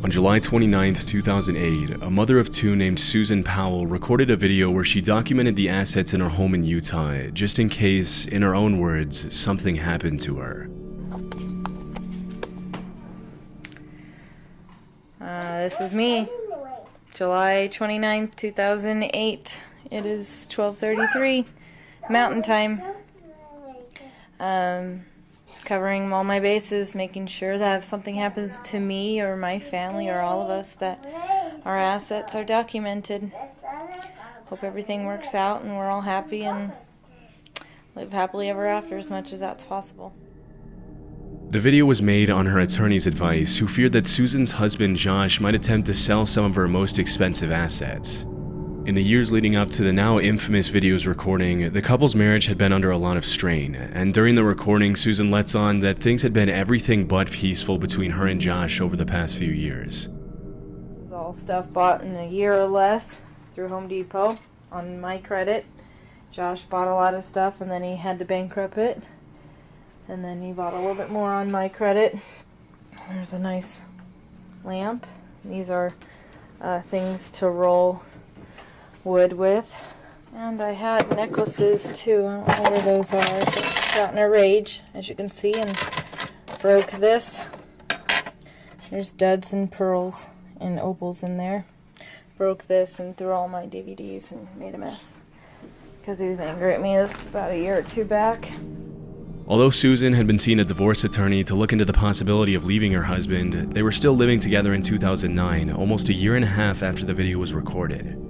On July 29, 2008, a mother of two named Susan Powell recorded a video where she documented the assets in her home in Utah, just in case, in her own words, something happened to her. This is me. July 29th, 2008. It is 12:33 Mountain Time. Covering all my bases, making sure that if something happens to me or my family or all of us, that our assets are documented. Hope everything works out and we're all happy and live happily ever after as much as that's possible. The video was made on her attorney's advice, who feared that Susan's husband Josh might attempt to sell some of her most expensive assets. In the years leading up to the now infamous video's recording, the couple's marriage had been under a lot of strain, and during the recording, Susan lets on that things had been everything but peaceful between her and Josh over the past few years. This is all stuff bought in a year or less through Home Depot on my credit. Josh bought a lot of stuff and then he had to bankrupt it. And then he bought a little bit more on my credit. There's a nice lamp. These are things to roll wood with. And I had necklaces too. I don't know where those are. I just got in a rage, as you can see, and broke this. There's duds and pearls and opals in there. Broke this and threw all my DVDs and made a mess because he was angry at me. This was about a year or two back. Although Susan had been seeing a divorce attorney to look into the possibility of leaving her husband, they were still living together in 2009, almost a year and a half after the video was recorded.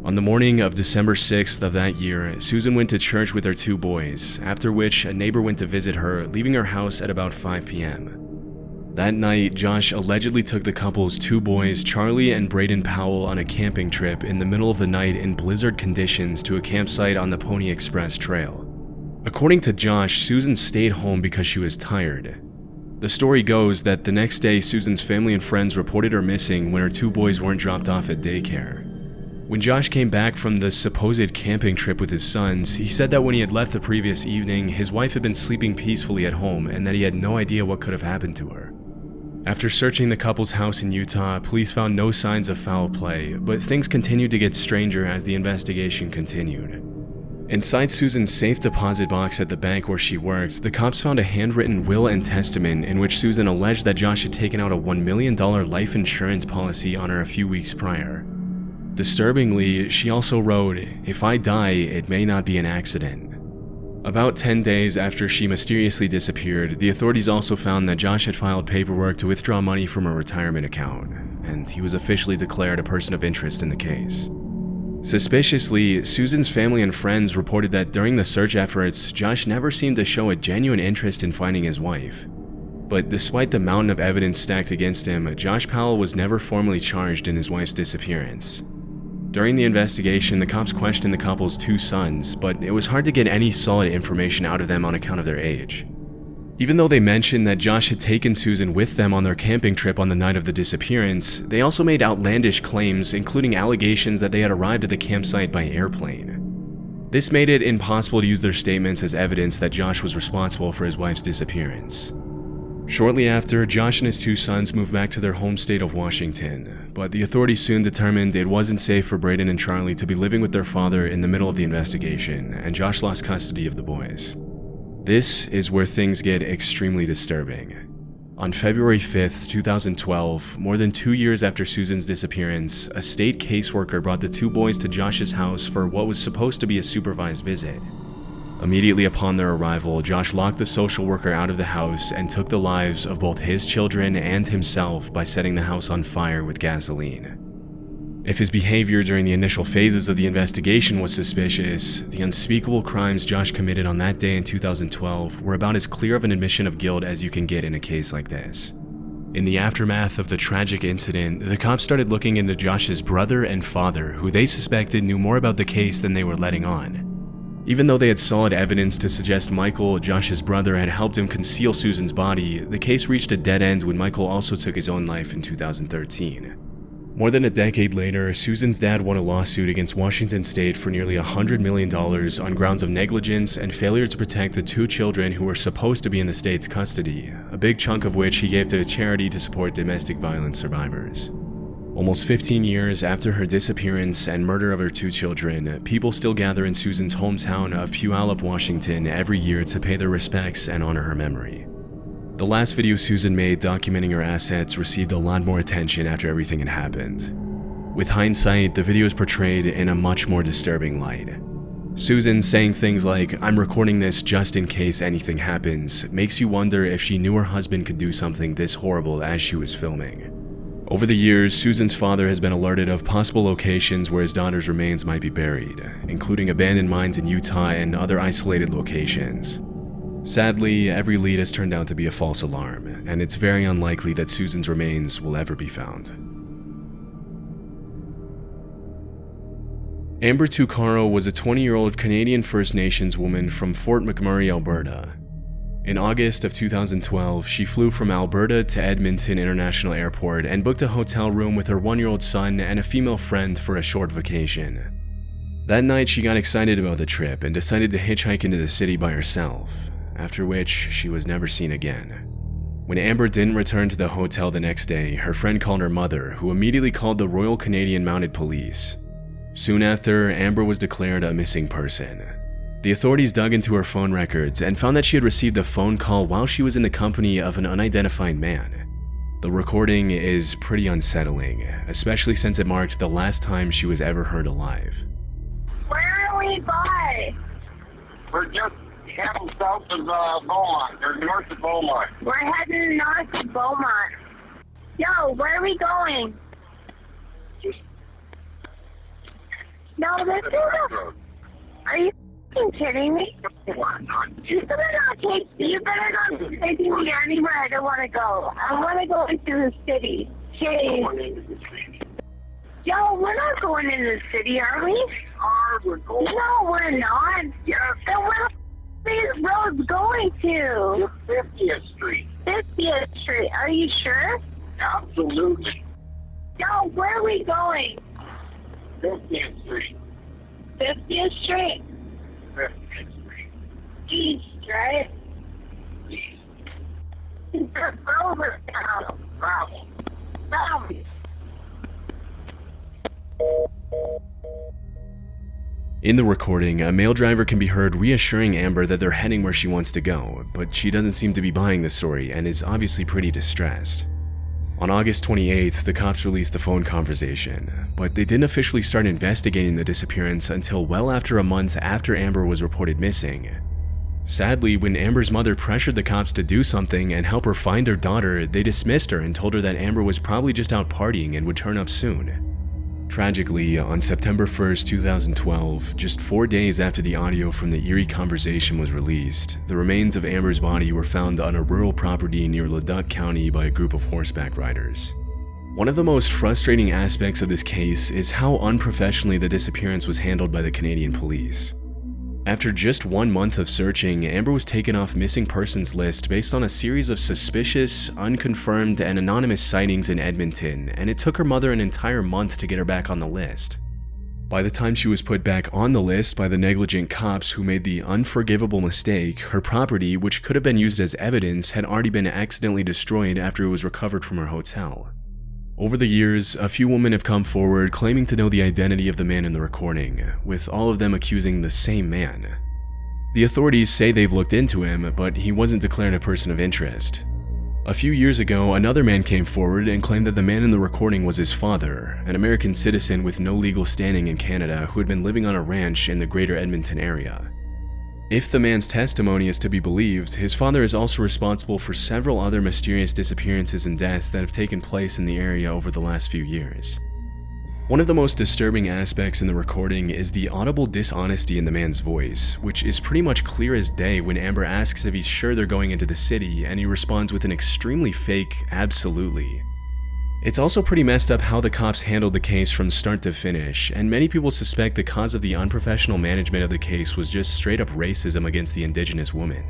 On the morning of December 6th of that year, Susan went to church with her two boys, after which a neighbor went to visit her, leaving her house at about 5 p.m. That night, Josh allegedly took the couple's two boys, Charlie and Braden Powell, on a camping trip in the middle of the night in blizzard conditions to a campsite on the Pony Express Trail. According to Josh, Susan stayed home because she was tired. The story goes that the next day, Susan's family and friends reported her missing when her two boys weren't dropped off at daycare. When Josh came back from the supposed camping trip with his sons, he said that when he had left the previous evening, his wife had been sleeping peacefully at home and that he had no idea what could have happened to her. After searching the couple's house in Utah, police found no signs of foul play, but things continued to get stranger as the investigation continued. Inside Susan's safe deposit box at the bank where she worked, the cops found a handwritten will and testament in which Susan alleged that Josh had taken out a $1 million life insurance policy on her a few weeks prior. Disturbingly, she also wrote, "If I die, it may not be an accident." About 10 days after she mysteriously disappeared, the authorities also found that Josh had filed paperwork to withdraw money from a retirement account, and he was officially declared a person of interest in the case. Suspiciously, Susan's family and friends reported that during the search efforts, Josh never seemed to show a genuine interest in finding his wife. But despite the mountain of evidence stacked against him, Josh Powell was never formally charged in his wife's disappearance. During the investigation, the cops questioned the couple's two sons, but it was hard to get any solid information out of them on account of their age. Even though they mentioned that Josh had taken Susan with them on their camping trip on the night of the disappearance, they also made outlandish claims, including allegations that they had arrived at the campsite by airplane. This made it impossible to use their statements as evidence that Josh was responsible for his wife's disappearance. Shortly after, Josh and his two sons moved back to their home state of Washington, but the authorities soon determined it wasn't safe for Braden and Charlie to be living with their father in the middle of the investigation, and Josh lost custody of the boys. This is where things get extremely disturbing. On February 5th, 2012, more than 2 years after Susan's disappearance, a state caseworker brought the two boys to Josh's house for what was supposed to be a supervised visit. Immediately upon their arrival, Josh locked the social worker out of the house and took the lives of both his children and himself by setting the house on fire with gasoline. If his behavior during the initial phases of the investigation was suspicious, the unspeakable crimes Josh committed on that day in 2012 were about as clear of an admission of guilt as you can get in a case like this. In the aftermath of the tragic incident, the cops started looking into Josh's brother and father, who they suspected knew more about the case than they were letting on. Even though they had solid evidence to suggest Michael, Josh's brother, had helped him conceal Susan's body, the case reached a dead end when Michael also took his own life in 2013. More than a decade later, Susan's dad won a lawsuit against Washington State for nearly $100 million on grounds of negligence and failure to protect the 2 children who were supposed to be in the state's custody, a big chunk of which he gave to a charity to support domestic violence survivors. Almost 15 years after her disappearance and murder of her 2 children, people still gather in Susan's hometown of Puyallup, Washington every year to pay their respects and honor her memory. The last video Susan made documenting her assets received a lot more attention after everything had happened. With hindsight, the video is portrayed in a much more disturbing light. Susan saying things like, "I'm recording this just in case anything happens," makes you wonder if she knew her husband could do something this horrible as she was filming. Over the years, Susan's father has been alerted of possible locations where his daughter's remains might be buried, including abandoned mines in Utah and other isolated locations. Sadly, every lead has turned out to be a false alarm, and it's very unlikely that Susan's remains will ever be found. Amber Tuccaro was a 20-year-old Canadian First Nations woman from Fort McMurray, Alberta. In August of 2012, she flew from Alberta to Edmonton International Airport and booked a hotel room with her 1-year-old son and a female friend for a short vacation. That night, she got excited about the trip and decided to hitchhike into the city by herself, after which she was never seen again. When Amber didn't return to the hotel the next day, her friend called her mother, who immediately called the Royal Canadian Mounted Police. Soon after, Amber was declared a missing person. The authorities dug into her phone records and found that she had received a phone call while she was in the company of an unidentified man. The recording is pretty unsettling, especially since it marked the last time she was ever heard alive. Where are we by? We're just heading south of Beaumont, or north of Beaumont. We're heading north to Beaumont. Yo, where are we going? No, this is a... Are you f***ing kidding me? You better not take me anywhere I don't want to go. I want to go into the city. Jeez. Yo, we're not going into the city, are we? We're going. No, we're not. Yes. Then where these roads going to? 50th Street. 50th Street. Are you sure? Absolutely. Yo, where are we going? 50th Street. 50th Street? 50th Street. East, right? East. Over town. Travel. In the recording, a male driver can be heard reassuring Amber that they're heading where she wants to go, but she doesn't seem to be buying the story and is obviously pretty distressed. On August 28th, the cops released the phone conversation, but they didn't officially start investigating the disappearance until well after a month after Amber was reported missing. Sadly, when Amber's mother pressured the cops to do something and help her find her daughter, they dismissed her and told her that Amber was probably just out partying and would turn up soon. Tragically, on September 1st, 2012, just 4 days after the audio from the eerie conversation was released, the remains of Amber's body were found on a rural property near Leduc County by a group of horseback riders. One of the most frustrating aspects of this case is how unprofessionally the disappearance was handled by the Canadian police. After just 1 month of searching, Amber was taken off missing persons list based on a series of suspicious, unconfirmed, and anonymous sightings in Edmonton, and it took her mother an entire month to get her back on the list. By the time she was put back on the list by the negligent cops who made the unforgivable mistake, her property, which could have been used as evidence, had already been accidentally destroyed after it was recovered from her hotel. Over the years, a few women have come forward claiming to know the identity of the man in the recording, with all of them accusing the same man. The authorities say they've looked into him, but he wasn't declared a person of interest. A few years ago, another man came forward and claimed that the man in the recording was his father, an American citizen with no legal standing in Canada who had been living on a ranch in the greater Edmonton area. If the man's testimony is to be believed, his father is also responsible for several other mysterious disappearances and deaths that have taken place in the area over the last few years. One of the most disturbing aspects in the recording is the audible dishonesty in the man's voice, which is pretty much clear as day when Amber asks if he's sure they're going into the city, and he responds with an extremely fake "absolutely." It's also pretty messed up how the cops handled the case from start to finish, and many people suspect the cause of the unprofessional management of the case was just straight up racism against the Indigenous woman.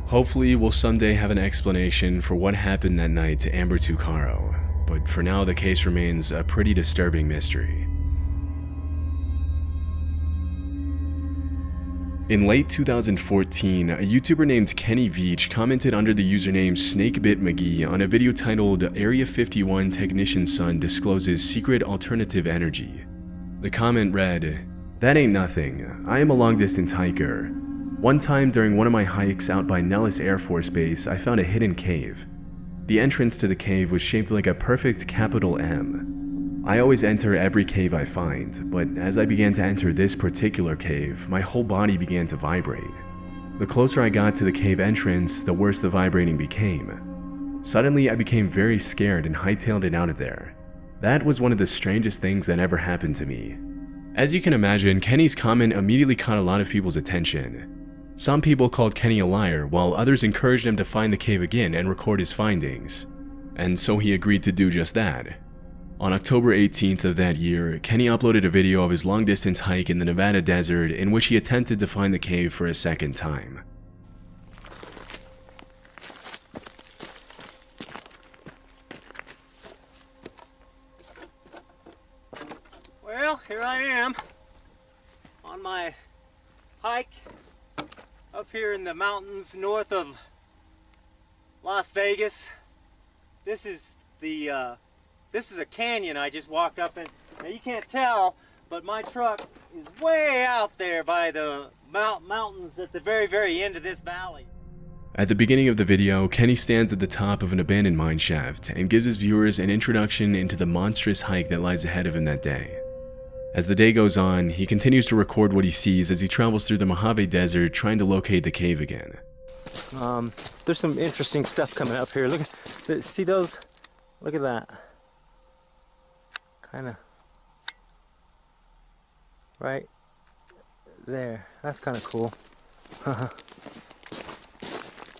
Hopefully, we'll someday have an explanation for what happened that night to Amber Tuccaro, but for now the case remains a pretty disturbing mystery. In late 2014, a YouTuber named Kenny Veach commented under the username SnakeBitMcGee on a video titled Area 51 Technician's Son Discloses Secret Alternative Energy. The comment read, "That ain't nothing. I am a long-distance hiker. One time during one of my hikes out by Nellis Air Force Base, I found a hidden cave. The entrance to the cave was shaped like a perfect capital M. I always enter every cave I find, but as I began to enter this particular cave, my whole body began to vibrate. The closer I got to the cave entrance, the worse the vibrating became. Suddenly, I became very scared and hightailed it out of there. That was one of the strangest things that ever happened to me." As you can imagine, Kenny's comment immediately caught a lot of people's attention. Some people called Kenny a liar, while others encouraged him to find the cave again and record his findings. And so he agreed to do just that. On October 18th of that year, Kenny uploaded a video of his long-distance hike in the Nevada desert in which he attempted to find the cave for a second time. Well, here I am on my hike up here in the mountains north of Las Vegas. This is a canyon I just walked up in. Now you can't tell, but my truck is way out there by the mountains at the very, very end of this valley. At the beginning of the video, Kenny stands at the top of an abandoned mine shaft and gives his viewers an introduction into the monstrous hike that lies ahead of him that day. As the day goes on, he continues to record what he sees as he travels through the Mojave Desert trying to locate the cave again. There's some interesting stuff coming up here. Look, see those? Look at that. Kind of right there. That's kind of cool.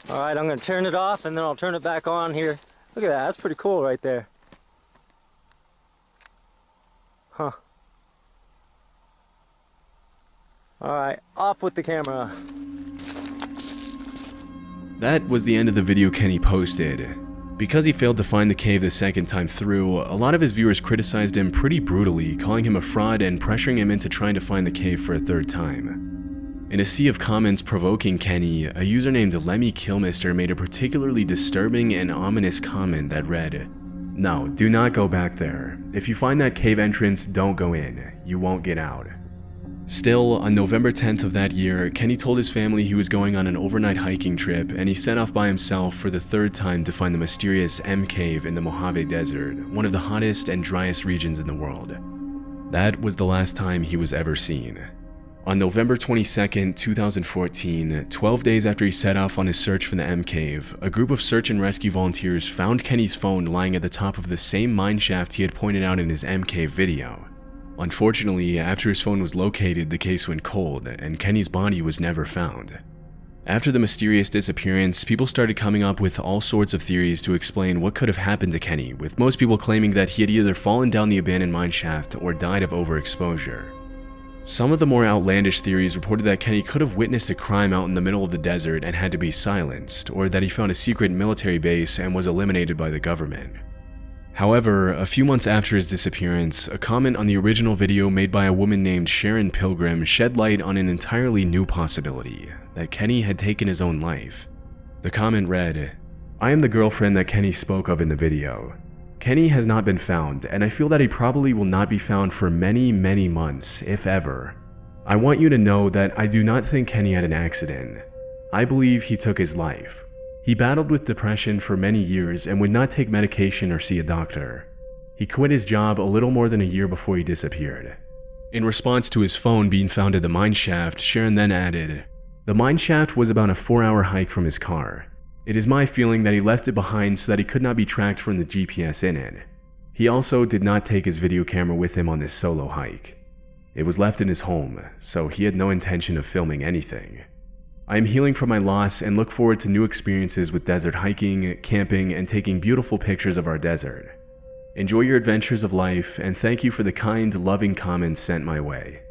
Alright, I'm going to turn it off and then I'll turn it back on here. Look at that. That's pretty cool right there. Huh. Alright, off with the camera. That was the end of the video Kenny posted. Because he failed to find the cave the second time through, a lot of his viewers criticized him pretty brutally, calling him a fraud and pressuring him into trying to find the cave for a third time. In a sea of comments provoking Kenny, a user named Lemmy Killmister made a particularly disturbing and ominous comment that read, "No, do not go back there. If you find that cave entrance, don't go in. You won't get out." Still, on November 10th of that year, Kenny told his family he was going on an overnight hiking trip and he set off by himself for the third time to find the mysterious M Cave in the Mojave Desert, one of the hottest and driest regions in the world. That was the last time he was ever seen. On November 22nd, 2014, 12 days after he set off on his search for the M Cave, a group of search and rescue volunteers found Kenny's phone lying at the top of the same mine shaft he had pointed out in his M Cave video. Unfortunately, after his phone was located, the case went cold, and Kenny's body was never found. After the mysterious disappearance, people started coming up with all sorts of theories to explain what could have happened to Kenny, with most people claiming that he had either fallen down the abandoned mine shaft or died of overexposure. Some of the more outlandish theories reported that Kenny could have witnessed a crime out in the middle of the desert and had to be silenced, or that he found a secret military base and was eliminated by the government. However, a few months after his disappearance, a comment on the original video made by a woman named Sharon Pilgrim shed light on an entirely new possibility, that Kenny had taken his own life. The comment read, "I am the girlfriend that Kenny spoke of in the video. Kenny has not been found, and I feel that he probably will not be found for many, many months, if ever. I want you to know that I do not think Kenny had an accident. I believe he took his life. He battled with depression for many years and would not take medication or see a doctor. He quit his job a little more than a year before he disappeared." In response to his phone being found at the mine shaft, Sharon then added, "The mine shaft was about a 4-hour hike from his car. It is my feeling that he left it behind so that he could not be tracked from the GPS in it. He also did not take his video camera with him on this solo hike. It was left in his home, so he had no intention of filming anything. I am healing from my loss and look forward to new experiences with desert hiking, camping, and taking beautiful pictures of our desert. Enjoy your adventures of life, and thank you for the kind, loving comments sent my way."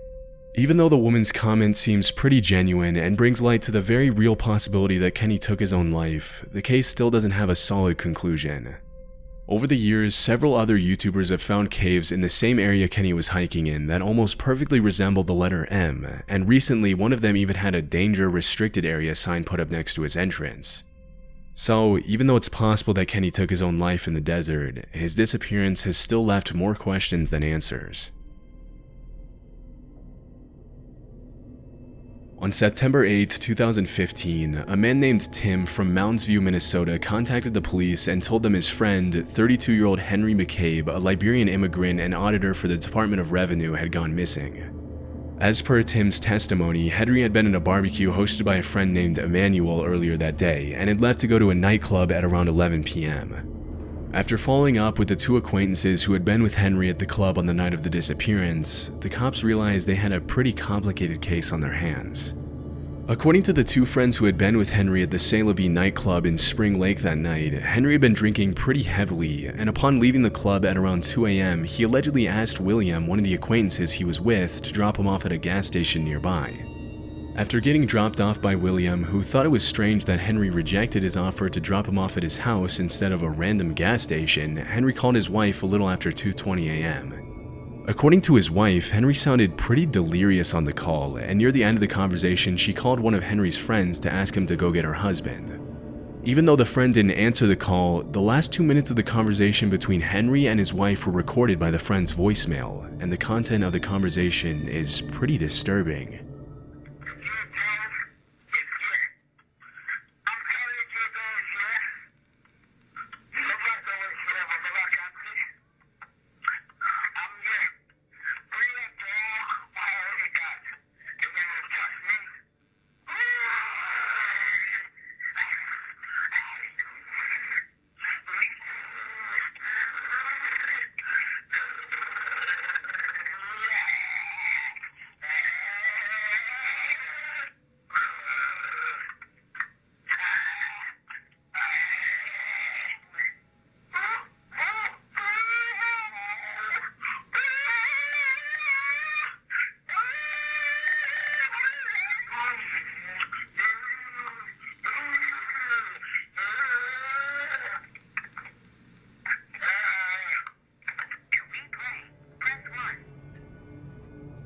Even though the woman's comment seems pretty genuine and brings light to the very real possibility that Kenny took his own life, the case still doesn't have a solid conclusion. Over the years, several other YouTubers have found caves in the same area Kenny was hiking in that almost perfectly resembled the letter M, and recently one of them even had a danger restricted area sign put up next to its entrance. So, even though it's possible that Kenny took his own life in the desert, his disappearance has still left more questions than answers. On September 8, 2015, a man named Tim from Mounds View, Minnesota contacted the police and told them his friend, 32-year-old Henry McCabe, a Liberian immigrant and auditor for the Department of Revenue, had gone missing. As per Tim's testimony, Henry had been at a barbecue hosted by a friend named Emmanuel earlier that day and had left to go to a nightclub at around 11 p.m. After following up with the two acquaintances who had been with Henry at the club on the night of the disappearance, the cops realized they had a pretty complicated case on their hands. According to the two friends who had been with Henry at the C'est La Vie nightclub in Spring Lake that night, Henry had been drinking pretty heavily, and upon leaving the club at around 2 a.m., he allegedly asked William, one of the acquaintances he was with, to drop him off at a gas station nearby. After getting dropped off by William, who thought it was strange that Henry rejected his offer to drop him off at his house instead of a random gas station, Henry called his wife a little after 2:20 a.m. According to his wife, Henry sounded pretty delirious on the call, and near the end of the conversation, she called one of Henry's friends to ask him to go get her husband. Even though the friend didn't answer the call, the last 2 minutes of the conversation between Henry and his wife were recorded by the friend's voicemail, and the content of the conversation is pretty disturbing.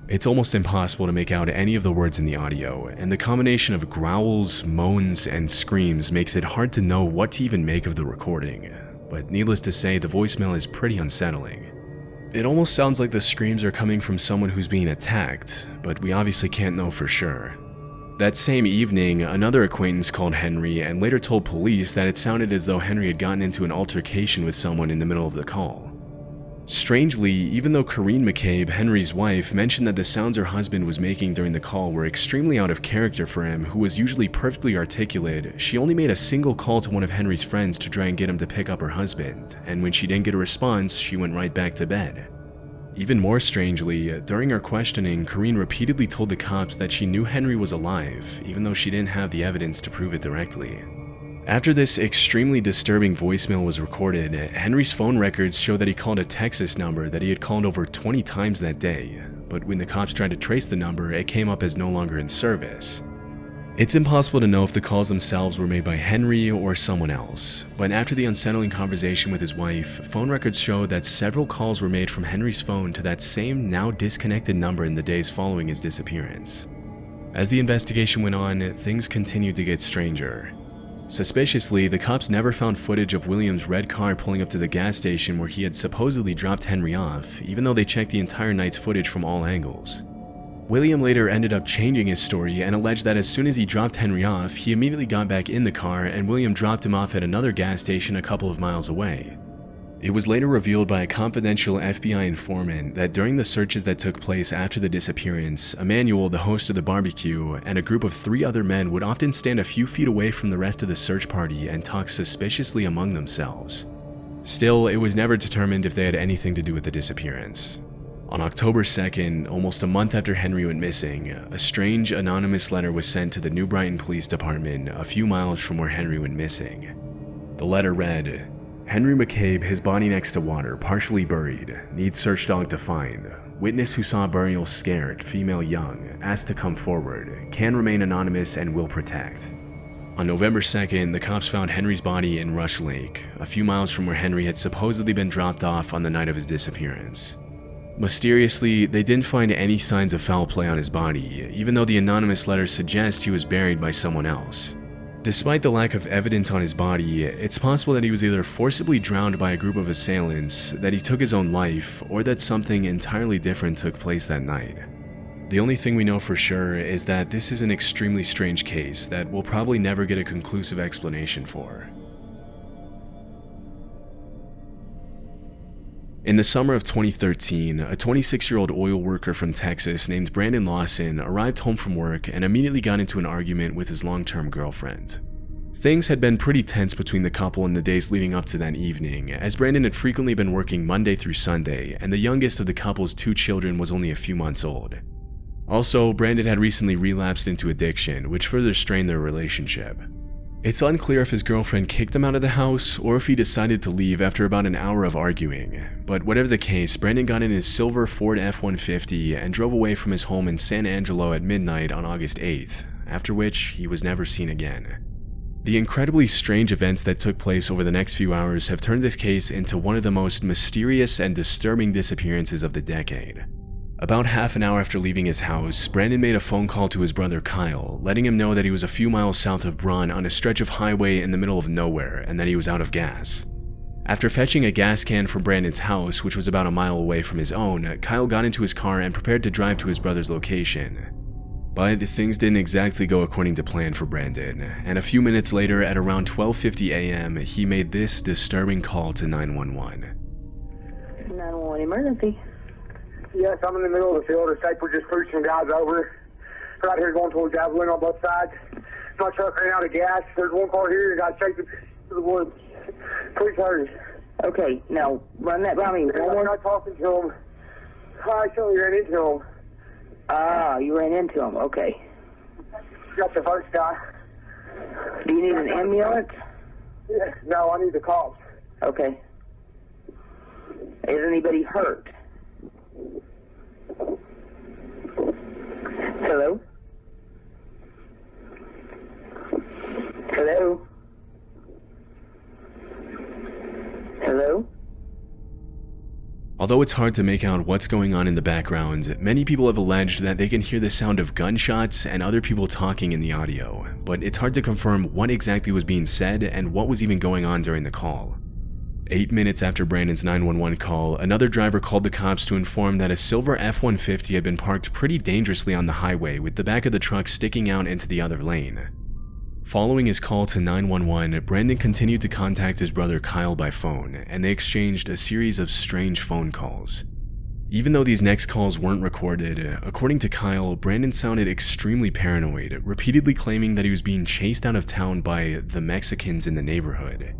It's almost impossible to make out any of the words in the audio, and the combination of growls, moans, and screams makes it hard to know what to even make of the recording. But needless to say, the voicemail is pretty unsettling. It almost sounds like the screams are coming from someone who's being attacked, but we obviously can't know for sure. That same evening, another acquaintance called Henry and later told police that it sounded as though Henry had gotten into an altercation with someone in the middle of the call. Strangely, even though Corrine McCabe, Henry's wife, mentioned that the sounds her husband was making during the call were extremely out of character for him, who was usually perfectly articulate, she only made a single call to one of Henry's friends to try and get him to pick up her husband, and when she didn't get a response, she went right back to bed. Even more strangely, during our questioning, Corrine repeatedly told the cops that she knew Henry was alive, even though she didn't have the evidence to prove it directly. After this extremely disturbing voicemail was recorded, Henry's phone records show that he called a Texas number that he had called over 20 times that day, but when the cops tried to trace the number, it came up as no longer in service. It's impossible to know if the calls themselves were made by Henry or someone else, but after the unsettling conversation with his wife, phone records show that several calls were made from Henry's phone to that same now disconnected number in the days following his disappearance. As the investigation went on, things continued to get stranger. Suspiciously, the cops never found footage of William's red car pulling up to the gas station where he had supposedly dropped Henry off, even though they checked the entire night's footage from all angles. William later ended up changing his story and alleged that as soon as he dropped Henry off, he immediately got back in the car and William dropped him off at another gas station a couple of miles away. It was later revealed by a confidential FBI informant that during the searches that took place after the disappearance, Emmanuel, the host of the barbecue, and a group of 3 other men would often stand a few feet away from the rest of the search party and talk suspiciously among themselves. Still, it was never determined if they had anything to do with the disappearance. On October 2nd, almost a month after Henry went missing, a strange anonymous letter was sent to the New Brighton Police Department a few miles from where Henry went missing. The letter read, "Henry McCabe, his body next to water, partially buried. Needs search dog to find. Witness who saw burial scared, female young, asked to come forward. Can remain anonymous and will protect." On November 2nd, the cops found Henry's body in Rush Lake, a few miles from where Henry had supposedly been dropped off on the night of his disappearance. Mysteriously, they didn't find any signs of foul play on his body, even though the anonymous letters suggest he was buried by someone else. Despite the lack of evidence on his body, it's possible that he was either forcibly drowned by a group of assailants, that he took his own life, or that something entirely different took place that night. The only thing we know for sure is that this is an extremely strange case that we'll probably never get a conclusive explanation for. In the summer of 2013, a 26-year-old oil worker from Texas named Brandon Lawson arrived home from work and immediately got into an argument with his long-term girlfriend. Things had been pretty tense between the couple in the days leading up to that evening, as Brandon had frequently been working Monday through Sunday, and the youngest of the couple's 2 children was only a few months old. Also, Brandon had recently relapsed into addiction, which further strained their relationship. It's unclear if his girlfriend kicked him out of the house or if he decided to leave after about an hour of arguing, but whatever the case, Brandon got in his silver Ford F-150 and drove away from his home in San Angelo at midnight on August 8th, after which he was never seen again. The incredibly strange events that took place over the next few hours have turned this case into one of the most mysterious and disturbing disappearances of the decade. About half an hour after leaving his house, Brandon made a phone call to his brother Kyle, letting him know that he was a few miles south of Braun on a stretch of highway in the middle of nowhere and that he was out of gas. After fetching a gas can from Brandon's house, which was about a mile away from his own, Kyle got into his car and prepared to drive to his brother's location. But things didn't exactly go according to plan for Brandon, and a few minutes later at around 12:50 a.m., he made this disturbing call to 911. 911 emergency. Yes, I'm in the middle of the field. It's safe. We're just pushing guys over. Right here going towards Javelin on both sides. My truck ran out of gas. There's one car here and got chased to the woods. Please hurry. Okay, now run that by me. I'm not talking to him. I actually ran into him. Ah, you ran into him. Okay. Got the first guy. Do you need an ambulance? Yeah, no, I need the cops. Okay. Is anybody hurt? Hello? Hello? Hello? Although it's hard to make out what's going on in the background, many people have alleged that they can hear the sound of gunshots and other people talking in the audio, but it's hard to confirm what exactly was being said and what was even going on during the call. 8 minutes after Brandon's 911 call, another driver called the cops to inform that a silver F-150 had been parked pretty dangerously on the highway with the back of the truck sticking out into the other lane. Following his call to 911, Brandon continued to contact his brother Kyle by phone, and they exchanged a series of strange phone calls. Even though these next calls weren't recorded, according to Kyle, Brandon sounded extremely paranoid, repeatedly claiming that he was being chased out of town by the Mexicans in the neighborhood.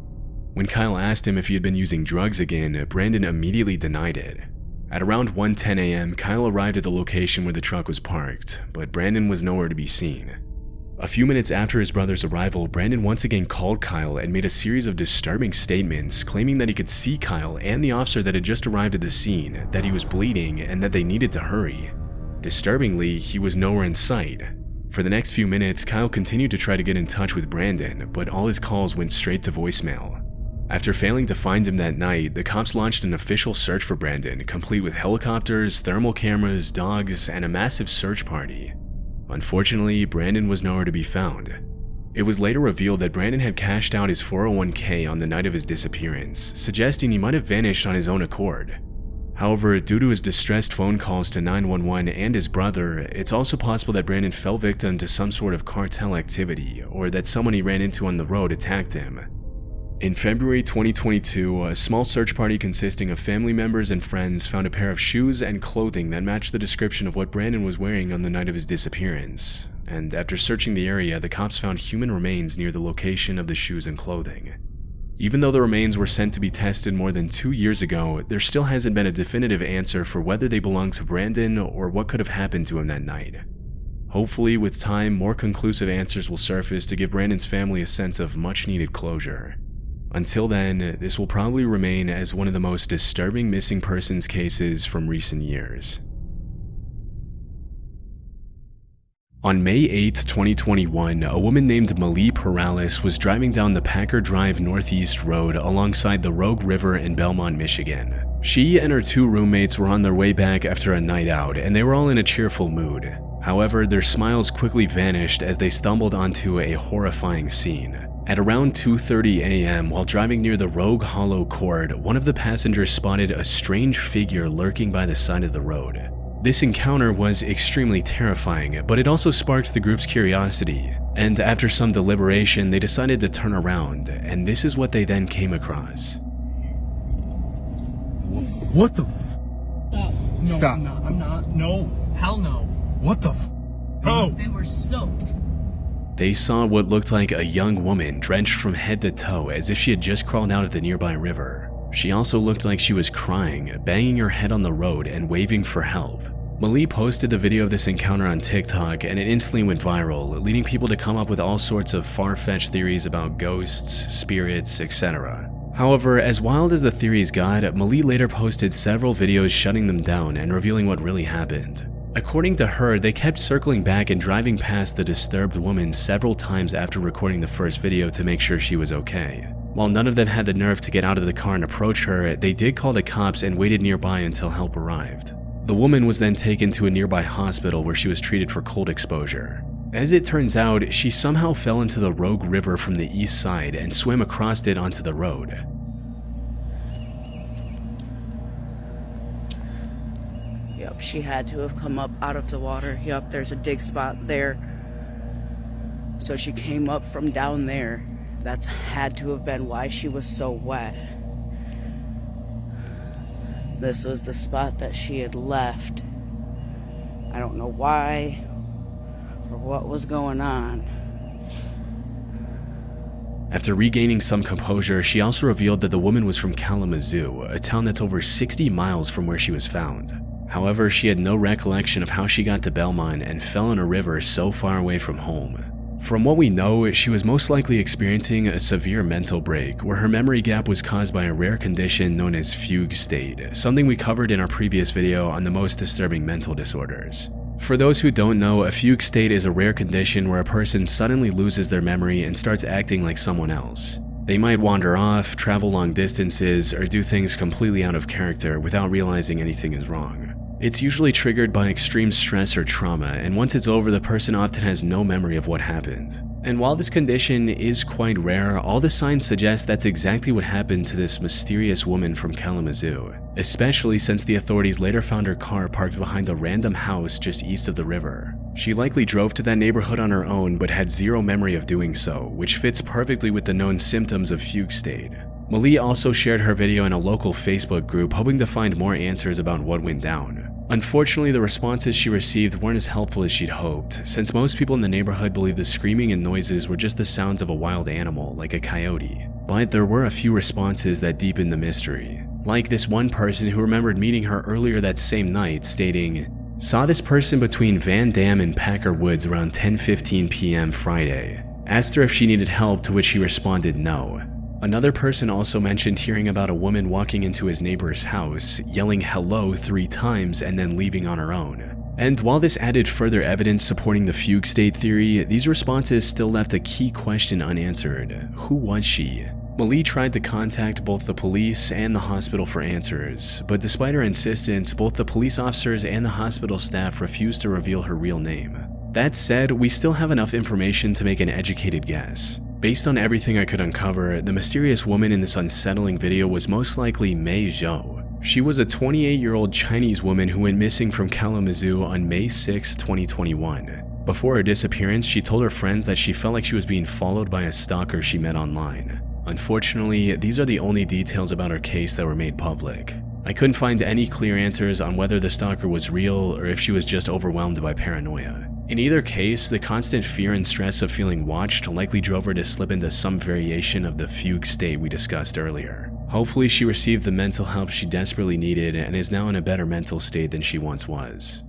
When Kyle asked him if he had been using drugs again, Brandon immediately denied it. At around 1:10 a.m., Kyle arrived at the location where the truck was parked, but Brandon was nowhere to be seen. A few minutes after his brother's arrival, Brandon once again called Kyle and made a series of disturbing statements, claiming that he could see Kyle and the officer that had just arrived at the scene, that he was bleeding, and that they needed to hurry. Disturbingly, he was nowhere in sight. For the next few minutes, Kyle continued to try to get in touch with Brandon, but all his calls went straight to voicemail. After failing to find him that night, the cops launched an official search for Brandon, complete with helicopters, thermal cameras, dogs, and a massive search party. Unfortunately, Brandon was nowhere to be found. It was later revealed that Brandon had cashed out his 401k on the night of his disappearance, suggesting he might have vanished on his own accord. However, due to his distressed phone calls to 911 and his brother, it's also possible that Brandon fell victim to some sort of cartel activity, or that someone he ran into on the road attacked him. In February 2022, a small search party consisting of family members and friends found a pair of shoes and clothing that matched the description of what Brandon was wearing on the night of his disappearance, and after searching the area, the cops found human remains near the location of the shoes and clothing. Even though the remains were sent to be tested more than 2 years ago, there still hasn't been a definitive answer for whether they belong to Brandon or what could have happened to him that night. Hopefully, with time, more conclusive answers will surface to give Brandon's family a sense of much-needed closure. Until then, this will probably remain as one of the most disturbing missing persons cases from recent years. On May 8, 2021, a woman named Malie Perales was driving down the Packer Drive Northeast Road alongside the Rogue River in Belmont, Michigan. She and her 2 roommates were on their way back after a night out, and they were all in a cheerful mood. However, their smiles quickly vanished as they stumbled onto a horrifying scene. At around 2:30 a.m., while driving near the Rogue Hollow Court, one of the passengers spotted a strange figure lurking by the side of the road. This encounter was extremely terrifying, but it also sparked the group's curiosity, and after some deliberation, they decided to turn around, and this is what they then came across. What the Stop. No, Stop. I'm not. No. Hell no. What the Oh! They were soaked. They saw what looked like a young woman drenched from head to toe as if she had just crawled out of the nearby river. She also looked like she was crying, banging her head on the road and waving for help. Malie posted the video of this encounter on TikTok and it instantly went viral, leading people to come up with all sorts of far-fetched theories about ghosts, spirits, etc. However, as wild as the theories got, Malie later posted several videos shutting them down and revealing what really happened. According to her, they kept circling back and driving past the disturbed woman several times after recording the first video to make sure she was okay. While none of them had the nerve to get out of the car and approach her, they did call the cops and waited nearby until help arrived. The woman was then taken to a nearby hospital where she was treated for cold exposure. As it turns out, she somehow fell into the Rogue River from the east side and swam across it onto the road. Yep, she had to have come up out of the water. Yep, there's a dig spot there. So she came up from down there. That's had to have been why she was so wet. This was the spot that she had left. I don't know why or what was going on. After regaining some composure, she also revealed that the woman was from Kalamazoo, a town that's over 60 miles from where she was found. However, she had no recollection of how she got to Belmont and fell in a river so far away from home. From what we know, she was most likely experiencing a severe mental break, where her memory gap was caused by a rare condition known as fugue state, something we covered in our previous video on the most disturbing mental disorders. For those who don't know, a fugue state is a rare condition where a person suddenly loses their memory and starts acting like someone else. They might wander off, travel long distances, or do things completely out of character without realizing anything is wrong. It's usually triggered by extreme stress or trauma, and once it's over, the person often has no memory of what happened. And while this condition is quite rare, all the signs suggest that's exactly what happened to this mysterious woman from Kalamazoo, especially since the authorities later found her car parked behind a random house just east of the river. She likely drove to that neighborhood on her own but had zero memory of doing so, which fits perfectly with the known symptoms of fugue state. Malie also shared her video in a local Facebook group, hoping to find more answers about what went down. Unfortunately, the responses she received weren't as helpful as she'd hoped, since most people in the neighborhood believe the screaming and noises were just the sounds of a wild animal, like a coyote. But there were a few responses that deepened the mystery, like this one person who remembered meeting her earlier that same night, stating, "Saw this person between Van Dam and Packer Woods around 10:15 p.m. Friday. Asked her if she needed help, to which she responded no." Another person also mentioned hearing about a woman walking into his neighbor's house, yelling hello 3 times and then leaving on her own. And while this added further evidence supporting the fugue state theory, these responses still left a key question unanswered. Who was she? Malie tried to contact both the police and the hospital for answers, but despite her insistence, both the police officers and the hospital staff refused to reveal her real name. That said, we still have enough information to make an educated guess. Based on everything I could uncover, the mysterious woman in this unsettling video was most likely Mei Zhou. She was a 28-year-old Chinese woman who went missing from Kalamazoo on May 6, 2021. Before her disappearance, she told her friends that she felt like she was being followed by a stalker she met online. Unfortunately, these are the only details about her case that were made public. I couldn't find any clear answers on whether the stalker was real or if she was just overwhelmed by paranoia. In either case, the constant fear and stress of feeling watched likely drove her to slip into some variation of the fugue state we discussed earlier. Hopefully she received the mental help she desperately needed and is now in a better mental state than she once was.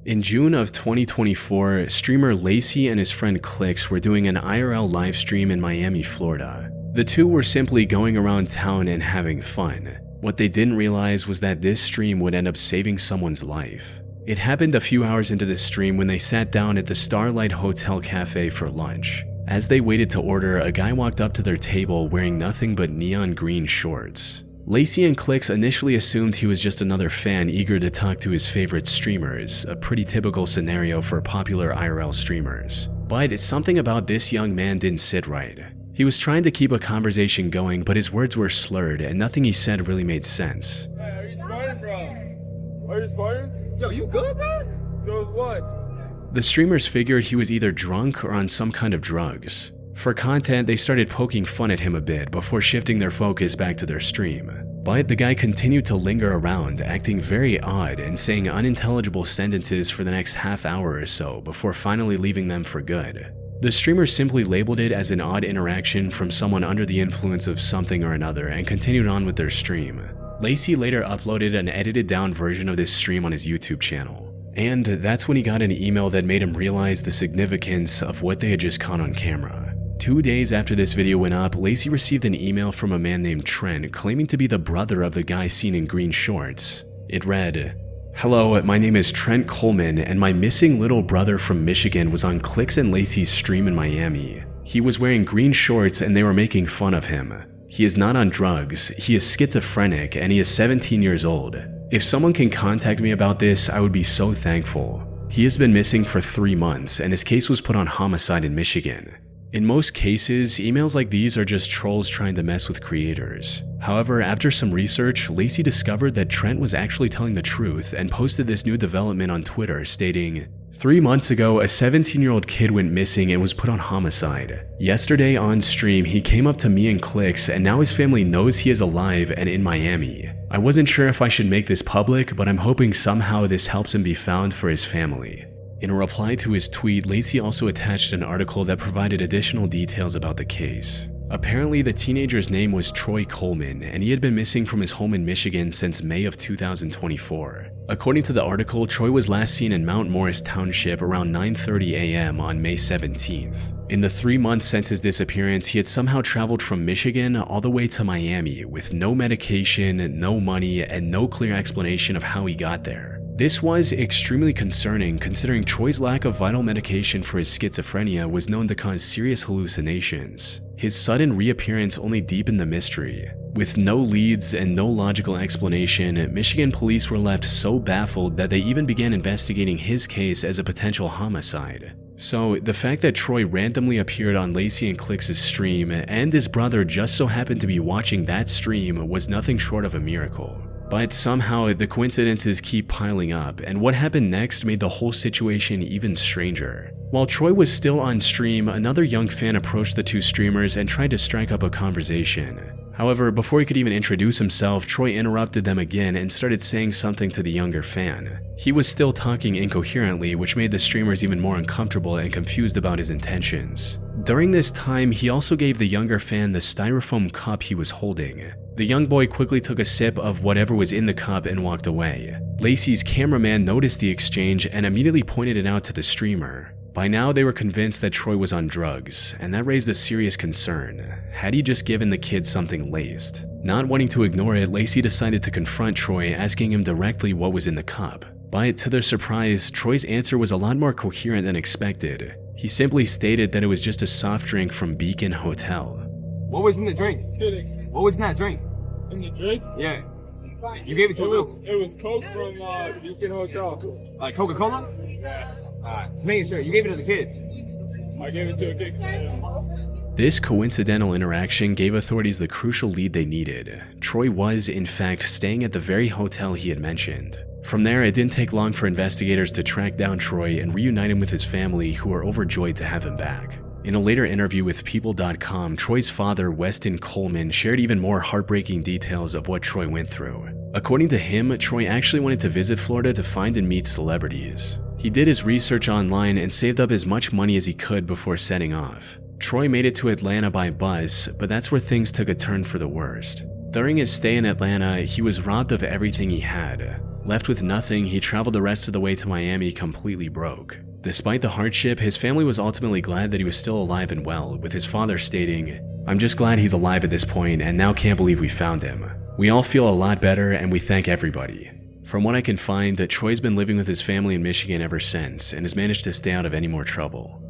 In June of 2024, streamer Lacey and his friend Clicks were doing an IRL livestream in Miami, Florida. The two were simply going around town and having fun. What they didn't realize was that this stream would end up saving someone's life. It happened a few hours into the stream when they sat down at the Starlight Hotel Cafe for lunch. As they waited to order, a guy walked up to their table wearing nothing but neon green shorts. Lacey and Clicks initially assumed he was just another fan eager to talk to his favorite streamers, a pretty typical scenario for popular IRL streamers. But something about this young man didn't sit right. He was trying to keep a conversation going, but his words were slurred and nothing he said really made sense. Hey, are you sparring, bro? Are you sparring? Yo, you good, bro? Good what? The streamers figured he was either drunk or on some kind of drugs. For content, they started poking fun at him a bit before shifting their focus back to their stream. But the guy continued to linger around, acting very odd and saying unintelligible sentences for the next half hour or so before finally leaving them for good. The streamers simply labeled it as an odd interaction from someone under the influence of something or another and continued on with their stream. Lacey later uploaded an edited down version of this stream on his YouTube channel. And that's when he got an email that made him realize the significance of what they had just caught on camera. 2 days after this video went up, Lacey received an email from a man named Trent claiming to be the brother of the guy seen in green shorts. It read, "Hello, my name is Trent Coleman and my missing little brother from Michigan was on Clicks and Lacey's stream in Miami. He was wearing green shorts and they were making fun of him. He is not on drugs, he is schizophrenic and he is 17 years old. If someone can contact me about this, I would be so thankful. He has been missing for 3 months and his case was put on homicide in Michigan." In most cases, emails like these are just trolls trying to mess with creators. However, after some research, Lacey discovered that Trent was actually telling the truth and posted this new development on Twitter stating, "3 months ago, a 17-year-old kid went missing and was put on homicide. Yesterday on stream, he came up to me and Clicks and now his family knows he is alive and in Miami. I wasn't sure if I should make this public, but I'm hoping somehow this helps him be found for his family." In a reply to his tweet, Lacey also attached an article that provided additional details about the case. Apparently, the teenager's name was Troy Coleman, and he had been missing from his home in Michigan since May of 2024. According to the article, Troy was last seen in Mount Morris Township around 9:30 a.m. on May 17th. In the 3 months since his disappearance, he had somehow traveled from Michigan all the way to Miami with no medication, no money, and no clear explanation of how he got there. This was extremely concerning considering Troy's lack of vital medication for his schizophrenia was known to cause serious hallucinations. His sudden reappearance only deepened the mystery. With no leads and no logical explanation, Michigan police were left so baffled that they even began investigating his case as a potential homicide. So, the fact that Troy randomly appeared on Lacey and Clicks' stream and his brother just so happened to be watching that stream was nothing short of a miracle. But somehow the coincidences keep piling up, and what happened next made the whole situation even stranger. While Troy was still on stream, another young fan approached the two streamers and tried to strike up a conversation. However, before he could even introduce himself, Troy interrupted them again and started saying something to the younger fan. He was still talking incoherently, which made the streamers even more uncomfortable and confused about his intentions. During this time, he also gave the younger fan the styrofoam cup he was holding. The young boy quickly took a sip of whatever was in the cup and walked away. Lacey's cameraman noticed the exchange and immediately pointed it out to the streamer. By now, they were convinced that Troy was on drugs, and that raised a serious concern. Had he just given the kid something laced? Not wanting to ignore it, Lacey decided to confront Troy, asking him directly what was in the cup. But to their surprise, Troy's answer was a lot more coherent than expected. He simply stated that it was just a soft drink from Beacon Hotel. What was in the drink? What was in that drink? In the drink? Yeah. You gave it to him? It was Coke from Beacon Hotel. Coca-Cola? Yeah. Making sure. You gave it to the kid. I gave it to a kid. This coincidental interaction gave authorities the crucial lead they needed. Troy was, in fact, staying at the very hotel he had mentioned. From there, it didn't take long for investigators to track down Troy and reunite him with his family, who were overjoyed to have him back. In a later interview with People.com, Troy's father, Weston Coleman, shared even more heartbreaking details of what Troy went through. According to him, Troy actually wanted to visit Florida to find and meet celebrities. He did his research online and saved up as much money as he could before setting off. Troy made it to Atlanta by bus, but that's where things took a turn for the worst. During his stay in Atlanta, he was robbed of everything he had. Left with nothing, he traveled the rest of the way to Miami completely broke. Despite the hardship, his family was ultimately glad that he was still alive and well, with his father stating, "I'm just glad he's alive at this point and now can't believe we found him. We all feel a lot better and we thank everybody." From what I can find, Troy's been living with his family in Michigan ever since and has managed to stay out of any more trouble.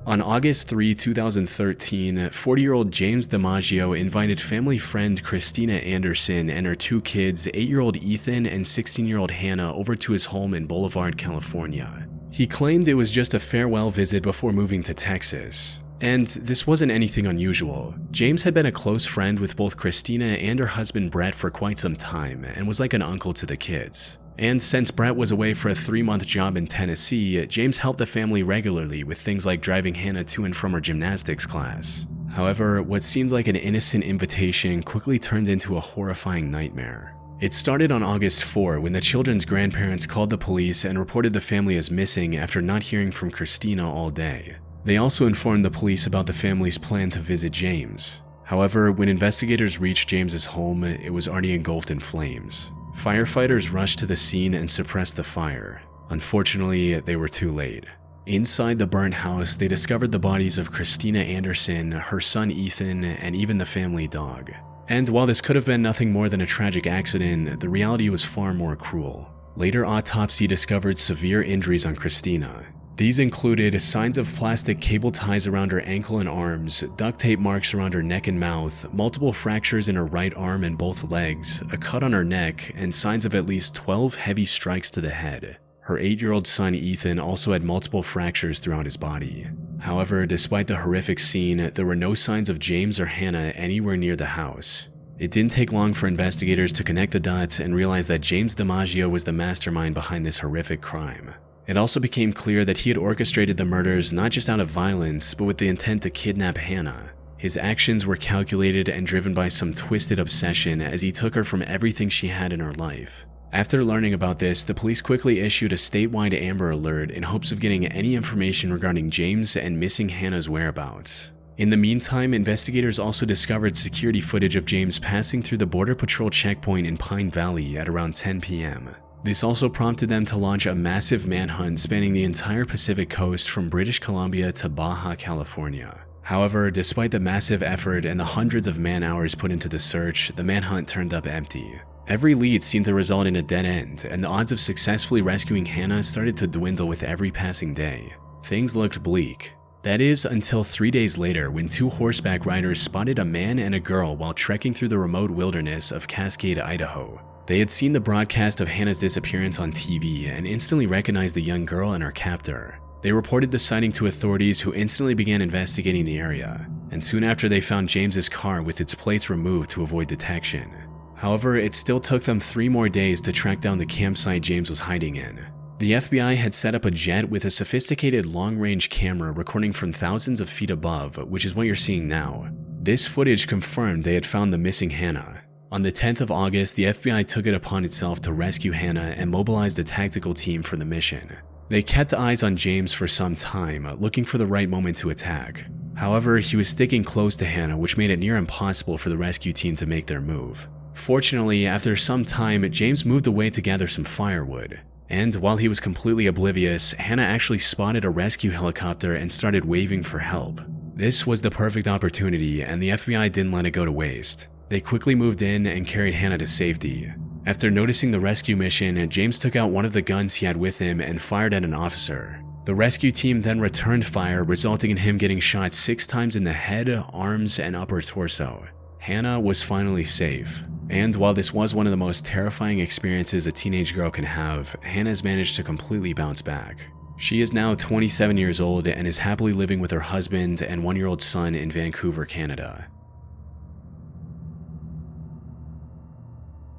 On August 3, 2013, 40-year-old James DiMaggio invited family friend Christina Anderson and her 2 kids, 8-year-old Ethan and 16-year-old Hannah, over to his home in Boulevard, California. He claimed it was just a farewell visit before moving to Texas. And this wasn't anything unusual. James had been a close friend with both Christina and her husband Brett for quite some time and was like an uncle to the kids. And since Brett was away for a 3-month job in Tennessee, James helped the family regularly with things like driving Hannah to and from her gymnastics class. However, what seemed like an innocent invitation quickly turned into a horrifying nightmare. It started on August 4 when the children's grandparents called the police and reported the family as missing after not hearing from Christina all day. They also informed the police about the family's plan to visit James. However, when investigators reached James's home, it was already engulfed in flames. Firefighters rushed to the scene and suppressed the fire. Unfortunately, they were too late. Inside the burnt house, they discovered the bodies of Christina Anderson, her son Ethan, and even the family dog. And while this could have been nothing more than a tragic accident, the reality was far more cruel. Later autopsy discovered severe injuries on Christina. These included signs of plastic cable ties around her ankle and arms, duct tape marks around her neck and mouth, multiple fractures in her right arm and both legs, a cut on her neck, and signs of at least 12 heavy strikes to the head. Her 8-year-old son Ethan also had multiple fractures throughout his body. However, despite the horrific scene, there were no signs of James or Hannah anywhere near the house. It didn't take long for investigators to connect the dots and realize that James DiMaggio was the mastermind behind this horrific crime. It also became clear that he had orchestrated the murders not just out of violence, but with the intent to kidnap Hannah. His actions were calculated and driven by some twisted obsession as he took her from everything she had in her life. After learning about this, the police quickly issued a statewide Amber Alert in hopes of getting any information regarding James and missing Hannah's whereabouts. In the meantime, investigators also discovered security footage of James passing through the Border Patrol checkpoint in Pine Valley at around 10 p.m. This also prompted them to launch a massive manhunt spanning the entire Pacific coast from British Columbia to Baja California. However, despite the massive effort and the hundreds of man-hours put into the search, the manhunt turned up empty. Every lead seemed to result in a dead end, and the odds of successfully rescuing Hannah started to dwindle with every passing day. Things looked bleak. That is, until 3 days later when 2 horseback riders spotted a man and a girl while trekking through the remote wilderness of Cascade, Idaho. They had seen the broadcast of Hannah's disappearance on TV and instantly recognized the young girl and her captor. They reported the sighting to authorities, who instantly began investigating the area, and soon after they found James's car with its plates removed to avoid detection. However, it still took them 3 more days to track down the campsite James was hiding in. The FBI had set up a jet with a sophisticated long-range camera recording from thousands of feet above, which is what you're seeing now. This footage confirmed they had found the missing Hannah. On the 10th of August, the FBI took it upon itself to rescue Hannah and mobilized a tactical team for the mission. They kept eyes on James for some time, looking for the right moment to attack. However, he was sticking close to Hannah, which made it near impossible for the rescue team to make their move. Fortunately, after some time, James moved away to gather some firewood. And while he was completely oblivious, Hannah actually spotted a rescue helicopter and started waving for help. This was the perfect opportunity, and the FBI didn't let it go to waste. They quickly moved in and carried Hannah to safety. After noticing the rescue mission, James took out one of the guns he had with him and fired at an officer. The rescue team then returned fire, resulting in him getting shot 6 times in the head, arms, and upper torso. Hannah was finally safe. And while this was one of the most terrifying experiences a teenage girl can have, Hannah's managed to completely bounce back. She is now 27 years old and is happily living with her husband and 1-year-old son in Vancouver, Canada.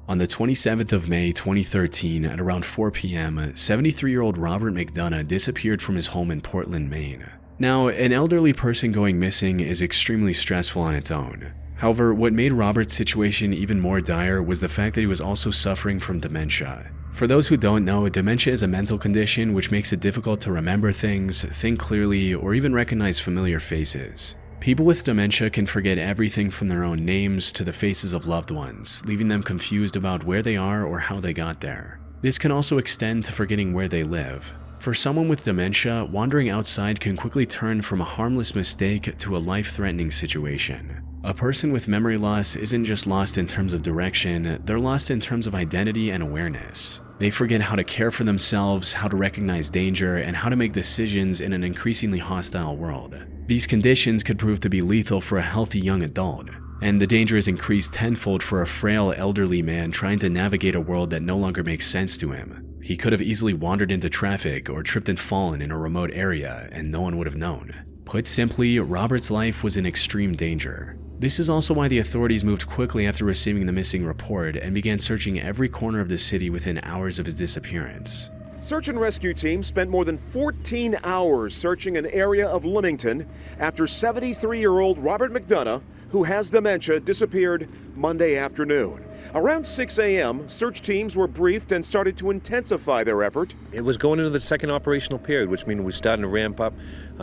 On the 27th of May 2013 at around 4 p.m., 73-year-old Robert McDonough disappeared from his home in Portland, Maine. Now, an elderly person going missing is extremely stressful on its own. However, what made Robert's situation even more dire was the fact that he was also suffering from dementia. For those who don't know, dementia is a mental condition which makes it difficult to remember things, think clearly, or even recognize familiar faces. People with dementia can forget everything from their own names to the faces of loved ones, leaving them confused about where they are or how they got there. This can also extend to forgetting where they live. For someone with dementia, wandering outside can quickly turn from a harmless mistake to a life-threatening situation. A person with memory loss isn't just lost in terms of direction, they're lost in terms of identity and awareness. They forget how to care for themselves, how to recognize danger, and how to make decisions in an increasingly hostile world. These conditions could prove to be lethal for a healthy young adult, and the danger is increased tenfold for a frail elderly man trying to navigate a world that no longer makes sense to him. He could have easily wandered into traffic or tripped and fallen in a remote area, and no one would have known. Put simply, Robert's life was in extreme danger. This is also why the authorities moved quickly after receiving the missing report and began searching every corner of the city within hours of his disappearance. Search and rescue teams spent more than 14 hours searching an area of Leamington after 73-year-old Robert McDonough, who has dementia, disappeared Monday afternoon. Around 6 a.m., search teams were briefed and started to intensify their effort. It was going into the second operational period, which means we're starting to ramp up,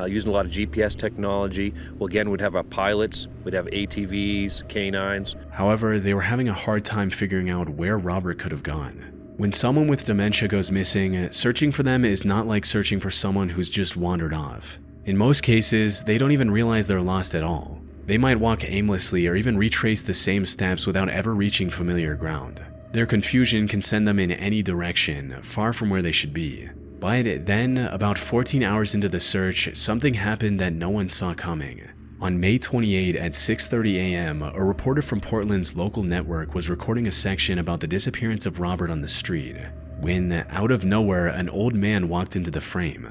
using a lot of GPS technology. Well, again, we'd have our pilots, we'd have ATVs, canines. However, they were having a hard time figuring out where Robert could have gone. When someone with dementia goes missing, searching for them is not like searching for someone who's just wandered off. In most cases, they don't even realize they're lost at all. They might walk aimlessly or even retrace the same steps without ever reaching familiar ground. Their confusion can send them in any direction, far from where they should be. But then, about 14 hours into the search, something happened that no one saw coming. On May 28 at 6:30 a.m., a reporter from Portland's local network was recording a section about the disappearance of Robert on the street, when, out of nowhere, an old man walked into the frame.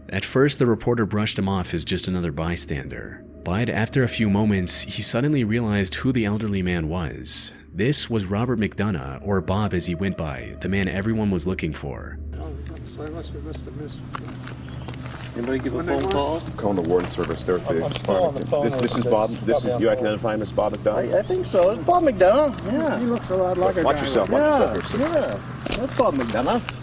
At first, the reporter brushed him off as just another bystander, but after a few moments, he suddenly realized who the elderly man was. This was Robert McDonough, or Bob as he went by, the man everyone was looking for. Anybody give a phone call? I'm calling the warden service there at the Farmington. This is Bob. This is you. I can identify him as Bob McDonough. I think so. It's Bob McDonough. Yeah. He looks a lot like a guy. Watch yourself. Watch yourself. Yeah. That's Bob McDonough.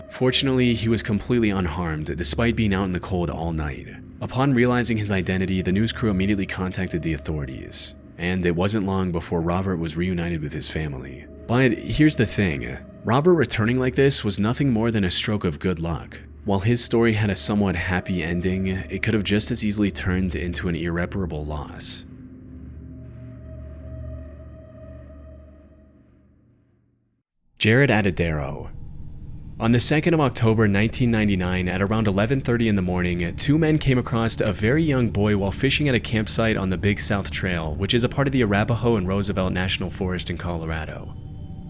Fortunately, he was completely unharmed despite being out in the cold all night. Upon realizing his identity, the news crew immediately contacted the authorities, and it wasn't long before Robert was reunited with his family. But here's the thing, Robert returning like this was nothing more than a stroke of good luck. While his story had a somewhat happy ending, it could have just as easily turned into an irreparable loss. Jared Adedero. On the 2nd of October 1999 at around 11:30 in the morning, two men came across a very young boy while fishing at a campsite on the Big South Trail, which is a part of the Arapahoe and Roosevelt National Forest in Colorado.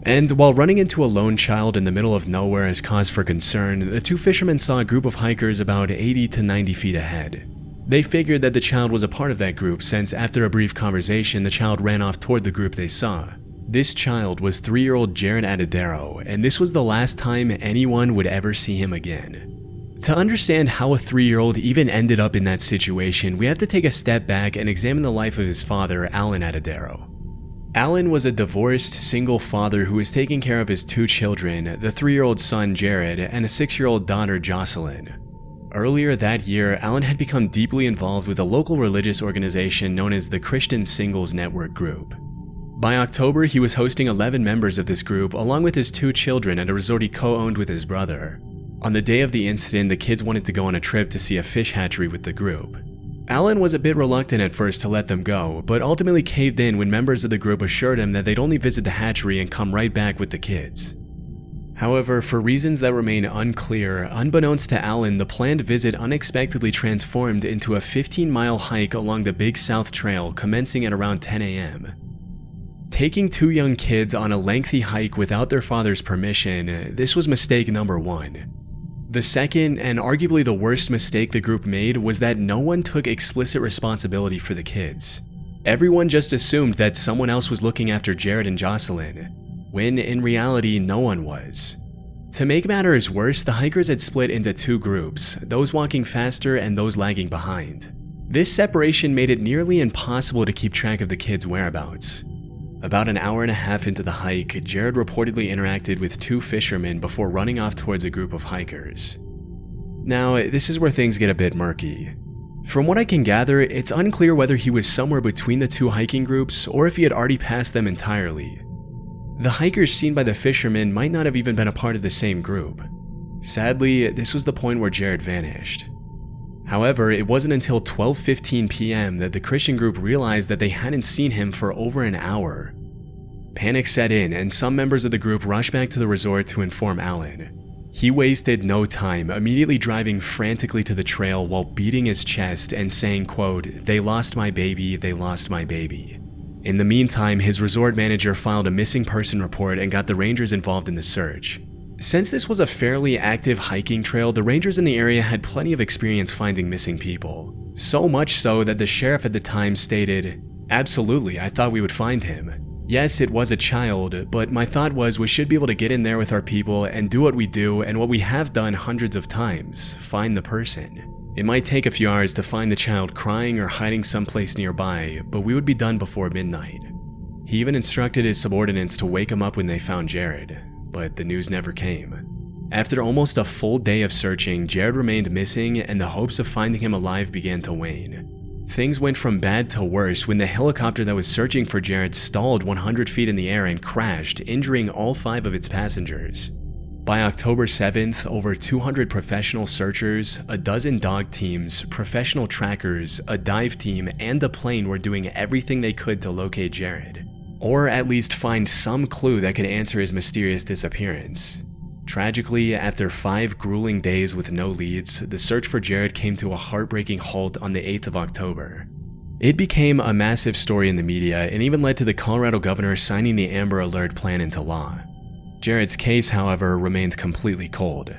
And while running into a lone child in the middle of nowhere is cause for concern, the two fishermen saw a group of hikers about 80 to 90 feet ahead. They figured that the child was a part of that group since after a brief conversation, the child ran off toward the group they saw. This child was 3-year-old Jared Adedero, and this was the last time anyone would ever see him again. To understand how a 3-year-old even ended up in that situation, we have to take a step back and examine the life of his father, Alan Adedero. Alan was a divorced, single father who was taking care of his two children, the 3-year-old son Jared and a 6-year-old daughter Jocelyn. Earlier that year, Alan had become deeply involved with a local religious organization known as the Christian Singles Network Group. By October, he was hosting 11 members of this group along with his two children at a resort he co-owned with his brother. On the day of the incident, the kids wanted to go on a trip to see a fish hatchery with the group. Alan was a bit reluctant at first to let them go, but ultimately caved in when members of the group assured him that they'd only visit the hatchery and come right back with the kids. However, for reasons that remain unclear, unbeknownst to Alan, the planned visit unexpectedly transformed into a 15-mile hike along the Big South Trail commencing at around 10 a.m. Taking two young kids on a lengthy hike without their father's permission, this was mistake number one. The second, and arguably the worst mistake the group made, was that no one took explicit responsibility for the kids. Everyone just assumed that someone else was looking after Jared and Jocelyn, when in reality no one was. To make matters worse, the hikers had split into two groups, those walking faster and those lagging behind. This separation made it nearly impossible to keep track of the kids' whereabouts. About an hour and a half into the hike, Jared reportedly interacted with two fishermen before running off towards a group of hikers. Now, this is where things get a bit murky. From what I can gather, it's unclear whether he was somewhere between the two hiking groups or if he had already passed them entirely. The hikers seen by the fishermen might not have even been a part of the same group. Sadly, this was the point where Jared vanished. However, it wasn't until 12:15 p.m. that the Christian group realized that they hadn't seen him for over an hour. Panic set in, and some members of the group rushed back to the resort to inform Alan. He wasted no time, immediately driving frantically to the trail while beating his chest and saying, quote, "They lost my baby, they lost my baby." In the meantime, his resort manager filed a missing person report and got the rangers involved in the search. Since this was a fairly active hiking trail, the rangers in the area had plenty of experience finding missing people. So much so that the sheriff at the time stated, "Absolutely, I thought we would find him. Yes, it was a child, but my thought was we should be able to get in there with our people and do what we do and what we have done hundreds of times, find the person. It might take a few hours to find the child crying or hiding someplace nearby, but we would be done before midnight." He even instructed his subordinates to wake him up when they found Jared, but the news never came. After almost a full day of searching, Jared remained missing and the hopes of finding him alive began to wane. Things went from bad to worse when the helicopter that was searching for Jared stalled 100 feet in the air and crashed, injuring all 5 of its passengers. By October 7th, over 200 professional searchers, a dozen dog teams, professional trackers, a dive team, and a plane were doing everything they could to locate Jared, or at least find some clue that could answer his mysterious disappearance. Tragically, after 5 grueling days with no leads, the search for Jared came to a heartbreaking halt on the 8th of October. It became a massive story in the media and even led to the Colorado governor signing the Amber Alert plan into law. Jared's case, however, remained completely cold.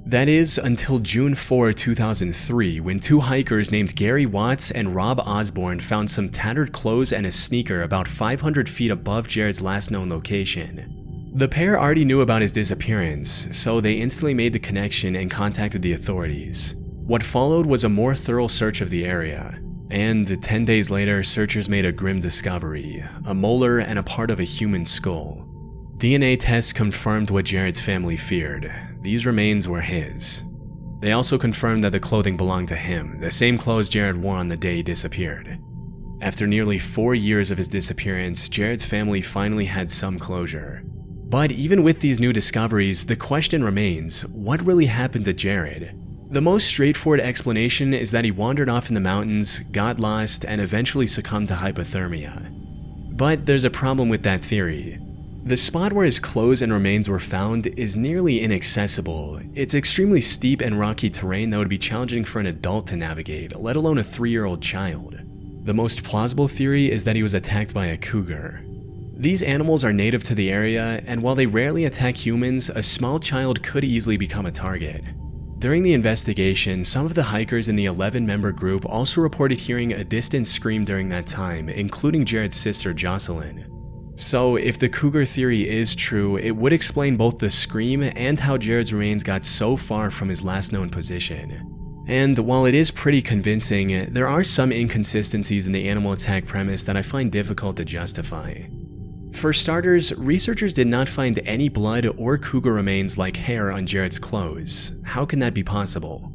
That is, until June 4, 2003, when 2 hikers named Gary Watts and Rob Osborne found some tattered clothes and a sneaker about 500 feet above Jared's last known location. The pair already knew about his disappearance, so they instantly made the connection and contacted the authorities. What followed was a more thorough search of the area, and 10 days later, searchers made a grim discovery: a molar and a part of a human skull. DNA tests confirmed what Jared's family feared. These remains were his. They also confirmed that the clothing belonged to him, the same clothes Jared wore on the day he disappeared. After nearly 4 years of his disappearance, Jared's family finally had some closure. But even with these new discoveries, the question remains, what really happened to Jared? The most straightforward explanation is that he wandered off in the mountains, got lost, and eventually succumbed to hypothermia. But there's a problem with that theory. The spot where his clothes and remains were found is nearly inaccessible. It's extremely steep and rocky terrain that would be challenging for an adult to navigate, let alone a 3-year-old child. The most plausible theory is that he was attacked by a cougar. These animals are native to the area, and while they rarely attack humans, a small child could easily become a target. During the investigation, some of the hikers in the 11-member group also reported hearing a distant scream during that time, including Jared's sister Jocelyn. So, if the cougar theory is true, it would explain both the scream and how Jared's remains got so far from his last known position. And while it is pretty convincing, there are some inconsistencies in the animal attack premise that I find difficult to justify. For starters, researchers did not find any blood or cougar remains like hair on Jared's clothes. How can that be possible?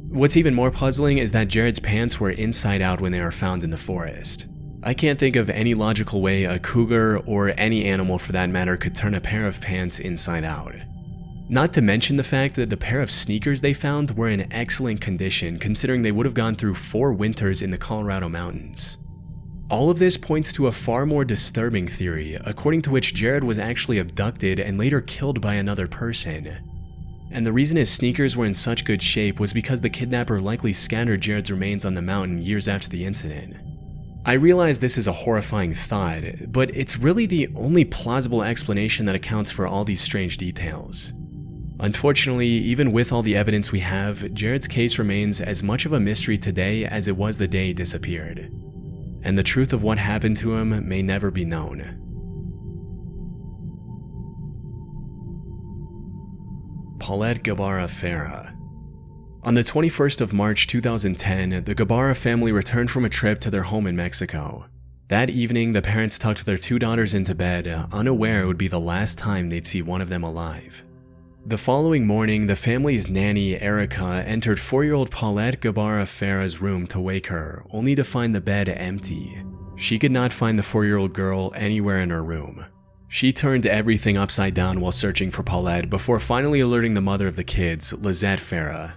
What's even more puzzling is that Jared's pants were inside out when they were found in the forest. I can't think of any logical way a cougar, or any animal for that matter, could turn a pair of pants inside out. Not to mention the fact that the pair of sneakers they found were in excellent condition considering they would have gone through 4 winters in the Colorado mountains. All of this points to a far more disturbing theory, according to which Jared was actually abducted and later killed by another person. And the reason his sneakers were in such good shape was because the kidnapper likely scattered Jared's remains on the mountain years after the incident. I realize this is a horrifying thought, but it's really the only plausible explanation that accounts for all these strange details. Unfortunately, even with all the evidence we have, Jared's case remains as much of a mystery today as it was the day he disappeared. And the truth of what happened to him may never be known. Paulette Gabarra Farah. On the 21st of March 2010, the Gabarra family returned from a trip to their home in Mexico. That evening, the parents tucked their 2 daughters into bed, unaware it would be the last time they'd see one of them alive. The following morning, the family's nanny, Erica, entered 4-year-old Paulette Gabarra Farah's room to wake her, only to find the bed empty. She could not find the 4-year-old girl anywhere in her room. She turned everything upside down while searching for Paulette before finally alerting the mother of the kids, Lizette Farah.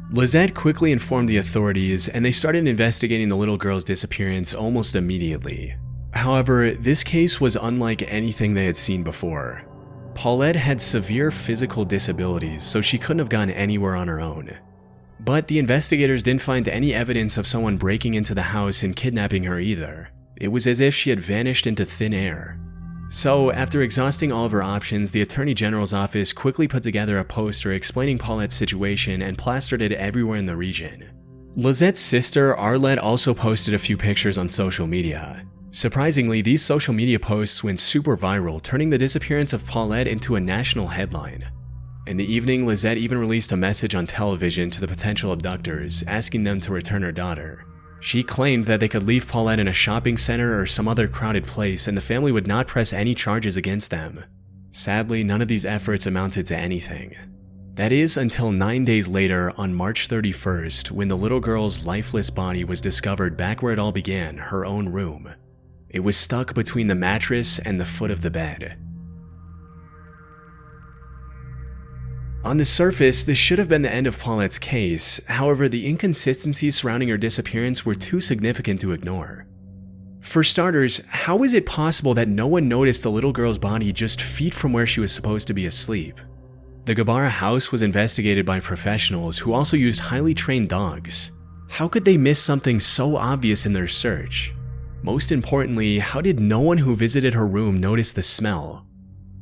Lizette quickly informed the authorities, and they started investigating the little girl's disappearance almost immediately. However, this case was unlike anything they had seen before. Paulette had severe physical disabilities, so she couldn't have gone anywhere on her own. But the investigators didn't find any evidence of someone breaking into the house and kidnapping her either. It was as if she had vanished into thin air. So, after exhausting all of her options, the Attorney General's office quickly put together a poster explaining Paulette's situation and plastered it everywhere in the region. Lizette's sister, Arlette, also posted a few pictures on social media. Surprisingly, these social media posts went super viral, turning the disappearance of Paulette into a national headline. In the evening, Lizette even released a message on television to the potential abductors, asking them to return her daughter. She claimed that they could leave Paulette in a shopping center or some other crowded place and the family would not press any charges against them. Sadly, none of these efforts amounted to anything. That is until 9 days later, on March 31st, when the little girl's lifeless body was discovered back where it all began, her own room. It was stuck between the mattress and the foot of the bed. On the surface, this should have been the end of Paulette's case. However, the inconsistencies surrounding her disappearance were too significant to ignore. For starters, how is it possible that no one noticed the little girl's body just feet from where she was supposed to be asleep? The Gabara house was investigated by professionals who also used highly trained dogs. How could they miss something so obvious in their search? Most importantly, how did no one who visited her room notice the smell?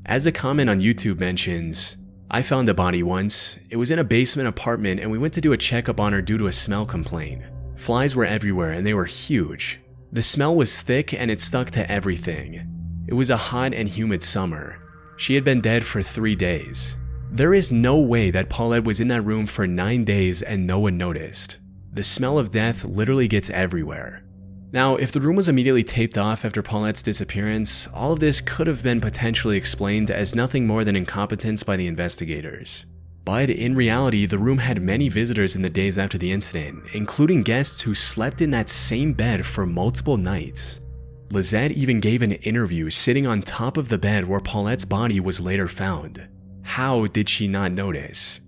As a comment on YouTube mentions, "I found a body once. It was in a basement apartment and we went to do a checkup on her due to a smell complaint. Flies were everywhere and they were huge. The smell was thick and it stuck to everything. It was a hot and humid summer. She had been dead for 3 days. There is no way that Paulette was in that room for 9 days and no one noticed. The smell of death literally gets everywhere." Now, if the room was immediately taped off after Paulette's disappearance, all of this could have been potentially explained as nothing more than incompetence by the investigators. But in reality, the room had many visitors in the days after the incident, including guests who slept in that same bed for multiple nights. Lizette even gave an interview sitting on top of the bed where Paulette's body was later found. How did she not notice?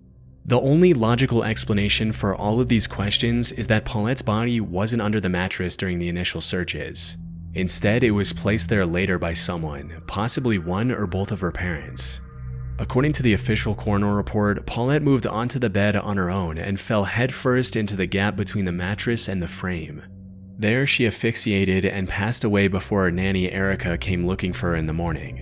The only logical explanation for all of these questions is that Paulette's body wasn't under the mattress during the initial searches. Instead, it was placed there later by someone, possibly one or both of her parents. According to the official coroner report, Paulette moved onto the bed on her own and fell headfirst into the gap between the mattress and the frame. There, she asphyxiated and passed away before her nanny Erica came looking for her in the morning.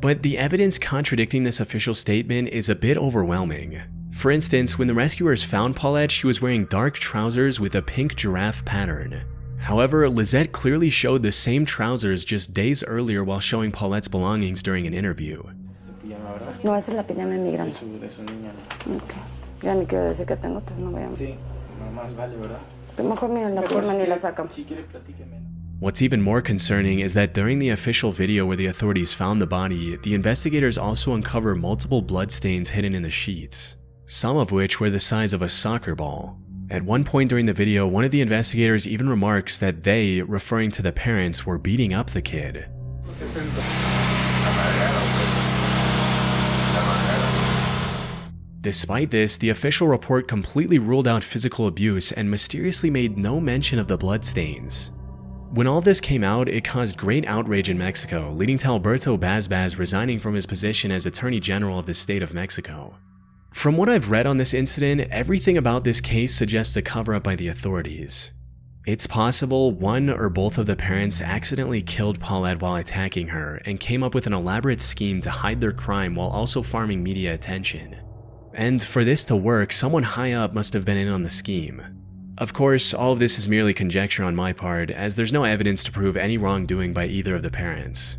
But the evidence contradicting this official statement is a bit overwhelming. For instance, when the rescuers found Paulette, she was wearing dark trousers with a pink giraffe pattern. However, Lizette clearly showed the same trousers just days earlier while showing Paulette's belongings during an interview. No, esa es la pijama de mi grande. Okay. Ya ni quiero decir que tengo, pero no veamos. Sí, más vale, ¿verdad? Pero mejor miren la pijama ni la sacamos. What's even more concerning is that during the official video where the authorities found the body, the investigators also uncover multiple bloodstains hidden in the sheets, some of which were the size of a soccer ball. At one point during the video, one of the investigators even remarks that they, referring to the parents, were beating up the kid. Despite this, the official report completely ruled out physical abuse and mysteriously made no mention of the bloodstains. When all this came out, it caused great outrage in Mexico, leading to Alberto Bazbaz resigning from his position as Attorney General of the state of Mexico. From what I've read on this incident, everything about this case suggests a cover-up by the authorities. It's possible one or both of the parents accidentally killed Paulette while attacking her and came up with an elaborate scheme to hide their crime while also farming media attention. And for this to work, someone high up must have been in on the scheme. Of course, all of this is merely conjecture on my part, as there's no evidence to prove any wrongdoing by either of the parents.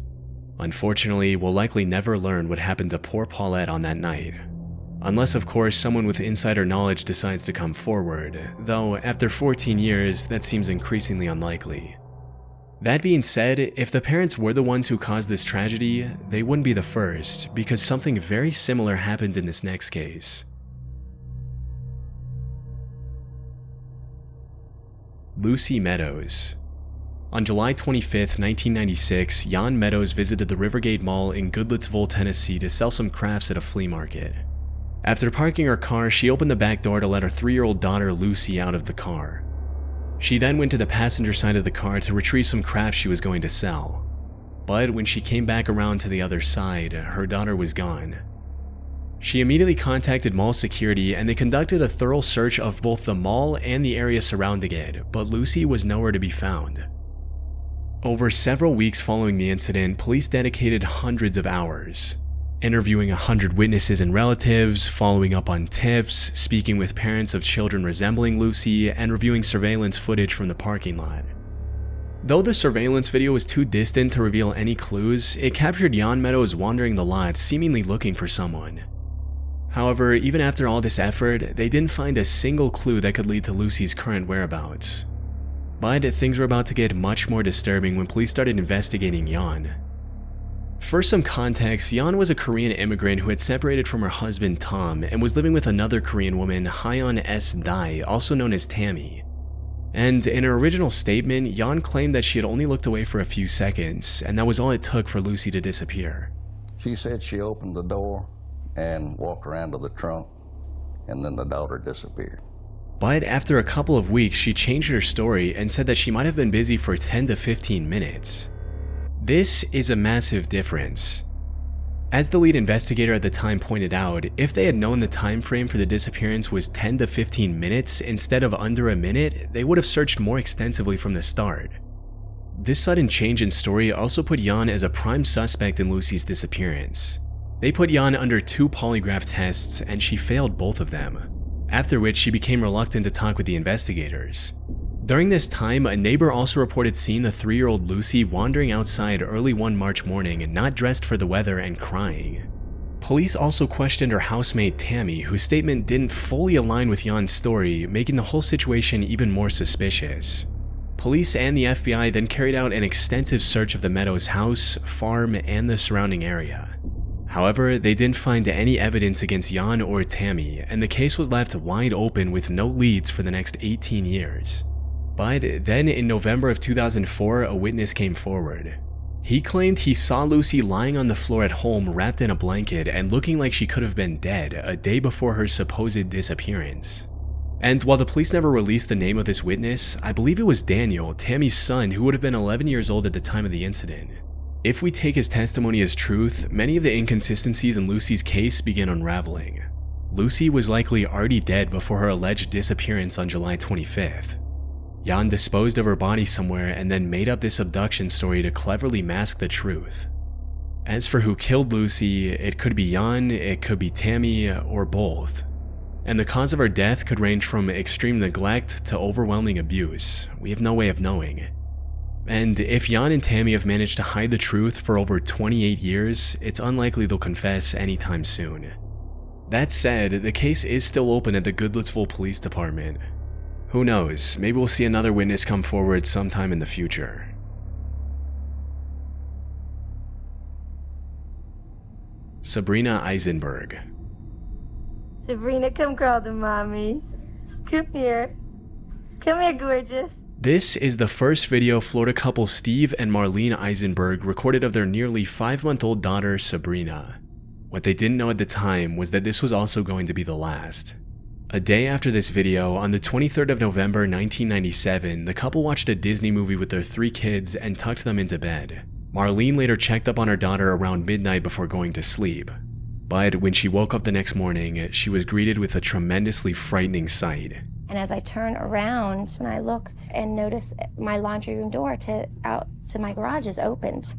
Unfortunately, we'll likely never learn what happened to poor Paulette on that night. Unless, of course, someone with insider knowledge decides to come forward, though after 14 years, that seems increasingly unlikely. That being said, if the parents were the ones who caused this tragedy, they wouldn't be the first, because something very similar happened in this next case. Lucy Meadows. On July 25, 1996, Jan Meadows visited the Rivergate Mall in Goodlettsville, Tennessee to sell some crafts at a flea market. After parking her car, she opened the back door to let her 3-year-old daughter Lucy out of the car. She then went to the passenger side of the car to retrieve some crafts she was going to sell. But when she came back around to the other side, her daughter was gone. She immediately contacted mall security and they conducted a thorough search of both the mall and the area surrounding it, but Lucy was nowhere to be found. Over several weeks following the incident, police dedicated hundreds of hours, interviewing 100 witnesses and relatives, following up on tips, speaking with parents of children resembling Lucy, and reviewing surveillance footage from the parking lot. Though the surveillance video was too distant to reveal any clues, it captured Jan Meadows wandering the lot, seemingly looking for someone. However, even after all this effort, they didn't find a single clue that could lead to Lucy's current whereabouts. But things were about to get much more disturbing when police started investigating Jan. For some context, Jan was a Korean immigrant who had separated from her husband Tom and was living with another Korean woman, Hyeon S. Dai, also known as Tammy. And in her original statement, Jan claimed that she had only looked away for a few seconds, and that was all it took for Lucy to disappear. She said she opened the door and walked around to the trunk, and then the daughter disappeared. But after a couple of weeks, she changed her story and said that she might have been busy for 10 to 15 minutes. This is a massive difference. As the lead investigator at the time pointed out, if they had known the time frame for the disappearance was 10 to 15 minutes instead of under a minute, they would have searched more extensively from the start. This sudden change in story also put Jan as a prime suspect in Lucy's disappearance. They put Jan under 2 polygraph tests and she failed both of them, after which she became reluctant to talk with the investigators. During this time, a neighbor also reported seeing the 3-year-old Lucy wandering outside early one March morning, not dressed for the weather and crying. Police also questioned her housemate Tammy, whose statement didn't fully align with Jan's story, making the whole situation even more suspicious. Police and the FBI then carried out an extensive search of the Meadows house, farm, and the surrounding area. However, they didn't find any evidence against Jan or Tammy, and the case was left wide open with no leads for the next 18 years. But then in November of 2004, a witness came forward. He claimed he saw Lucy lying on the floor at home wrapped in a blanket and looking like she could have been dead a day before her supposed disappearance. And while the police never released the name of this witness, I believe it was Daniel, Tammy's son, who would have been 11 years old at the time of the incident. If we take his testimony as truth, many of the inconsistencies in Lucy's case began unraveling. Lucy was likely already dead before her alleged disappearance on July 25th. Jan disposed of her body somewhere and then made up this abduction story to cleverly mask the truth. As for who killed Lucy, it could be Jan, it could be Tammy, or both. And the cause of her death could range from extreme neglect to overwhelming abuse. We have no way of knowing. And if Jan and Tammy have managed to hide the truth for over 28 years, it's unlikely they'll confess anytime soon. That said, the case is still open at the Goodlettsville Police Department. Who knows, maybe we'll see another witness come forward sometime in the future. Sabrina Eisenberg. Sabrina, come crawl to mommy. Come here. Come here, gorgeous. This is the first video Florida couple Steve and Marlene Eisenberg recorded of their nearly 5-month-old daughter, Sabrina. What they didn't know at the time was that this was also going to be the last. A day after this video, on the 23rd of November 1997, the couple watched a Disney movie with their 3 kids and tucked them into bed. Marlene later checked up on her daughter around midnight before going to sleep. But when she woke up the next morning, she was greeted with a tremendously frightening sight. And as I turn around and I look and notice my laundry room door out to my garage is opened.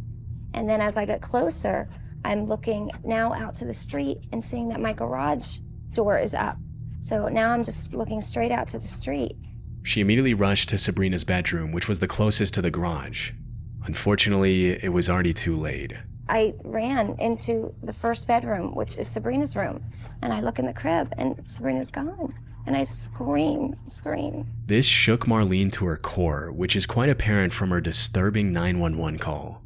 And then as I get closer, I'm looking now out to the street and seeing that my garage door is up. So now I'm just looking straight out to the street. She immediately rushed to Sabrina's bedroom, which was the closest to the garage. Unfortunately, it was already too late. I ran into the first bedroom, which is Sabrina's room, and I look in the crib and Sabrina's gone. And I scream. This shook Marlene to her core, which is quite apparent from her disturbing 911 call.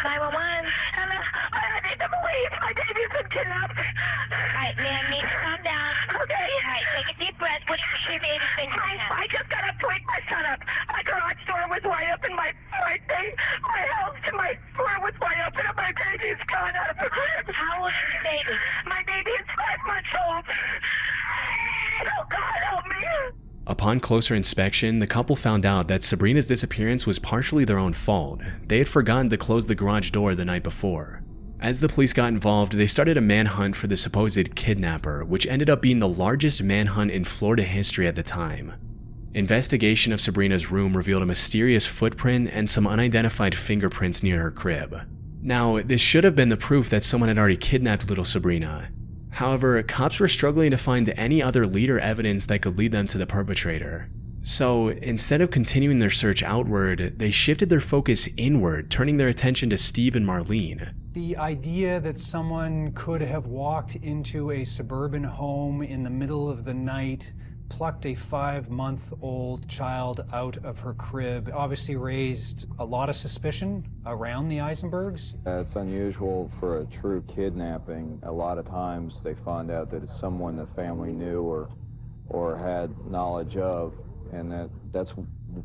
911. Hello. I need to believe my baby's been kidnapped. All right, ma'am, need to calm down. Okay. All right, take a deep breath. What do you say baby's been kidnapped? I just got up to wake my son up. My garage door was wide open. My Upon closer inspection, the couple found out that Sabrina's disappearance was partially their own fault. They had forgotten to close the garage door the night before. As the police got involved, they started a manhunt for the supposed kidnapper, which ended up being the largest manhunt in Florida history at the time. Investigation of Sabrina's room revealed a mysterious footprint and some unidentified fingerprints near her crib. Now, this should have been the proof that someone had already kidnapped little Sabrina. However, cops were struggling to find any other lead or evidence that could lead them to the perpetrator. So, instead of continuing their search outward, they shifted their focus inward, turning their attention to Steve and Marlene. The idea that someone could have walked into a suburban home in the middle of the night, plucked a 5-month-old child out of her crib, obviously raised a lot of suspicion around the Eisenbergs. It's unusual for a true kidnapping. A lot of times they find out that it's someone the family knew or had knowledge of, and that's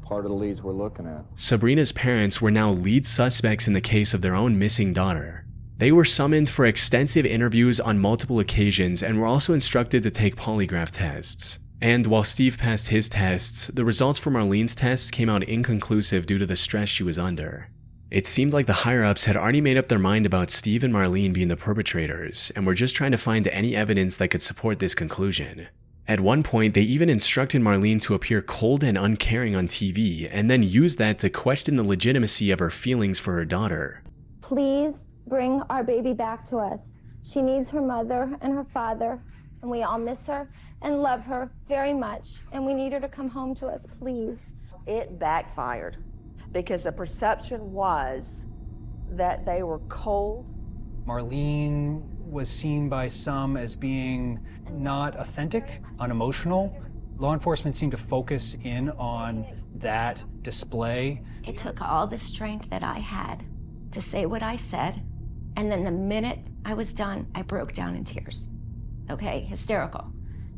part of the leads we're looking at. Sabrina's parents were now lead suspects in the case of their own missing daughter. They were summoned for extensive interviews on multiple occasions and were also instructed to take polygraph tests. And while Steve passed his tests, the results for Marlene's tests came out inconclusive due to the stress she was under. It seemed like the higher-ups had already made up their mind about Steve and Marlene being the perpetrators, and were just trying to find any evidence that could support this conclusion. At one point, they even instructed Marlene to appear cold and uncaring on TV, and then used that to question the legitimacy of her feelings for her daughter. Please bring our baby back to us. She needs her mother and her father, and we all miss her and love her very much, and we need her to come home to us, please. It backfired because the perception was that they were cold. Marlene was seen by some as being not authentic, unemotional. Law enforcement seemed to focus in on that display. It took all the strength that I had to say what I said, and then the minute I was done, I broke down in tears. Okay, hysterical.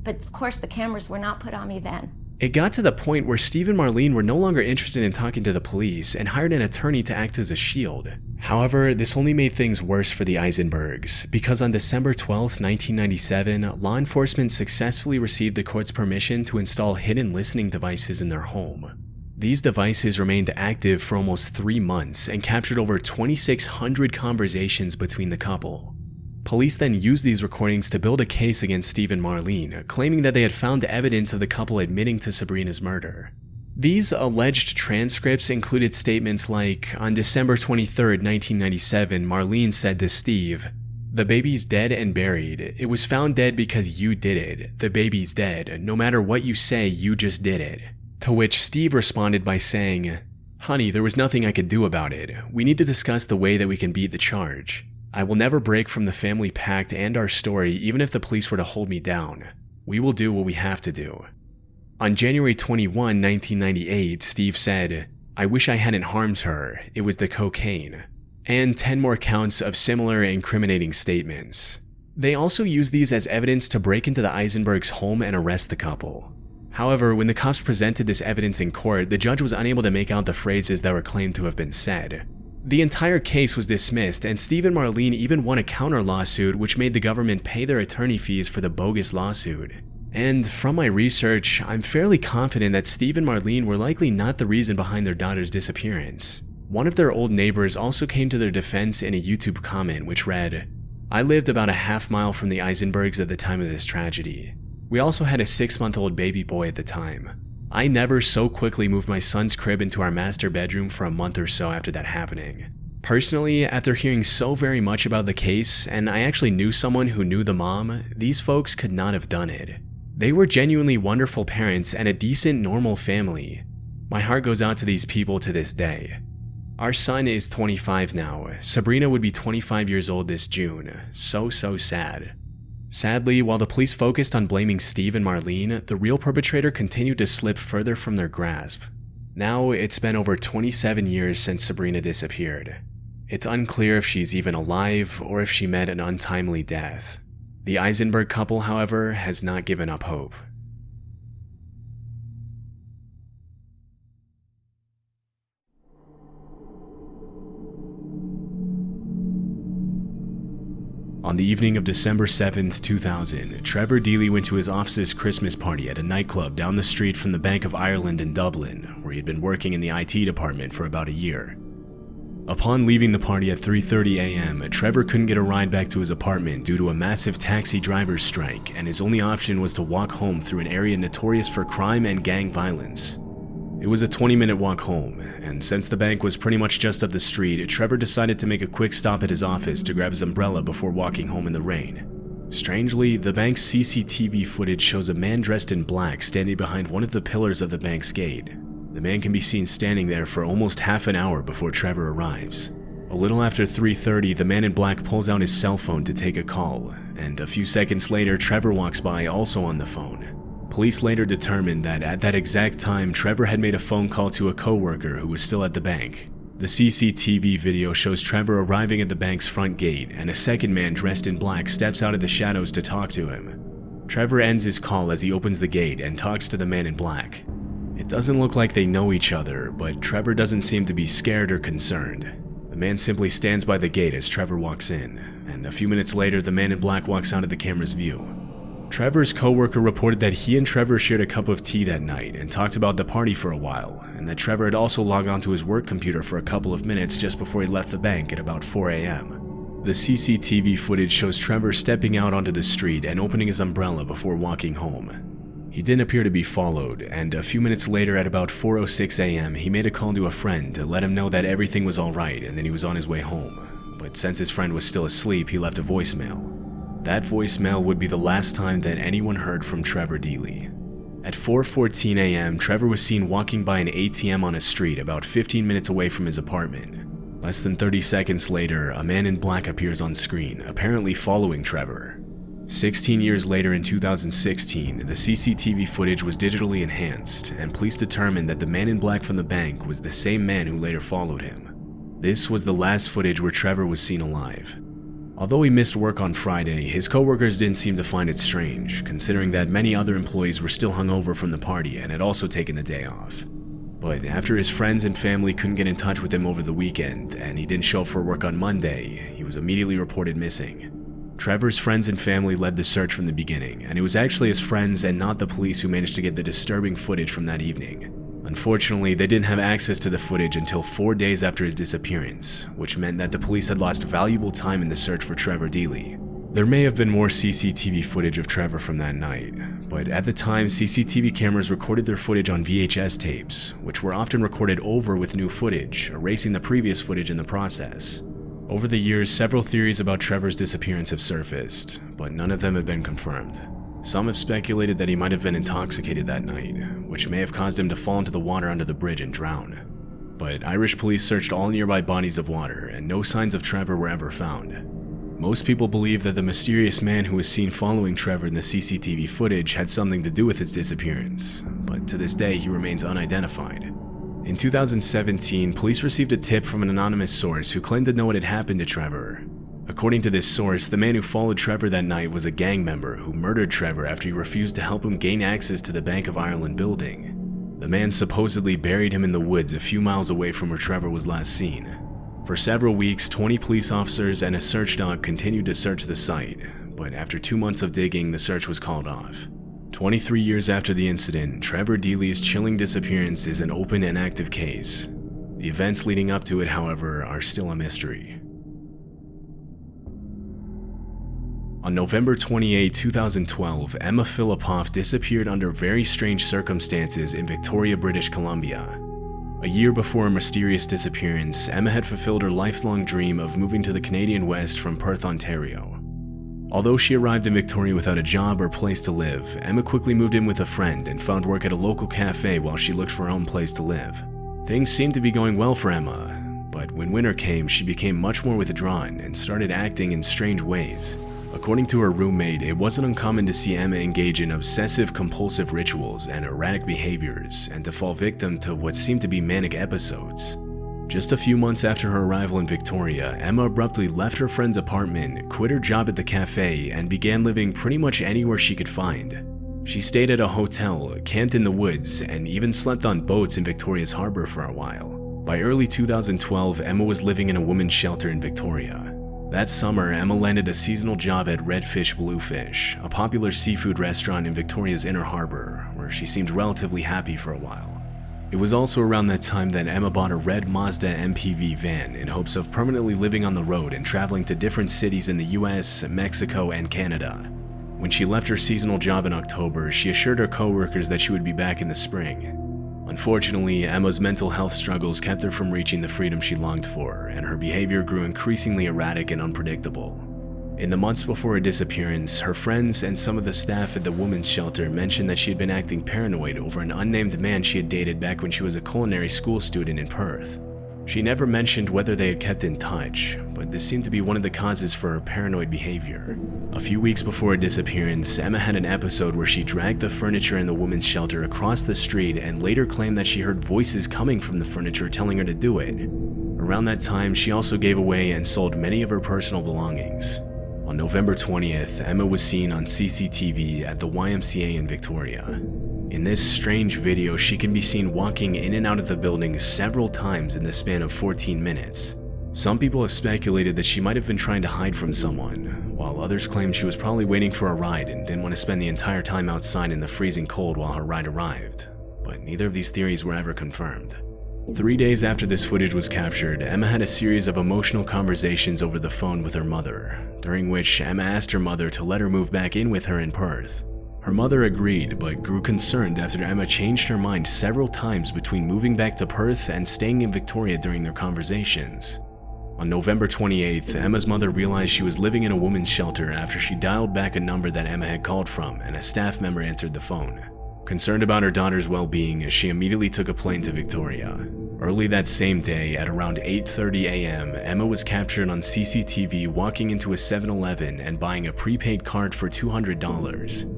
But of course the cameras were not put on me then. It got to the point where Steve and Marlene were no longer interested in talking to the police and hired an attorney to act as a shield. However, this only made things worse for the Eisenbergs, because on December 12, 1997, law enforcement successfully received the court's permission to install hidden listening devices in their home. These devices remained active for almost 3 months and captured over 2,600 conversations between the couple. Police then used these recordings to build a case against Steve and Marlene, claiming that they had found evidence of the couple admitting to Sabrina's murder. These alleged transcripts included statements like, on December 23, 1997, Marlene said to Steve, "The baby's dead and buried. It was found dead because you did it. The baby's dead. No matter what you say, you just did it." To which Steve responded by saying, "Honey, there was nothing I could do about it. We need to discuss the way that we can beat the charge. I will never break from the family pact and our story even if the police were to hold me down. We will do what we have to do." On January 21, 1998, Steve said, "I wish I hadn't harmed her. It was the cocaine." And 10 more counts of similar incriminating statements. They also used these as evidence to break into the Eisenbergs' home and arrest the couple. However, when the cops presented this evidence in court, the judge was unable to make out the phrases that were claimed to have been said. The entire case was dismissed, and Steve and Marlene even won a counter lawsuit which made the government pay their attorney fees for the bogus lawsuit. And from my research, I'm fairly confident that Steve and Marlene were likely not the reason behind their daughter's disappearance. One of their old neighbors also came to their defense in a YouTube comment which read, "I lived about a half-mile from the Eisenbergs at the time of this tragedy. We also had a 6-month-old baby boy at the time. I never so quickly moved my son's crib into our master bedroom for a month or so after that happening. Personally, after hearing so very much about the case, and I actually knew someone who knew the mom, these folks could not have done it. They were genuinely wonderful parents and a decent, normal family. My heart goes out to these people to this day. Our son is 25 now. Sabrina would be 25 years old this June. So sad." Sadly, while the police focused on blaming Steve and Marlene, the real perpetrator continued to slip further from their grasp. Now, it's been over 27 years since Sabrina disappeared. It's unclear if she's even alive or if she met an untimely death. The Eisenberg couple, however, has not given up hope. On the evening of December 7th, 2000, Trevor Deely went to his office's Christmas party at a nightclub down the street from the Bank of Ireland in Dublin, where he had been working in the IT department for about a year. Upon leaving the party at 3:30 a.m., Trevor couldn't get a ride back to his apartment due to a massive taxi driver's strike, and his only option was to walk home through an area notorious for crime and gang violence. It was a 20-minute walk home, and since the bank was pretty much just up the street, Trevor decided to make a quick stop at his office to grab his umbrella before walking home in the rain. Strangely, the bank's CCTV footage shows a man dressed in black standing behind one of the pillars of the bank's gate. The man can be seen standing there for almost half an hour before Trevor arrives. A little after 3:30, the man in black pulls out his cell phone to take a call, and a few seconds later, Trevor walks by also on the phone. Police later determined that at that exact time, Trevor had made a phone call to a coworker who was still at the bank. The CCTV video shows Trevor arriving at the bank's front gate, and a second man dressed in black steps out of the shadows to talk to him. Trevor ends his call as he opens the gate and talks to the man in black. It doesn't look like they know each other, but Trevor doesn't seem to be scared or concerned. The man simply stands by the gate as Trevor walks in, and a few minutes later, the man in black walks out of the camera's view. Trevor's coworker reported that he and Trevor shared a cup of tea that night and talked about the party for a while, and that Trevor had also logged onto his work computer for a couple of minutes just before he left the bank at about 4 a.m. The CCTV footage shows Trevor stepping out onto the street and opening his umbrella before walking home. He didn't appear to be followed, and a few minutes later at about 4:06 a.m., he made a call to a friend to let him know that everything was alright and that he was on his way home. But since his friend was still asleep, he left a voicemail. That voicemail would be the last time that anyone heard from Trevor Deely. At 4:14 a.m., Trevor was seen walking by an ATM on a street about 15 minutes away from his apartment. Less than 30 seconds later, a man in black appears on screen, apparently following Trevor. 16 years later in 2016, the CCTV footage was digitally enhanced, and police determined that the man in black from the bank was the same man who later followed him. This was the last footage where Trevor was seen alive. Although he missed work on Friday, his coworkers didn't seem to find it strange, considering that many other employees were still hungover from the party and had also taken the day off. But after his friends and family couldn't get in touch with him over the weekend, and he didn't show up for work on Monday, he was immediately reported missing. Trevor's friends and family led the search from the beginning, and it was actually his friends and not the police who managed to get the disturbing footage from that evening. Unfortunately, they didn't have access to the footage until 4 days after his disappearance, which meant that the police had lost valuable time in the search for Trevor Deely. There may have been more CCTV footage of Trevor from that night, but at the time, CCTV cameras recorded their footage on VHS tapes, which were often recorded over with new footage, erasing the previous footage in the process. Over the years, several theories about Trevor's disappearance have surfaced, but none of them have been confirmed. Some have speculated that he might have been intoxicated that night, which may have caused him to fall into the water under the bridge and drown. But Irish police searched all nearby bodies of water, and no signs of Trevor were ever found. Most people believe that the mysterious man who was seen following Trevor in the CCTV footage had something to do with his disappearance, but to this day he remains unidentified. In 2017, police received a tip from an anonymous source who claimed to know what had happened to Trevor. According to this source, the man who followed Trevor that night was a gang member who murdered Trevor after he refused to help him gain access to the Bank of Ireland building. The man supposedly buried him in the woods a few miles away from where Trevor was last seen. For several weeks, 20 police officers and a search dog continued to search the site, but after 2 months of digging, the search was called off. 23 years after the incident, Trevor Deely's chilling disappearance is an open and active case. The events leading up to it, however, are still a mystery. On November 28, 2012, Emma Philippoff disappeared under very strange circumstances in Victoria, British Columbia. A year before her mysterious disappearance, Emma had fulfilled her lifelong dream of moving to the Canadian West from Perth, Ontario. Although she arrived in Victoria without a job or place to live, Emma quickly moved in with a friend and found work at a local cafe while she looked for her own place to live. Things seemed to be going well for Emma, but when winter came, she became much more withdrawn and started acting in strange ways. According to her roommate, it wasn't uncommon to see Emma engage in obsessive-compulsive rituals and erratic behaviors, and to fall victim to what seemed to be manic episodes. Just a few months after her arrival in Victoria, Emma abruptly left her friend's apartment, quit her job at the cafe, and began living pretty much anywhere she could find. She stayed at a hotel, camped in the woods, and even slept on boats in Victoria's harbor for a while. By early 2012, Emma was living in a women's shelter in Victoria. That summer, Emma landed a seasonal job at Redfish Bluefish, a popular seafood restaurant in Victoria's Inner Harbor, where she seemed relatively happy for a while. It was also around that time that Emma bought a red Mazda MPV van in hopes of permanently living on the road and traveling to different cities in the US, Mexico, and Canada. When she left her seasonal job in October, she assured her coworkers that she would be back in the spring. Unfortunately, Emma's mental health struggles kept her from reaching the freedom she longed for, and her behavior grew increasingly erratic and unpredictable. In the months before her disappearance, her friends and some of the staff at the women's shelter mentioned that she had been acting paranoid over an unnamed man she had dated back when she was a culinary school student in Perth. She never mentioned whether they had kept in touch, but this seemed to be one of the causes for her paranoid behavior. A few weeks before her disappearance, Emma had an episode where she dragged the furniture in the women's shelter across the street and later claimed that she heard voices coming from the furniture telling her to do it. Around that time, she also gave away and sold many of her personal belongings. On November 20th, Emma was seen on CCTV at the YMCA in Victoria. In this strange video, she can be seen walking in and out of the building several times in the span of 14 minutes. Some people have speculated that she might have been trying to hide from someone, while others claim she was probably waiting for a ride and didn't want to spend the entire time outside in the freezing cold while her ride arrived. But neither of these theories were ever confirmed. 3 days after this footage was captured, Emma had a series of emotional conversations over the phone with her mother, during which Emma asked her mother to let her move back in with her in Perth. Her mother agreed, but grew concerned after Emma changed her mind several times between moving back to Perth and staying in Victoria during their conversations. On November 28th, Emma's mother realized she was living in a women's shelter after she dialed back a number that Emma had called from, and a staff member answered the phone. Concerned about her daughter's well-being, she immediately took a plane to Victoria. Early that same day, at around 8:30 a.m., Emma was captured on CCTV walking into a 7-Eleven and buying a prepaid card for $200.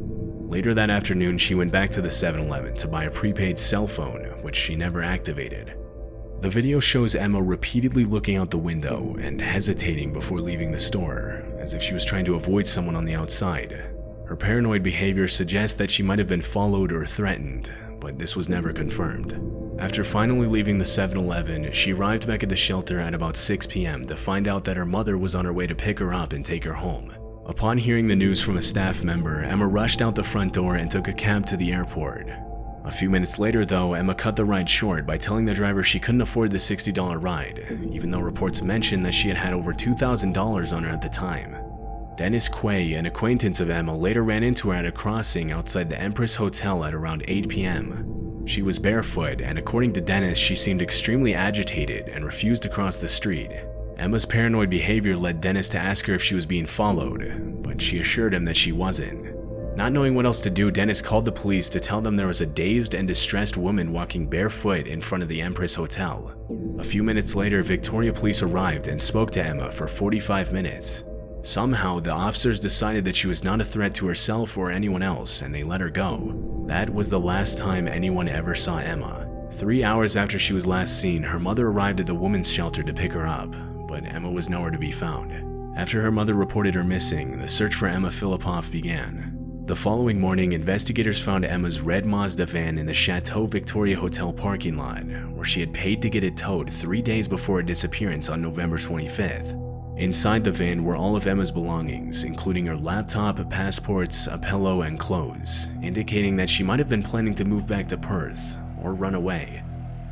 Later that afternoon, she went back to the 7-Eleven to buy a prepaid cell phone, which she never activated. The video shows Emma repeatedly looking out the window and hesitating before leaving the store, as if she was trying to avoid someone on the outside. Her paranoid behavior suggests that she might have been followed or threatened, but this was never confirmed. After finally leaving the 7-Eleven, she arrived back at the shelter at about 6 p.m. to find out that her mother was on her way to pick her up and take her home. Upon hearing the news from a staff member, Emma rushed out the front door and took a cab to the airport. A few minutes later, though, Emma cut the ride short by telling the driver she couldn't afford the $60 ride, even though reports mentioned that she had had over $2,000 on her at the time. Dennis Quay, an acquaintance of Emma, later ran into her at a crossing outside the Empress Hotel at around 8 p.m. She was barefoot, and according to Dennis, she seemed extremely agitated and refused to cross the street. Emma's paranoid behavior led Dennis to ask her if she was being followed, but she assured him that she wasn't. Not knowing what else to do, Dennis called the police to tell them there was a dazed and distressed woman walking barefoot in front of the Empress Hotel. A few minutes later, Victoria police arrived and spoke to Emma for 45 minutes. Somehow, the officers decided that she was not a threat to herself or anyone else, and they let her go. That was the last time anyone ever saw Emma. 3 hours after she was last seen, her mother arrived at the women's shelter to pick her up, but Emma was nowhere to be found. After her mother reported her missing, the search for Emma Filipoff began. The following morning, investigators found Emma's red Mazda van in the Chateau Victoria Hotel parking lot, where she had paid to get it towed 3 days before her disappearance on November 25th. Inside the van were all of Emma's belongings, including her laptop, passports, a pillow, and clothes, indicating that she might have been planning to move back to Perth or run away.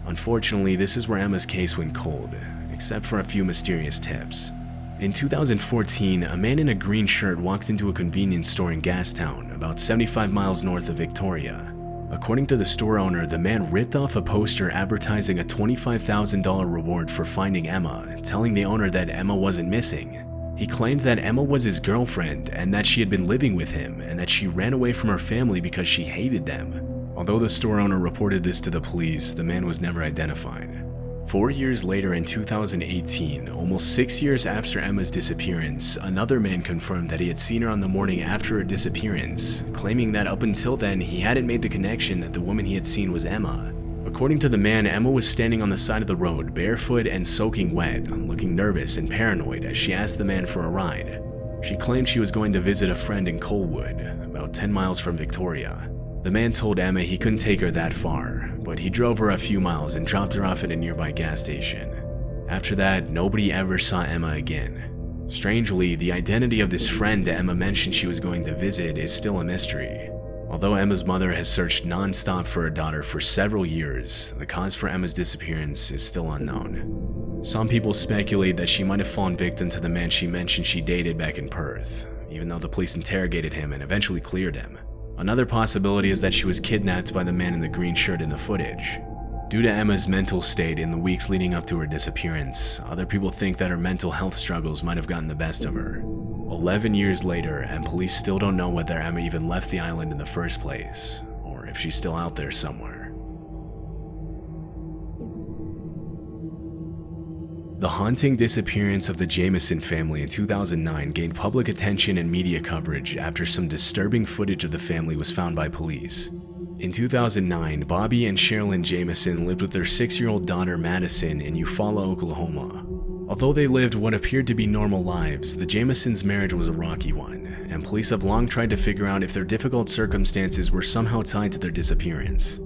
Unfortunately, this is where Emma's case went cold, except for a few mysterious tips. In 2014, a man in a green shirt walked into a convenience store in Gastown, about 75 miles north of Victoria. According to the store owner, the man ripped off a poster advertising a $25,000 reward for finding Emma, telling the owner that Emma wasn't missing. He claimed that Emma was his girlfriend and that she had been living with him and that she ran away from her family because she hated them. Although the store owner reported this to the police, the man was never identified. 4 years later in 2018, almost 6 years after Emma's disappearance, another man confirmed that he had seen her on the morning after her disappearance, claiming that up until then he hadn't made the connection that the woman he had seen was Emma. According to the man, Emma was standing on the side of the road, barefoot and soaking wet, looking nervous and paranoid as she asked the man for a ride. She claimed she was going to visit a friend in Colwood, about 10 miles from Victoria. The man told Emma he couldn't take her that far, but he drove her a few miles and dropped her off at a nearby gas station. After that, nobody ever saw Emma again. Strangely, the identity of this friend Emma mentioned she was going to visit is still a mystery. Although Emma's mother has searched non-stop for her daughter for several years, the cause for Emma's disappearance is still unknown. Some people speculate that she might have fallen victim to the man she mentioned she dated back in Perth, even though the police interrogated him and eventually cleared him. Another possibility is that she was kidnapped by the man in the green shirt in the footage. Due to Emma's mental state in the weeks leading up to her disappearance, other people think that her mental health struggles might have gotten the best of her. 11 years later, and police still don't know whether Emma even left the island in the first place, or if she's still out there somewhere. The haunting disappearance of the Jamison family in 2009 gained public attention and media coverage after some disturbing footage of the family was found by police. In 2009, Bobby and Sherilyn Jamison lived with their 6-year-old daughter Madison in Eufaula, Oklahoma. Although they lived what appeared to be normal lives, the Jamisons' marriage was a rocky one, and police have long tried to figure out if their difficult circumstances were somehow tied to their disappearance.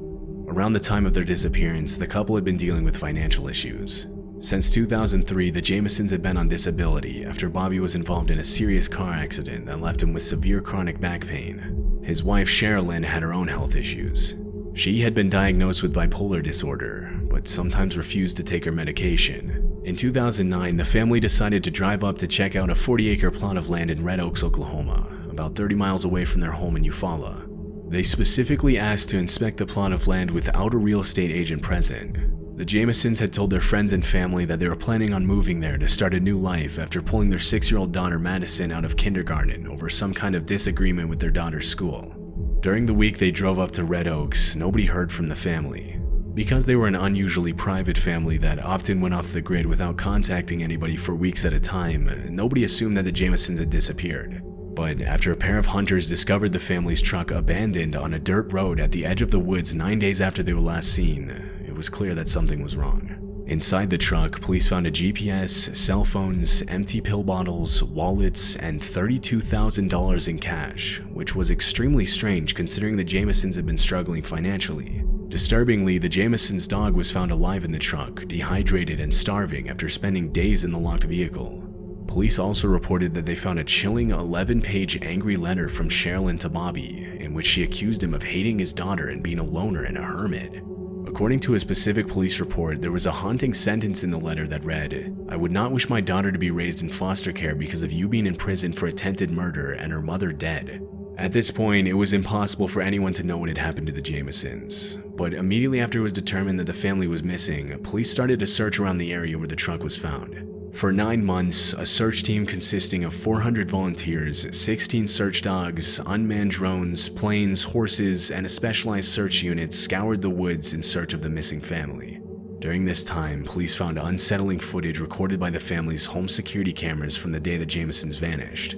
Around the time of their disappearance, the couple had been dealing with financial issues. Since 2003, the Jamisons had been on disability after Bobby was involved in a serious car accident that left him with severe chronic back pain. His wife Sherilyn had her own health issues. She had been diagnosed with bipolar disorder, but sometimes refused to take her medication. In 2009, the family decided to drive up to check out a 40-acre plot of land in Red Oaks, Oklahoma, about 30 miles away from their home in Eufaula. They specifically asked to inspect the plot of land without a real estate agent present. The Jamisons had told their friends and family that they were planning on moving there to start a new life after pulling their 6-year-old daughter Madison out of kindergarten over some kind of disagreement with their daughter's school. During the week they drove up to Red Oaks, nobody heard from the family. Because they were an unusually private family that often went off the grid without contacting anybody for weeks at a time, nobody assumed that the Jamisons had disappeared. But after a pair of hunters discovered the family's truck abandoned on a dirt road at the edge of the woods 9 days after they were last seen, it was clear that something was wrong. Inside the truck, police found a GPS, cell phones, empty pill bottles, wallets, and $32,000 in cash, which was extremely strange considering the Jamisons had been struggling financially. Disturbingly, the Jamisons' dog was found alive in the truck, dehydrated and starving after spending days in the locked vehicle. Police also reported that they found a chilling 11-page angry letter from Sherilyn to Bobby, in which she accused him of hating his daughter and being a loner and a hermit. According to a specific police report, there was a haunting sentence in the letter that read, "I would not wish my daughter to be raised in foster care because of you being in prison for attempted murder and her mother dead." At this point, it was impossible for anyone to know what had happened to the Jamisons. But immediately after it was determined that the family was missing, police started a search around the area where the truck was found. For 9 months, a search team consisting of 400 volunteers, 16 search dogs, unmanned drones, planes, horses, and a specialized search unit scoured the woods in search of the missing family. During this time, police found unsettling footage recorded by the family's home security cameras from the day the Jamisons vanished.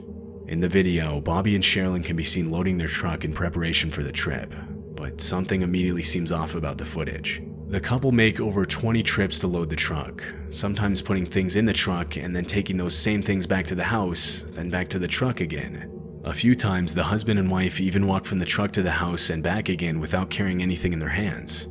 In the video, Bobby and Sherilyn can be seen loading their truck in preparation for the trip, but something immediately seems off about the footage. The couple make over 20 trips to load the truck, sometimes putting things in the truck and then taking those same things back to the house, then back to the truck again. A few times, the husband and wife even walk from the truck to the house and back again without carrying anything in their hands.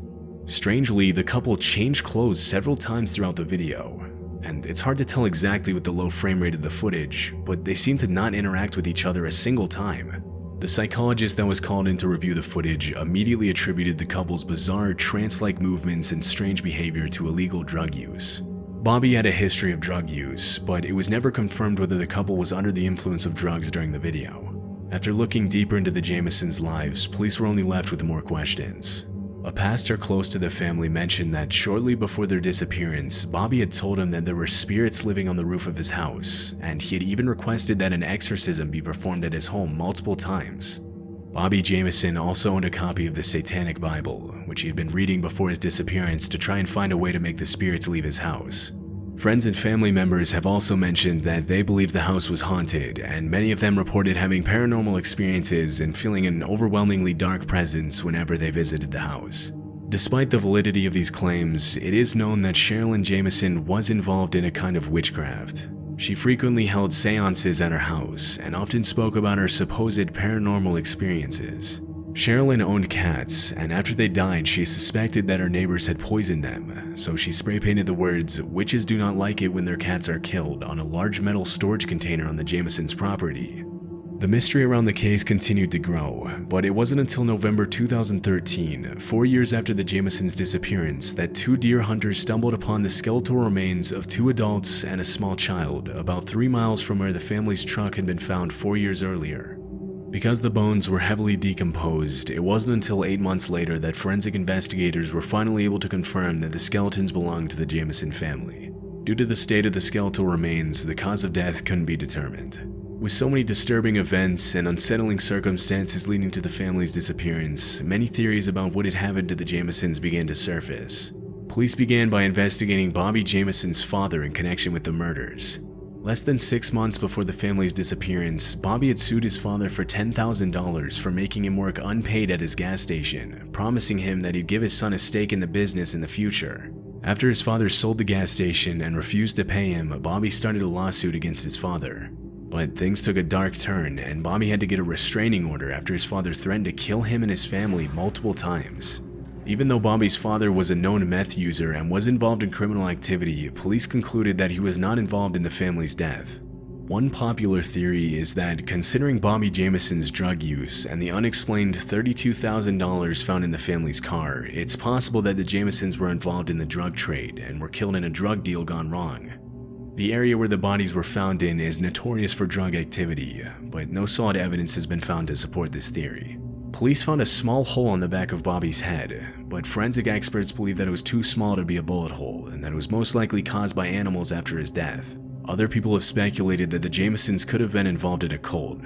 Strangely, the couple change clothes several times throughout the video, and it's hard to tell exactly with the low frame rate of the footage, but they seem to not interact with each other a single time. The psychologist that was called in to review the footage immediately attributed the couple's bizarre trance-like movements and strange behavior to illegal drug use. Bobby had a history of drug use, but it was never confirmed whether the couple was under the influence of drugs during the video. After looking deeper into the Jamisons' lives, police were only left with more questions. A pastor close to the family mentioned that shortly before their disappearance, Bobby had told him that there were spirits living on the roof of his house, and he had even requested that an exorcism be performed at his home multiple times. Bobby Jamison also owned a copy of the Satanic Bible, which he had been reading before his disappearance to try and find a way to make the spirits leave his house. Friends and family members have also mentioned that they believe the house was haunted, and many of them reported having paranormal experiences and feeling an overwhelmingly dark presence whenever they visited the house. Despite the validity of these claims, it is known that Sherilyn Jamison was involved in a kind of witchcraft. She frequently held seances at her house and often spoke about her supposed paranormal experiences. Sherilyn owned cats, and after they died, she suspected that her neighbors had poisoned them, so she spray painted the words, "Witches do not like it when their cats are killed," on a large metal storage container on the Jamisons' property. The mystery around the case continued to grow, but it wasn't until November 2013, 4 years after the Jamisons' disappearance, that 2 deer hunters stumbled upon the skeletal remains of 2 adults and a small child, about 3 miles from where the family's truck had been found 4 years earlier. Because the bones were heavily decomposed, it wasn't until 8 months later that forensic investigators were finally able to confirm that the skeletons belonged to the Jamison family. Due to the state of the skeletal remains, the cause of death couldn't be determined. With so many disturbing events and unsettling circumstances leading to the family's disappearance, many theories about what had happened to the Jamisons began to surface. Police began by investigating Bobby Jamison's father in connection with the murders. Less than 6 months before the family's disappearance, Bobby had sued his father for $10,000 for making him work unpaid at his gas station, promising him that he'd give his son a stake in the business in the future. After his father sold the gas station and refused to pay him, Bobby started a lawsuit against his father. But things took a dark turn, and Bobby had to get a restraining order after his father threatened to kill him and his family multiple times. Even though Bobby's father was a known meth user and was involved in criminal activity, police concluded that he was not involved in the family's death. One popular theory is that, considering Bobby Jamison's drug use and the unexplained $32,000 found in the family's car, it's possible that the Jamisons were involved in the drug trade and were killed in a drug deal gone wrong. The area where the bodies were found in is notorious for drug activity, but no solid evidence has been found to support this theory. Police found a small hole on the back of Bobby's head, but forensic experts believe that it was too small to be a bullet hole and that it was most likely caused by animals after his death. Other people have speculated that the Jamisons could have been involved in a cult.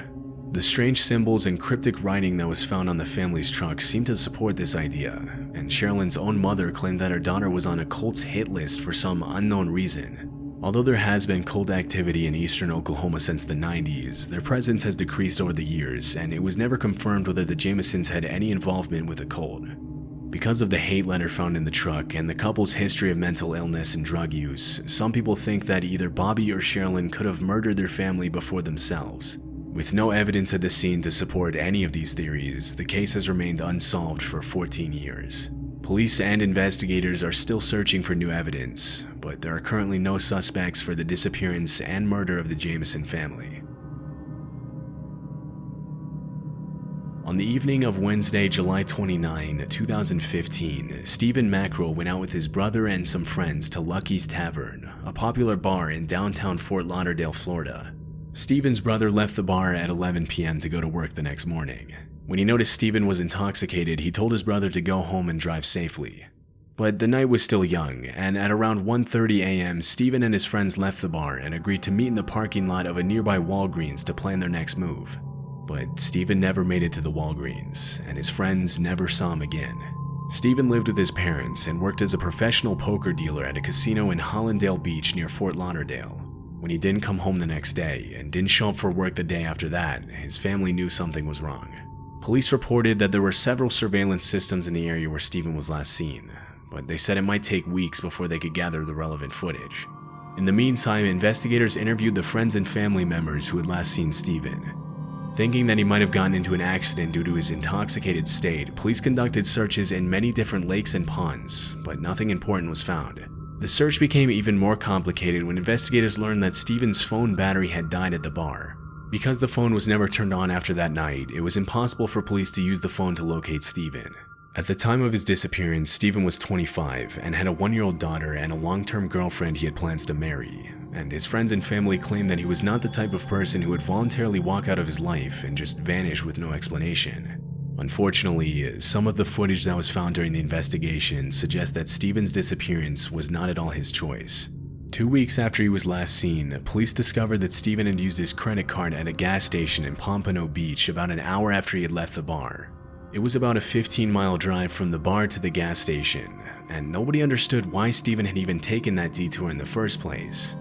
The strange symbols and cryptic writing that was found on the family's truck seem to support this idea, and Sherilyn's own mother claimed that her daughter was on a cult's hit list for some unknown reason. Although there has been cult activity in eastern Oklahoma since the 90s, their presence has decreased over the years, and it was never confirmed whether the Jamisons had any involvement with the cult. Because of the hate letter found in the truck and the couple's history of mental illness and drug use, some people think that either Bobby or Sherilyn could have murdered their family before themselves. With no evidence at the scene to support any of these theories, the case has remained unsolved for 14 years. Police and investigators are still searching for new evidence, but there are currently no suspects for the disappearance and murder of the Jamison family. On the evening of Wednesday, July 29, 2015, Stephen Mackerel went out with his brother and some friends to Lucky's Tavern, a popular bar in downtown Fort Lauderdale, Florida. Stephen's brother left the bar at 11 p.m. to go to work the next morning. When he noticed Stephen was intoxicated, he told his brother to go home and drive safely. But the night was still young, and at around 1:30 a.m., Stephen and his friends left the bar and agreed to meet in the parking lot of a nearby Walgreens to plan their next move. But Stephen never made it to the Walgreens, and his friends never saw him again. Stephen lived with his parents and worked as a professional poker dealer at a casino in Hollandale Beach near Fort Lauderdale. When he didn't come home the next day and didn't show up for work the day after that, his family knew something was wrong. Police reported that there were several surveillance systems in the area where Stephen was last seen, but they said it might take weeks before they could gather the relevant footage. In the meantime, investigators interviewed the friends and family members who had last seen Stephen. Thinking that he might have gotten into an accident due to his intoxicated state, police conducted searches in many different lakes and ponds, but nothing important was found. The search became even more complicated when investigators learned that Stephen's phone battery had died at the bar. Because the phone was never turned on after that night, it was impossible for police to use the phone to locate Stephen. At the time of his disappearance, Stephen was 25 and had a 1-year-old daughter and a long-term girlfriend he had plans to marry, and his friends and family claimed that he was not the type of person who would voluntarily walk out of his life and just vanish with no explanation. Unfortunately, some of the footage that was found during the investigation suggests that Stephen's disappearance was not at all his choice. 2 weeks after he was last seen, police discovered that Stephen had used his credit card at a gas station in Pompano Beach about an hour after he had left the bar. It was about a 15-mile drive from the bar to the gas station, and nobody understood why Stephen had even taken that detour in the first place.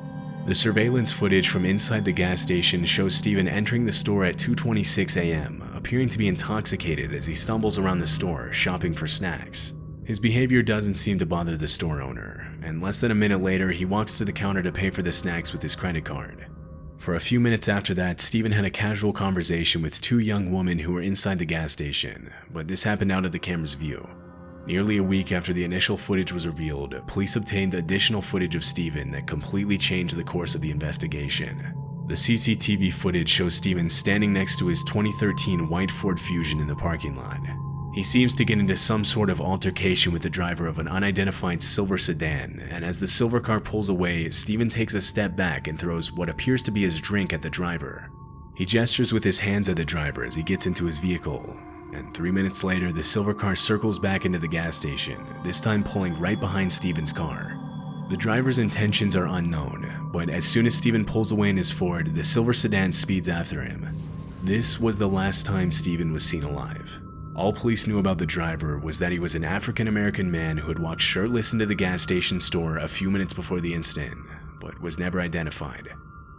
The surveillance footage from inside the gas station shows Stephen entering the store at 2:26 a.m., appearing to be intoxicated as he stumbles around the store, shopping for snacks. His behavior doesn't seem to bother the store owner, and less than a minute later, he walks to the counter to pay for the snacks with his credit card. For a few minutes after that, Stephen had a casual conversation with two young women who were inside the gas station, but this happened out of the camera's view. Nearly a week after the initial footage was revealed, police obtained additional footage of Stephen that completely changed the course of the investigation. The CCTV footage shows Stephen standing next to his 2013 white Ford Fusion in the parking lot. He seems to get into some sort of altercation with the driver of an unidentified silver sedan, and as the silver car pulls away, Stephen takes a step back and throws what appears to be his drink at the driver. He gestures with his hands at the driver as he gets into his vehicle, and 3 minutes later, the silver car circles back into the gas station, this time pulling right behind Stephen's car. The driver's intentions are unknown, but as soon as Stephen pulls away in his Ford, the silver sedan speeds after him. This was the last time Stephen was seen alive. All police knew about the driver was that he was an African-American man who had walked shirtless into the gas station store a few minutes before the incident, but was never identified.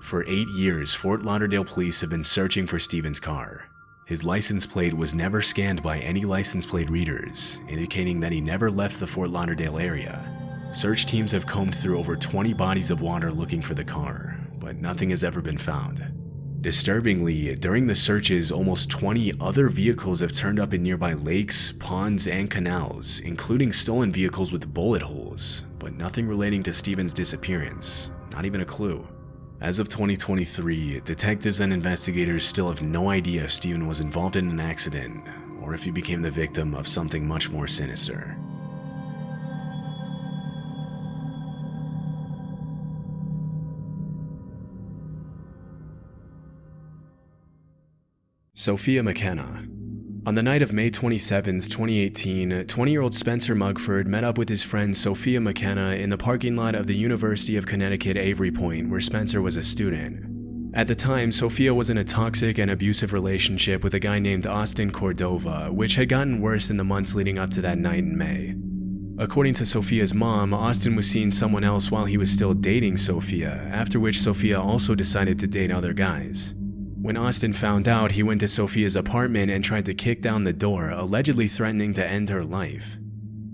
For 8 years, Fort Lauderdale police have been searching for Stephen's car. His license plate was never scanned by any license plate readers, indicating that he never left the Fort Lauderdale area. Search teams have combed through over 20 bodies of water looking for the car, but nothing has ever been found. Disturbingly, during the searches, almost 20 other vehicles have turned up in nearby lakes, ponds, and canals, including stolen vehicles with bullet holes, but nothing relating to Stephen's disappearance, not even a clue. As of 2023, detectives and investigators still have no idea if Stephen was involved in an accident, or if he became the victim of something much more sinister. Sophia McKenna. On the night of May 27, 2018, 20-year-old Spencer Mugford met up with his friend Sophia McKenna in the parking lot of the University of Connecticut Avery Point, where Spencer was a student. At the time, Sophia was in a toxic and abusive relationship with a guy named Austin Cordova, which had gotten worse in the months leading up to that night in May. According to Sophia's mom, Austin was seeing someone else while he was still dating Sophia, after which Sophia also decided to date other guys. When Austin found out, he went to Sophia's apartment and tried to kick down the door, allegedly threatening to end her life.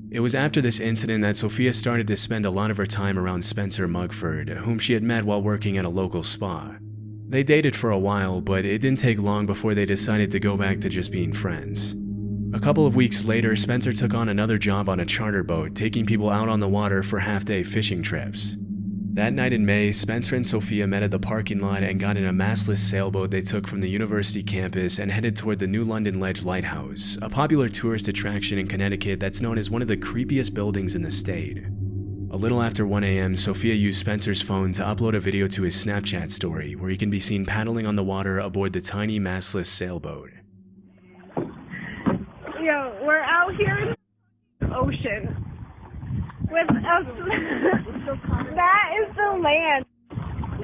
It was after this incident that Sophia started to spend a lot of her time around Spencer Mugford, whom she had met while working at a local spa. They dated for a while, but it didn't take long before they decided to go back to just being friends. A couple of weeks later, Spencer took on another job on a charter boat, taking people out on the water for half-day fishing trips. That night in May, Spencer and Sophia met at the parking lot and got in a mastless sailboat they took from the university campus and headed toward the New London Ledge Lighthouse, a popular tourist attraction in Connecticut that's known as one of the creepiest buildings in the state. A little after 1 a.m., Sophia used Spencer's phone to upload a video to his Snapchat story where he can be seen paddling on the water aboard the tiny mastless sailboat. Yo, we're out here in the ocean. With us, that is the land.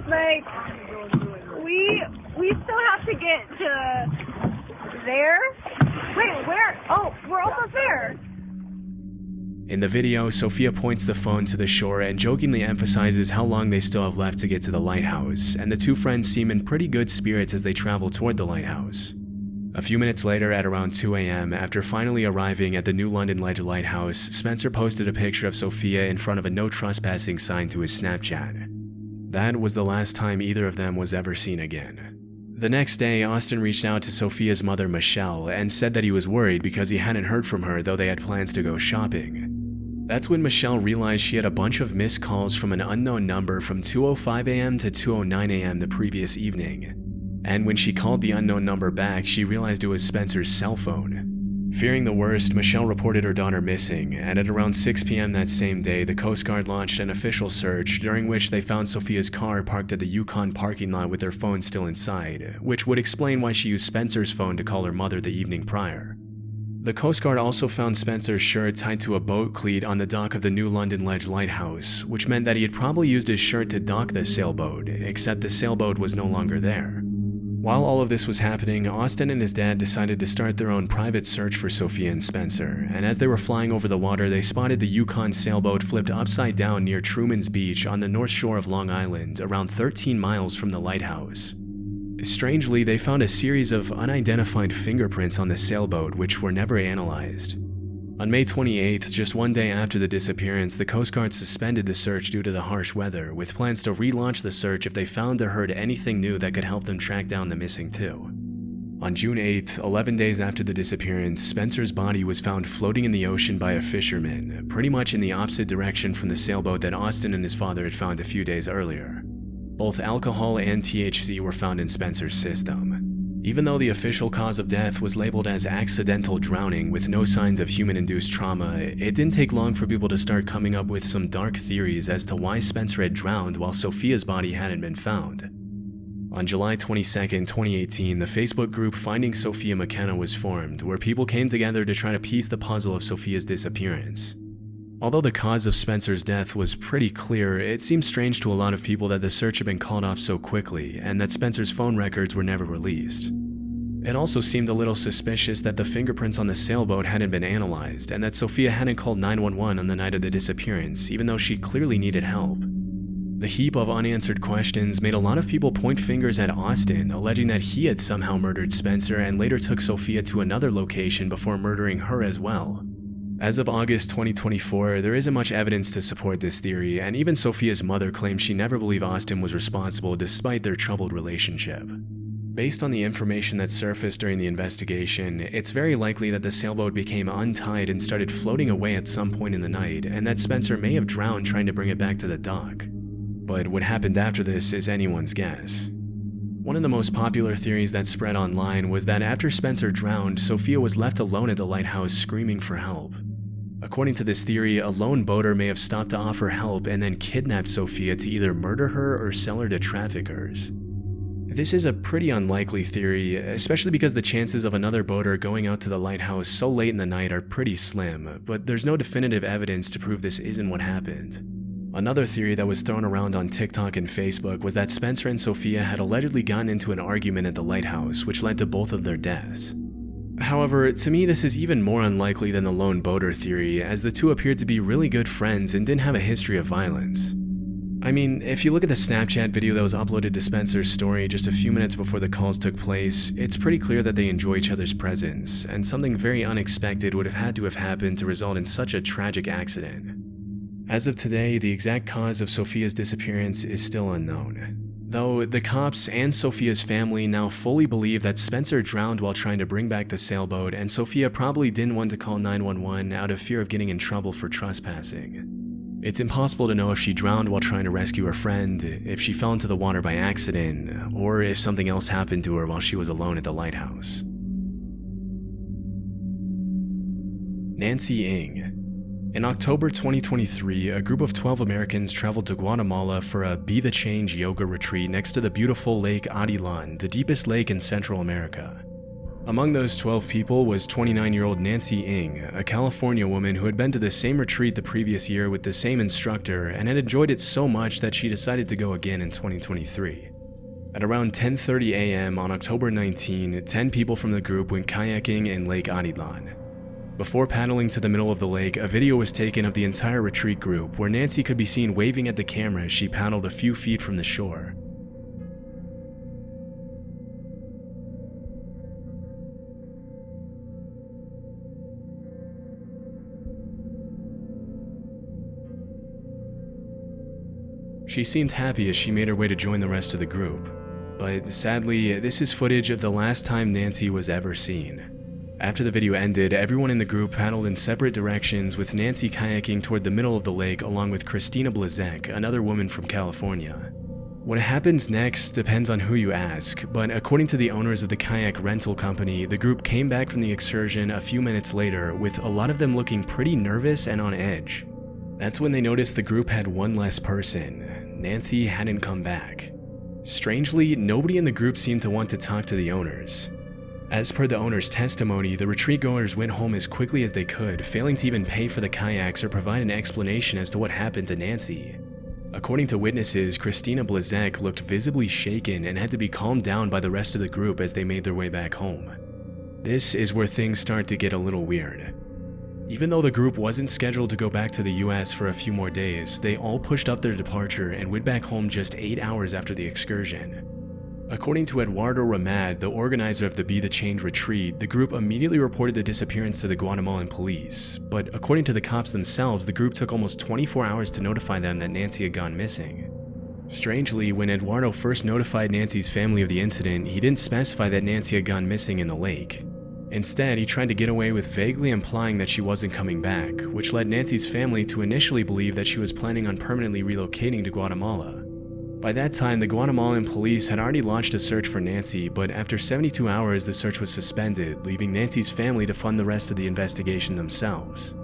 Like, we still have to get to there. Wait, where? Oh, we're almost there. In the video, Sophia points the phone to the shore and jokingly emphasizes how long they still have left to get to the lighthouse, and the two friends seem in pretty good spirits as they travel toward the lighthouse. A few minutes later, at around 2 a.m., after finally arriving at the New London Ledge Lighthouse, Spencer posted a picture of Sophia in front of a no trespassing sign to his Snapchat. That was the last time either of them was ever seen again. The next day, Austin reached out to Sophia's mother, Michelle, and said that he was worried because he hadn't heard from her, though they had plans to go shopping. That's when Michelle realized she had a bunch of missed calls from an unknown number from 2:05 a.m. to 2:09 a.m. the previous evening. And when she called the unknown number back, she realized it was Spencer's cell phone. Fearing the worst, Michelle reported her daughter missing, and at around 6 p.m. that same day, the Coast Guard launched an official search, during which they found Sophia's car parked at the Yukon parking lot with her phone still inside, which would explain why she used Spencer's phone to call her mother the evening prior. The Coast Guard also found Spencer's shirt tied to a boat cleat on the dock of the New London Ledge Lighthouse, which meant that he had probably used his shirt to dock the sailboat, except the sailboat was no longer there. While all of this was happening, Austin and his dad decided to start their own private search for Sophia and Spencer, and as they were flying over the water, they spotted the Yukon sailboat flipped upside down near Truman's Beach on the north shore of Long Island, around 13 miles from the lighthouse. Strangely, they found a series of unidentified fingerprints on the sailboat which were never analyzed. On May 28th, just one day after the disappearance, the Coast Guard suspended the search due to the harsh weather, with plans to relaunch the search if they found or heard anything new that could help them track down the missing two. On June 8th, 11 days after the disappearance, Spencer's body was found floating in the ocean by a fisherman, pretty much in the opposite direction from the sailboat that Austin and his father had found a few days earlier. Both alcohol and THC were found in Spencer's system. Even though the official cause of death was labeled as accidental drowning with no signs of human-induced trauma, it didn't take long for people to start coming up with some dark theories as to why Spencer had drowned while Sophia's body hadn't been found. On July 22, 2018, the Facebook group Finding Sophia McKenna was formed, where people came together to try to piece the puzzle of Sophia's disappearance. Although the cause of Spencer's death was pretty clear, it seemed strange to a lot of people that the search had been called off so quickly, and that Spencer's phone records were never released. It also seemed a little suspicious that the fingerprints on the sailboat hadn't been analyzed, and that Sophia hadn't called 911 on the night of the disappearance, even though she clearly needed help. The heap of unanswered questions made a lot of people point fingers at Austin, alleging that he had somehow murdered Spencer and later took Sophia to another location before murdering her as well. As of August 2024, there isn't much evidence to support this theory, and even Sophia's mother claims she never believed Austin was responsible despite their troubled relationship. Based on the information that surfaced during the investigation, it's very likely that the sailboat became untied and started floating away at some point in the night, and that Spencer may have drowned trying to bring it back to the dock. But what happened after this is anyone's guess. One of the most popular theories that spread online was that after Spencer drowned, Sophia was left alone at the lighthouse screaming for help. According to this theory, a lone boater may have stopped to offer help and then kidnapped Sophia to either murder her or sell her to traffickers. This is a pretty unlikely theory, especially because the chances of another boater going out to the lighthouse so late in the night are pretty slim, but there's no definitive evidence to prove this isn't what happened. Another theory that was thrown around on TikTok and Facebook was that Spencer and Sophia had allegedly gotten into an argument at the lighthouse, which led to both of their deaths. However, to me this is even more unlikely than the lone boater theory, as the two appeared to be really good friends and didn't have a history of violence. I mean, if you look at the Snapchat video that was uploaded to Spencer's story just a few minutes before the calls took place, it's pretty clear that they enjoy each other's presence, and something very unexpected would have had to have happened to result in such a tragic accident. As of today, the exact cause of Sophia's disappearance is still unknown, though the cops and Sophia's family now fully believe that Spencer drowned while trying to bring back the sailboat, and Sophia probably didn't want to call 911 out of fear of getting in trouble for trespassing. It's impossible to know if she drowned while trying to rescue her friend, if she fell into the water by accident, or if something else happened to her while she was alone at the lighthouse. Nancy Ng. In October 2023, a group of 12 Americans traveled to Guatemala for a Be the Change yoga retreat next to the beautiful Lake Atitlán, the deepest lake in Central America. Among those 12 people was 29-year-old Nancy Ng, a California woman who had been to the same retreat the previous year with the same instructor and had enjoyed it so much that she decided to go again in 2023. At around 10:30 a.m. on October 19, 10 people from the group went kayaking in Lake Atitlán. Before paddling to the middle of the lake, a video was taken of the entire retreat group where Nancy could be seen waving at the camera as she paddled a few feet from the shore. She seemed happy as she made her way to join the rest of the group, but sadly, this is footage of the last time Nancy was ever seen. After the video ended, everyone in the group paddled in separate directions, with Nancy kayaking toward the middle of the lake along with Christina Blazek, another woman from California. What happens next depends on who you ask, but according to the owners of the kayak rental company, the group came back from the excursion a few minutes later, with a lot of them looking pretty nervous and on edge. That's when they noticed the group had one less person. Nancy hadn't come back. Strangely, nobody in the group seemed to want to talk to the owners. As per the owner's testimony, the retreat goers went home as quickly as they could, failing to even pay for the kayaks or provide an explanation as to what happened to Nancy. According to witnesses, Christina Blazek looked visibly shaken and had to be calmed down by the rest of the group as they made their way back home. This is where things start to get a little weird. Even though the group wasn't scheduled to go back to the US for a few more days, they all pushed up their departure and went back home just 8 hours after the excursion. According to Eduardo Ramad, the organizer of the Be the Change retreat, the group immediately reported the disappearance to the Guatemalan police, but according to the cops themselves, the group took almost 24 hours to notify them that Nancy had gone missing. Strangely, when Eduardo first notified Nancy's family of the incident, he didn't specify that Nancy had gone missing in the lake. Instead, he tried to get away with vaguely implying that she wasn't coming back, which led Nancy's family to initially believe that she was planning on permanently relocating to Guatemala. By that time, the Guatemalan police had already launched a search for Nancy, but after 72 hours, the search was suspended, leaving Nancy's family to fund the rest of the investigation themselves.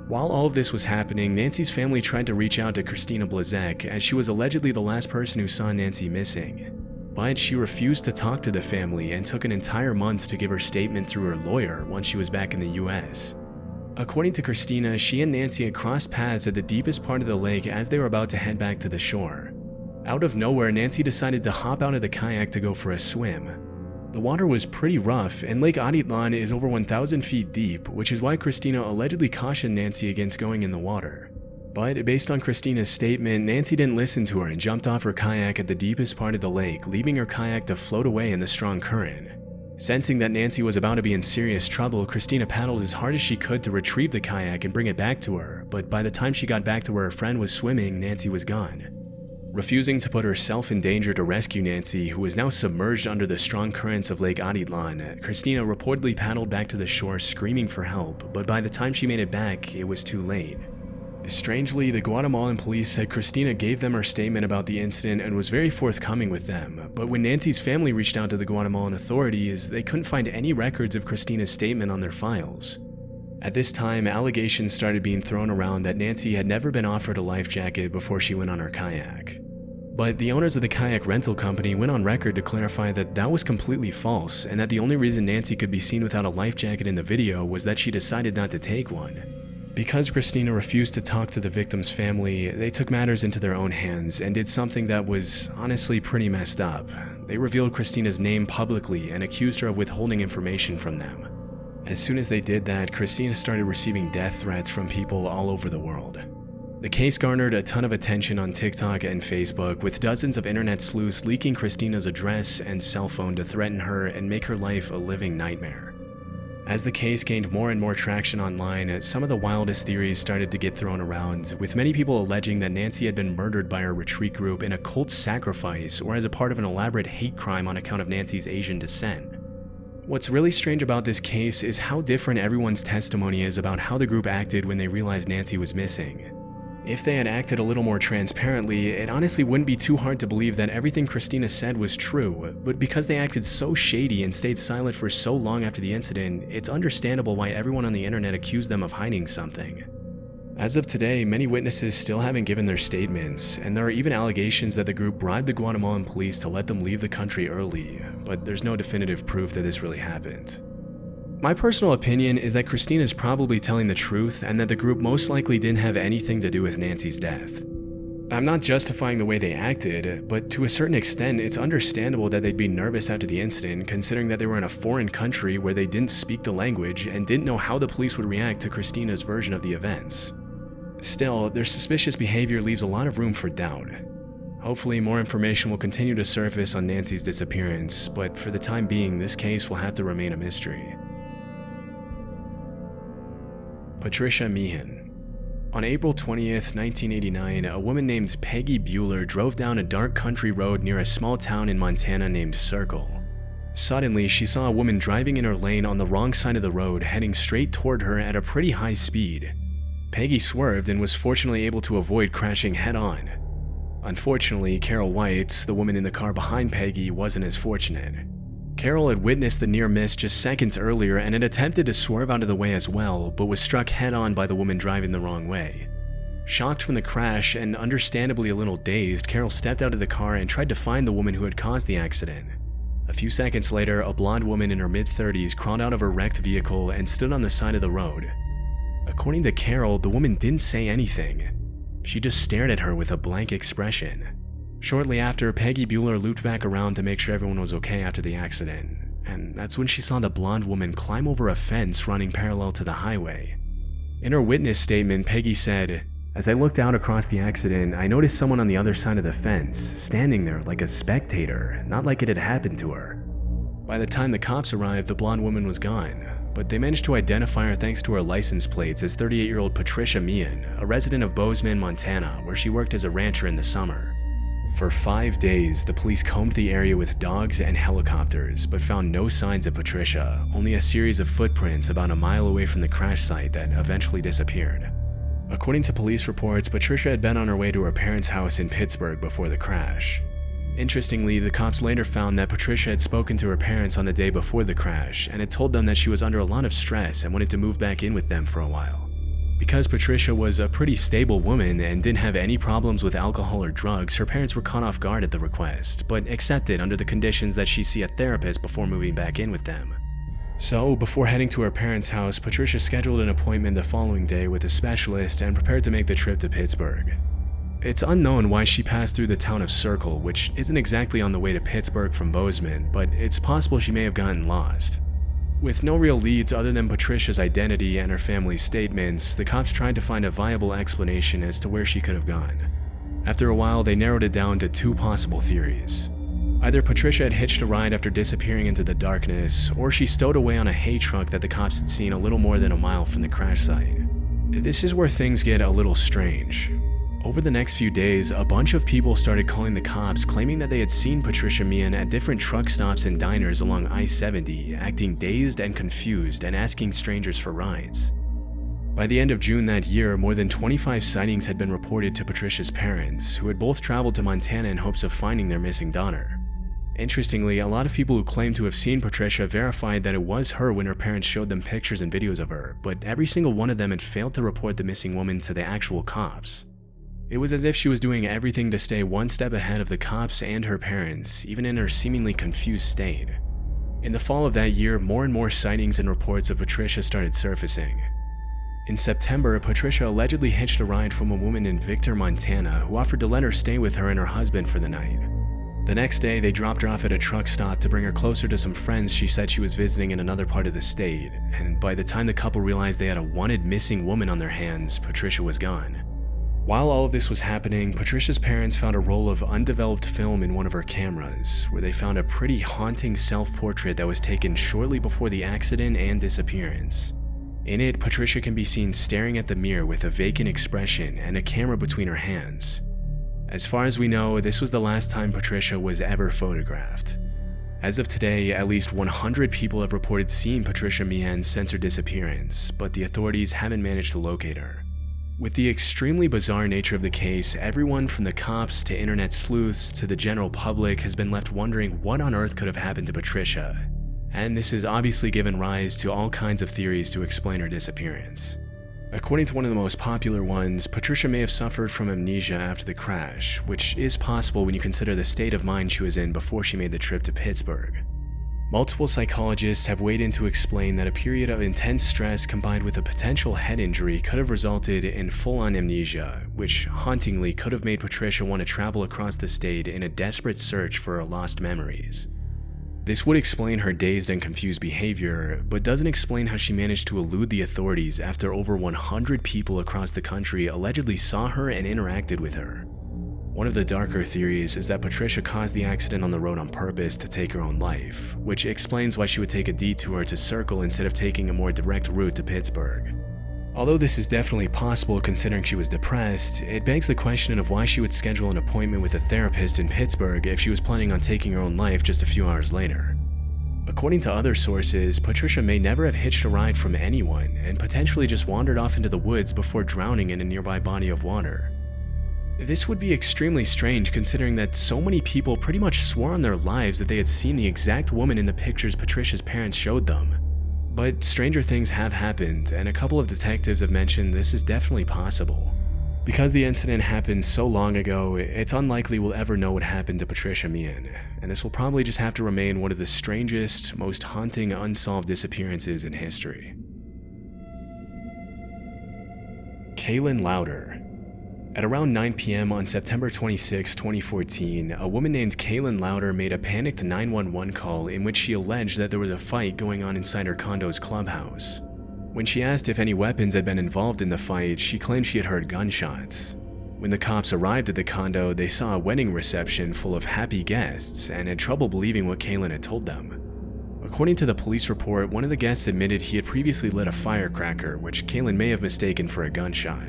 While all of this was happening, Nancy's family tried to reach out to Christina Blazek, as she was allegedly the last person who saw Nancy missing. But she refused to talk to the family and took an entire month to give her statement through her lawyer once she was back in the US. According to Christina, she and Nancy had crossed paths at the deepest part of the lake as they were about to head back to the shore. Out of nowhere, Nancy decided to hop out of the kayak to go for a swim. The water was pretty rough, and Lake Atitlan is over 1,000 feet deep, which is why Christina allegedly cautioned Nancy against going in the water. But based on Christina's statement, Nancy didn't listen to her and jumped off her kayak at the deepest part of the lake, leaving her kayak to float away in the strong current. Sensing that Nancy was about to be in serious trouble, Christina paddled as hard as she could to retrieve the kayak and bring it back to her, but by the time she got back to where her friend was swimming, Nancy was gone. Refusing to put herself in danger to rescue Nancy, who was now submerged under the strong currents of Lake Atitlan, Christina reportedly paddled back to the shore screaming for help, but by the time she made it back, it was too late. Strangely, the Guatemalan police said Christina gave them her statement about the incident and was very forthcoming with them, but when Nancy's family reached out to the Guatemalan authorities, they couldn't find any records of Christina's statement on their files. At this time, allegations started being thrown around that Nancy had never been offered a life jacket before she went on her kayak. But the owners of the kayak rental company went on record to clarify that that was completely false, and that the only reason Nancy could be seen without a life jacket in the video was that she decided not to take one. Because Christina refused to talk to the victim's family, they took matters into their own hands and did something that was honestly pretty messed up. They revealed Christina's name publicly and accused her of withholding information from them. As soon as they did that, Christina started receiving death threats from people all over the world. The case garnered a ton of attention on TikTok and Facebook, with dozens of internet sleuths leaking Christina's address and cell phone to threaten her and make her life a living nightmare. As the case gained more and more traction online, some of the wildest theories started to get thrown around, with many people alleging that Nancy had been murdered by her retreat group in a cult sacrifice or as a part of an elaborate hate crime on account of Nancy's Asian descent. What's really strange about this case is how different everyone's testimony is about how the group acted when they realized Nancy was missing. If they had acted a little more transparently, it honestly wouldn't be too hard to believe that everything Christina said was true, but because they acted so shady and stayed silent for so long after the incident, it's understandable why everyone on the internet accused them of hiding something. As of today, many witnesses still haven't given their statements, and there are even allegations that the group bribed the Guatemalan police to let them leave the country early, but there's no definitive proof that this really happened. My personal opinion is that Christina is probably telling the truth and that the group most likely didn't have anything to do with Nancy's death. I'm not justifying the way they acted, but to a certain extent it's understandable that they'd be nervous after the incident, considering that they were in a foreign country where they didn't speak the language and didn't know how the police would react to Christina's version of the events. Still, their suspicious behavior leaves a lot of room for doubt. Hopefully more information will continue to surface on Nancy's disappearance, but for the time being, this case will have to remain a mystery. Patricia Meehan. On April 20th, 1989, a woman named Peggy Bueller drove down a dark country road near a small town in Montana named Circle. Suddenly, she saw a woman driving in her lane on the wrong side of the road, heading straight toward her at a pretty high speed. Peggy swerved and was fortunately able to avoid crashing head-on. Unfortunately, Carol White, the woman in the car behind Peggy, wasn't as fortunate. Carol had witnessed the near miss just seconds earlier and had attempted to swerve out of the way as well, but was struck head-on by the woman driving the wrong way. Shocked from the crash and understandably a little dazed, Carol stepped out of the car and tried to find the woman who had caused the accident. A few seconds later, a blonde woman in her mid-30s crawled out of her wrecked vehicle and stood on the side of the road. According to Carol, the woman didn't say anything. She just stared at her with a blank expression. Shortly after, Peggy Bueller looped back around to make sure everyone was okay after the accident, and that's when she saw the blonde woman climb over a fence running parallel to the highway. In her witness statement, Peggy said, As I looked out across the accident, I noticed someone on the other side of the fence, standing there like a spectator, not like it had happened to her. By the time the cops arrived, the blonde woman was gone, but they managed to identify her thanks to her license plates as 38-year-old Patricia Meehan, a resident of Bozeman, Montana, where she worked as a rancher in the summer. For 5 days, the police combed the area with dogs and helicopters, but found no signs of Patricia, only a series of footprints about a mile away from the crash site that eventually disappeared. According to police reports, Patricia had been on her way to her parents' house in Pittsburgh before the crash. Interestingly, the cops later found that Patricia had spoken to her parents on the day before the crash and had told them that she was under a lot of stress and wanted to move back in with them for a while. Because Patricia was a pretty stable woman and didn't have any problems with alcohol or drugs, her parents were caught off guard at the request, but accepted under the conditions that she see a therapist before moving back in with them. So, before heading to her parents' house, Patricia scheduled an appointment the following day with a specialist and prepared to make the trip to Pittsburgh. It's unknown why she passed through the town of Circle, which isn't exactly on the way to Pittsburgh from Bozeman, but it's possible she may have gotten lost. With no real leads other than Patricia's identity and her family's statements, the cops tried to find a viable explanation as to where she could have gone. After a while, they narrowed it down to 2 possible theories. Either Patricia had hitched a ride after disappearing into the darkness, or she stowed away on a hay truck that the cops had seen a little more than a mile from the crash site. This is where things get a little strange. Over the next few days, a bunch of people started calling the cops, claiming that they had seen Patricia Meehan at different truck stops and diners along I-70, acting dazed and confused and asking strangers for rides. By the end of June that year, more than 25 sightings had been reported to Patricia's parents, who had both traveled to Montana in hopes of finding their missing daughter. Interestingly, a lot of people who claimed to have seen Patricia verified that it was her when her parents showed them pictures and videos of her, but every single one of them had failed to report the missing woman to the actual cops. It was as if she was doing everything to stay one step ahead of the cops and her parents, even in her seemingly confused state. In the fall of that year, more and more sightings and reports of Patricia started surfacing. In September, Patricia allegedly hitched a ride from a woman in Victor, Montana, who offered to let her stay with her and her husband for the night. The next day, they dropped her off at a truck stop to bring her closer to some friends she said she was visiting in another part of the state, and by the time the couple realized they had a wanted missing woman on their hands, Patricia was gone. While all of this was happening, Patricia's parents found a roll of undeveloped film in one of her cameras, where they found a pretty haunting self-portrait that was taken shortly before the accident and disappearance. In it, Patricia can be seen staring at the mirror with a vacant expression and a camera between her hands. As far as we know, this was the last time Patricia was ever photographed. As of today, at least 100 people have reported seeing Patricia Meehan since her disappearance, but the authorities haven't managed to locate her. With the extremely bizarre nature of the case, everyone from the cops to internet sleuths to the general public has been left wondering what on earth could have happened to Patricia, and this has obviously given rise to all kinds of theories to explain her disappearance. According to one of the most popular ones, Patricia may have suffered from amnesia after the crash, which is possible when you consider the state of mind she was in before she made the trip to Pittsburgh. Multiple psychologists have weighed in to explain that a period of intense stress combined with a potential head injury could have resulted in full-on amnesia, which hauntingly could have made Patricia want to travel across the state in a desperate search for her lost memories. This would explain her dazed and confused behavior, but doesn't explain how she managed to elude the authorities after over 100 people across the country allegedly saw her and interacted with her. One of the darker theories is that Patricia caused the accident on the road on purpose to take her own life, which explains why she would take a detour to Circle instead of taking a more direct route to Pittsburgh. Although this is definitely possible considering she was depressed, it begs the question of why she would schedule an appointment with a therapist in Pittsburgh if she was planning on taking her own life just a few hours later. According to other sources, Patricia may never have hitched a ride from anyone and potentially just wandered off into the woods before drowning in a nearby body of water. This would be extremely strange considering that so many people pretty much swore on their lives that they had seen the exact woman in the pictures Patricia's parents showed them. But stranger things have happened, and a couple of detectives have mentioned this is definitely possible. Because the incident happened so long ago, it's unlikely we'll ever know what happened to Patricia Meehan, and this will probably just have to remain one of the strangest, most haunting unsolved disappearances in history. Kaylin Louder. At around 9 p.m. on September 26, 2014, a woman named Kaylin Louder made a panicked 911 call in which she alleged that there was a fight going on inside her condo's clubhouse. When she asked if any weapons had been involved in the fight, she claimed she had heard gunshots. When the cops arrived at the condo, they saw a wedding reception full of happy guests and had trouble believing what Kaylin had told them. According to the police report, one of the guests admitted he had previously lit a firecracker, which Kaylin may have mistaken for a gunshot.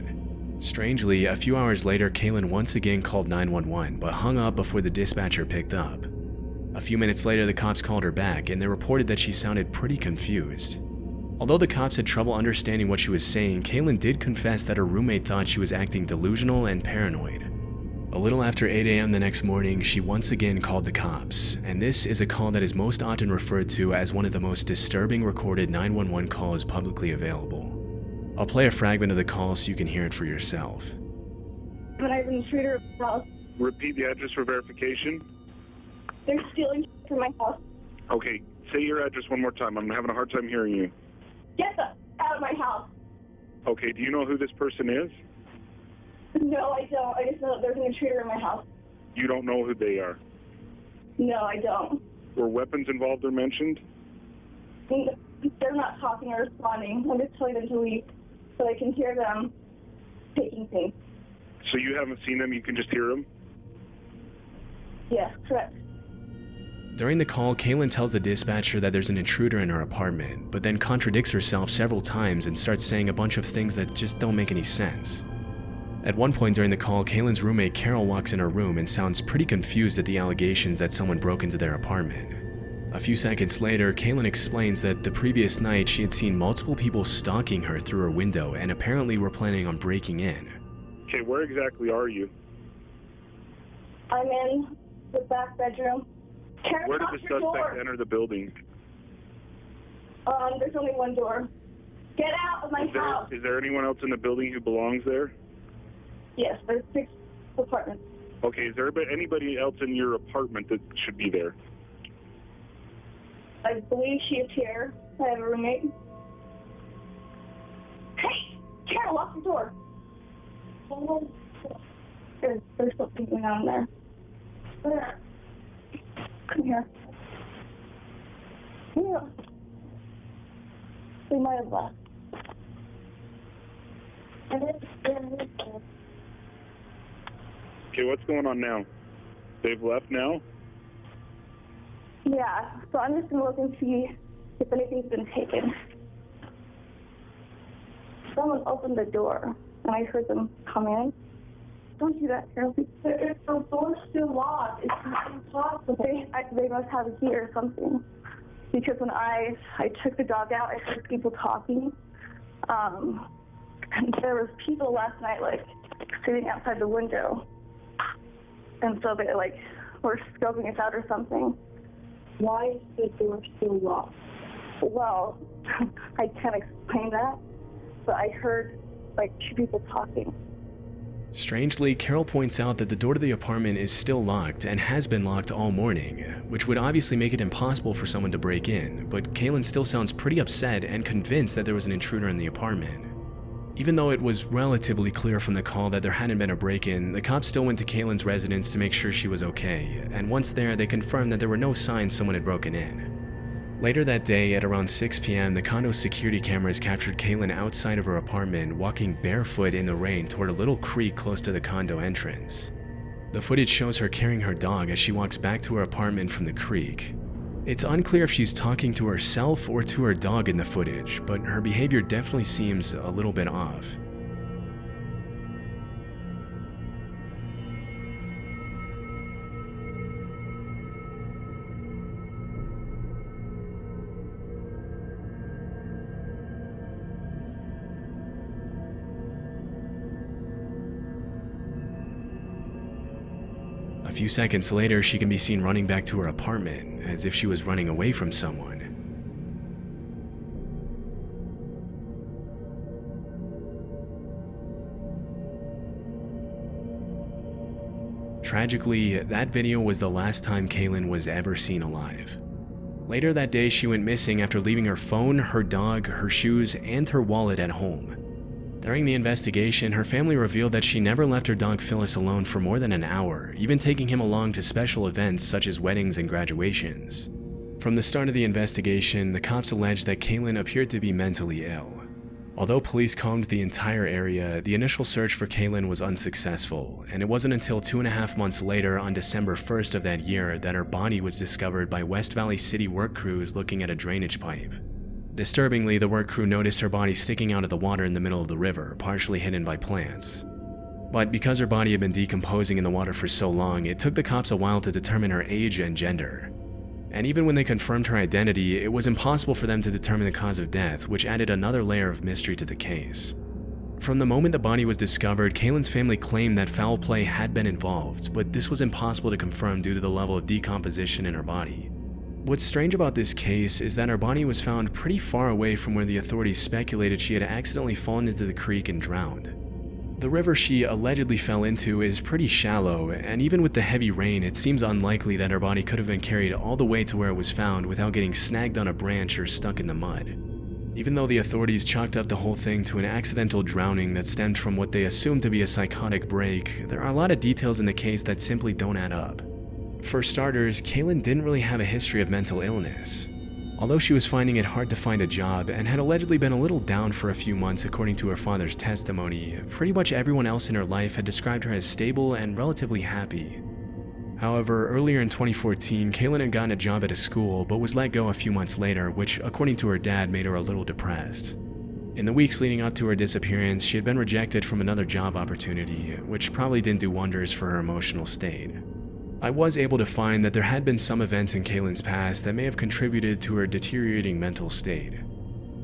Strangely, a few hours later, Kaylin once again called 911, but hung up before the dispatcher picked up. A few minutes later, the cops called her back, and they reported that she sounded pretty confused. Although the cops had trouble understanding what she was saying, Kaylin did confess that her roommate thought she was acting delusional and paranoid. A little after 8 a.m. the next morning, she once again called the cops, and this is a call that is most often referred to as one of the most disturbing recorded 911 calls publicly available. I'll play a fragment of the call so you can hear it for yourself. When I have an intruder at my house, Repeat the address for verification. they're stealing from my house. Okay, say your address one more time. I'm having a hard time hearing you. Get the out of my house. Okay, do you know who this person is? No, I don't. I just know that there's an intruder in my house. You don't know who they are. No, I don't. Were weapons involved or mentioned? They're not talking or responding. I'm just telling them to leave so I can hear them taking things. So you haven't seen them, you can just hear them? Yes, correct. During the call, Kaylin tells the dispatcher that there's an intruder in her apartment, but then contradicts herself several times and starts saying a bunch of things that just don't make any sense. At one point during the call, Kaylin's roommate Carol walks in her room and sounds pretty confused at the allegations that someone broke into their apartment. A few seconds later, Kaylin explains that the previous night she had seen multiple people stalking her through her window and apparently were planning on breaking in. Okay, where exactly are you? I'm in the back bedroom. Karen, Where did lock the your suspect door. enter the building? There's only one door. Get out of my house. Is there anyone else in the building who belongs there? Yes, there's 6 apartments. Okay, is there anybody else in your apartment that should be there? I believe she is here. I have a roommate. Hey, Karen, lock the door. There's something going on there. Where? Come here. Yeah. They might have left. Okay, what's going on now? They've left now? Yeah, so I'm just going to look and see if anything's been taken. Someone opened the door, and I heard them come in. Don't do that, Carol. If the door's still locked, it's impossible. They must have a key or something. Because when I took the dog out, I heard people talking. And there was people last night, sitting outside the window. And so they, were scoping us out or something. Why is the door still locked? Well, I can't explain that, but I heard, 2 people talking. Strangely, Carol points out that the door to the apartment is still locked and has been locked all morning, which would obviously make it impossible for someone to break in, but Kaylin still sounds pretty upset and convinced that there was an intruder in the apartment. Even though it was relatively clear from the call that there hadn't been a break-in, the cops still went to Kaylin's residence to make sure she was okay, and once there, they confirmed that there were no signs someone had broken in. Later that day, at around 6 p.m., the condo's security cameras captured Kaylin outside of her apartment, walking barefoot in the rain toward a little creek close to the condo entrance. The footage shows her carrying her dog as she walks back to her apartment from the creek. It's unclear if she's talking to herself or to her dog in the footage, but her behavior definitely seems a little bit off. A few seconds later, she can be seen running back to her apartment, as if she was running away from someone. Tragically, that video was the last time Kaylin was ever seen alive. Later that day, she went missing after leaving her phone, her dog, her shoes, and her wallet at home. During the investigation, her family revealed that she never left her dog Phyllis alone for more than an hour, even taking him along to special events such as weddings and graduations. From the start of the investigation, the cops alleged that Kaylin appeared to be mentally ill. Although police combed the entire area, the initial search for Kaylin was unsuccessful, and it wasn't until 2.5 months later on December 1st of that year that her body was discovered by West Valley City work crews looking at a drainage pipe. Disturbingly, the work crew noticed her body sticking out of the water in the middle of the river, partially hidden by plants. But because her body had been decomposing in the water for so long, it took the cops a while to determine her age and gender. And even when they confirmed her identity, it was impossible for them to determine the cause of death, which added another layer of mystery to the case. From the moment the body was discovered, Kaylin's family claimed that foul play had been involved, but this was impossible to confirm due to the level of decomposition in her body. What's strange about this case is that her body was found pretty far away from where the authorities speculated she had accidentally fallen into the creek and drowned. The river she allegedly fell into is pretty shallow, and even with the heavy rain, it seems unlikely that her body could have been carried all the way to where it was found without getting snagged on a branch or stuck in the mud. Even though the authorities chalked up the whole thing to an accidental drowning that stemmed from what they assumed to be a psychotic break, there are a lot of details in the case that simply don't add up. For starters, Kaylin didn't really have a history of mental illness. Although she was finding it hard to find a job and had allegedly been a little down for a few months according to her father's testimony, pretty much everyone else in her life had described her as stable and relatively happy. However, earlier in 2014, Kaylin had gotten a job at a school but was let go a few months later, which according to her dad made her a little depressed. In the weeks leading up to her disappearance, she had been rejected from another job opportunity, which probably didn't do wonders for her emotional state. I was able to find that there had been some events in Kaylin's past that may have contributed to her deteriorating mental state.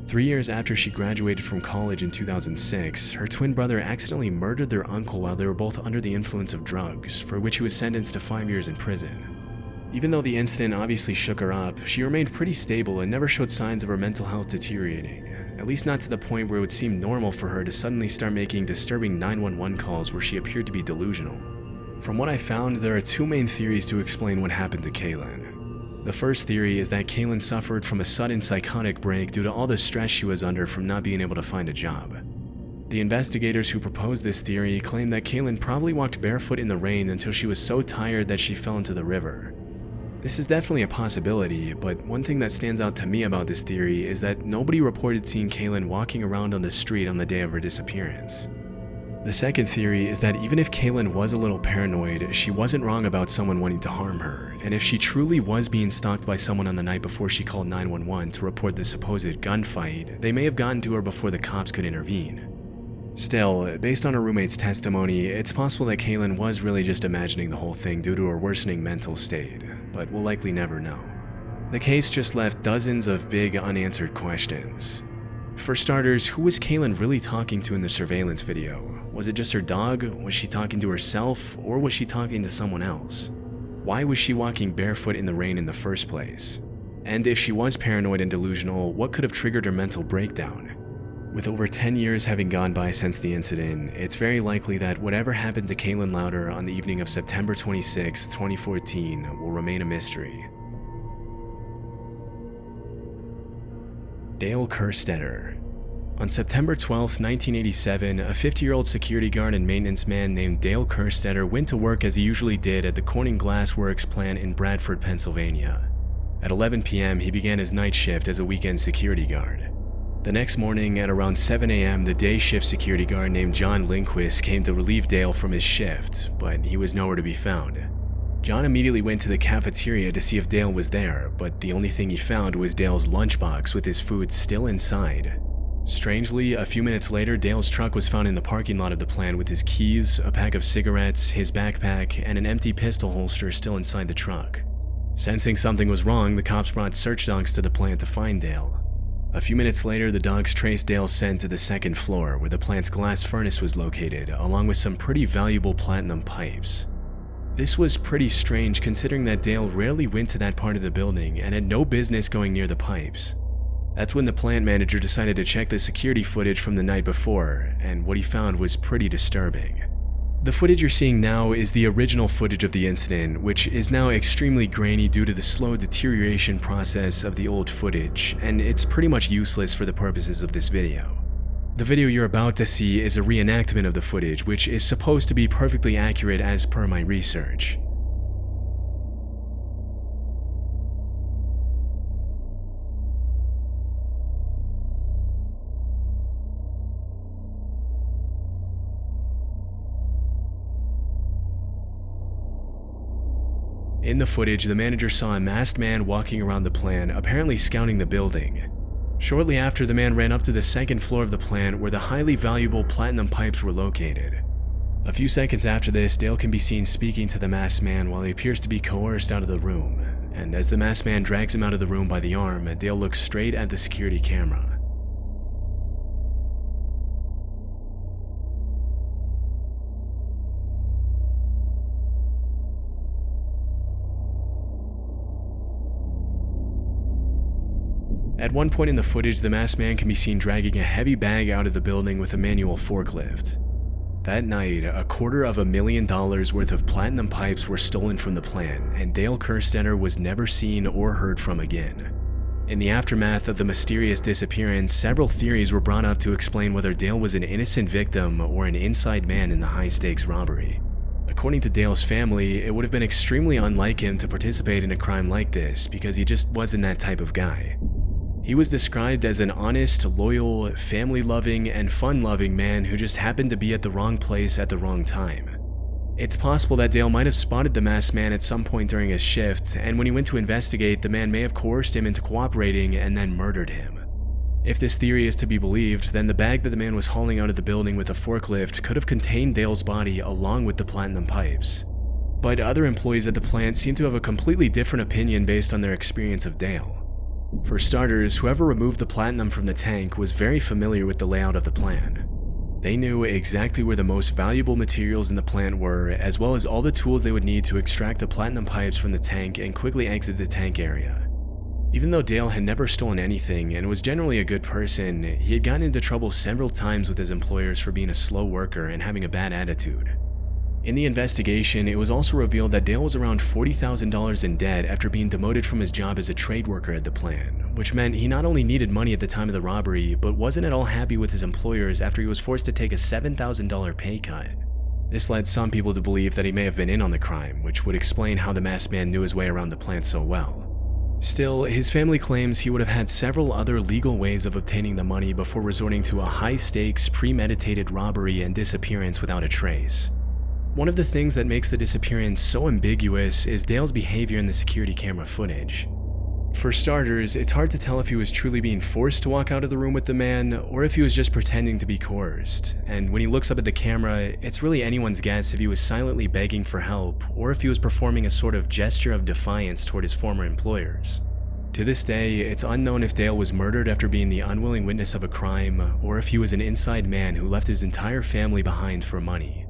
3 years after she graduated from college in 2006, her twin brother accidentally murdered their uncle while they were both under the influence of drugs, for which he was sentenced to 5 years in prison. Even though the incident obviously shook her up, she remained pretty stable and never showed signs of her mental health deteriorating, at least not to the point where it would seem normal for her to suddenly start making disturbing 911 calls where she appeared to be delusional. From what I found, there are two main theories to explain what happened to Kaylin. The first theory is that Kaylin suffered from a sudden psychotic break due to all the stress she was under from not being able to find a job. The investigators who proposed this theory claim that Kaylin probably walked barefoot in the rain until she was so tired that she fell into the river. This is definitely a possibility, but one thing that stands out to me about this theory is that nobody reported seeing Kaylin walking around on the street on the day of her disappearance. The second theory is that even if Kaylin was a little paranoid, she wasn't wrong about someone wanting to harm her, and if she truly was being stalked by someone on the night before she called 911 to report the supposed gunfight, they may have gotten to her before the cops could intervene. Still, based on her roommate's testimony, it's possible that Kaylin was really just imagining the whole thing due to her worsening mental state, but we'll likely never know. The case just left dozens of big unanswered questions. For starters, who was Kaylin really talking to in the surveillance video? Was it just her dog? Was she talking to herself? Or was she talking to someone else? Why was she walking barefoot in the rain in the first place? And if she was paranoid and delusional, what could have triggered her mental breakdown? With over 10 years having gone by since the incident, it's very likely that whatever happened to Kaylin Lowder on the evening of September 26, 2014 will remain a mystery. Dale Kerstetter. On September 12, 1987, a 50-year-old security guard and maintenance man named Dale Kerstetter went to work as he usually did at the Corning Glass Works plant in Bradford, Pennsylvania. At 11 p.m., he began his night shift as a weekend security guard. The next morning, at around 7 a.m., the day shift security guard named John Lindquist came to relieve Dale from his shift, but he was nowhere to be found. John immediately went to the cafeteria to see if Dale was there, but the only thing he found was Dale's lunchbox with his food still inside. Strangely, a few minutes later, Dale's truck was found in the parking lot of the plant with his keys, a pack of cigarettes, his backpack, and an empty pistol holster still inside the truck. Sensing something was wrong, the cops brought search dogs to the plant to find Dale. A few minutes later, the dogs traced Dale's scent to the second floor, where the plant's glass furnace was located, along with some pretty valuable platinum pipes. This was pretty strange considering that Dale rarely went to that part of the building and had no business going near the pipes. That's when the plant manager decided to check the security footage from the night before, and what he found was pretty disturbing. The footage you're seeing now is the original footage of the incident, which is now extremely grainy due to the slow deterioration process of the old footage, and it's pretty much useless for the purposes of this video. The video you're about to see is a reenactment of the footage, which is supposed to be perfectly accurate as per my research. In the footage, the manager saw a masked man walking around the plant, apparently scouting the building. Shortly after, the man ran up to the second floor of the plant where the highly valuable platinum pipes were located. A few seconds after this, Dale can be seen speaking to the masked man while he appears to be coerced out of the room, and as the masked man drags him out of the room by the arm, Dale looks straight at the security camera. At one point in the footage, the masked man can be seen dragging a heavy bag out of the building with a manual forklift. That night, $250,000 worth of platinum pipes were stolen from the plant, and Dale Kerstetter was never seen or heard from again. In the aftermath of the mysterious disappearance, several theories were brought up to explain whether Dale was an innocent victim or an inside man in the high-stakes robbery. According to Dale's family, it would have been extremely unlike him to participate in a crime like this because he just wasn't that type of guy. He was described as an honest, loyal, family-loving, and fun-loving man who just happened to be at the wrong place at the wrong time. It's possible that Dale might have spotted the masked man at some point during his shift, and when he went to investigate, the man may have coerced him into cooperating and then murdered him. If this theory is to be believed, then the bag that the man was hauling out of the building with a forklift could have contained Dale's body along with the platinum pipes. But other employees at the plant seem to have a completely different opinion based on their experience of Dale. For starters, whoever removed the platinum from the tank was very familiar with the layout of the plant. They knew exactly where the most valuable materials in the plant were, as well as all the tools they would need to extract the platinum pipes from the tank and quickly exit the tank area. Even though Dale had never stolen anything and was generally a good person, he had gotten into trouble several times with his employers for being a slow worker and having a bad attitude. In the investigation, it was also revealed that Dale was around $40,000 in debt after being demoted from his job as a trade worker at the plant, which meant he not only needed money at the time of the robbery, but wasn't at all happy with his employers after he was forced to take a $7,000 pay cut. This led some people to believe that he may have been in on the crime, which would explain how the masked man knew his way around the plant so well. Still, his family claims he would have had several other legal ways of obtaining the money before resorting to a high-stakes, premeditated robbery and disappearance without a trace. One of the things that makes the disappearance so ambiguous is Dale's behavior in the security camera footage. For starters, it's hard to tell if he was truly being forced to walk out of the room with the man, or if he was just pretending to be coerced, and when he looks up at the camera, it's really anyone's guess if he was silently begging for help, or if he was performing a sort of gesture of defiance toward his former employers. To this day, it's unknown if Dale was murdered after being the unwilling witness of a crime, or if he was an inside man who left his entire family behind for money.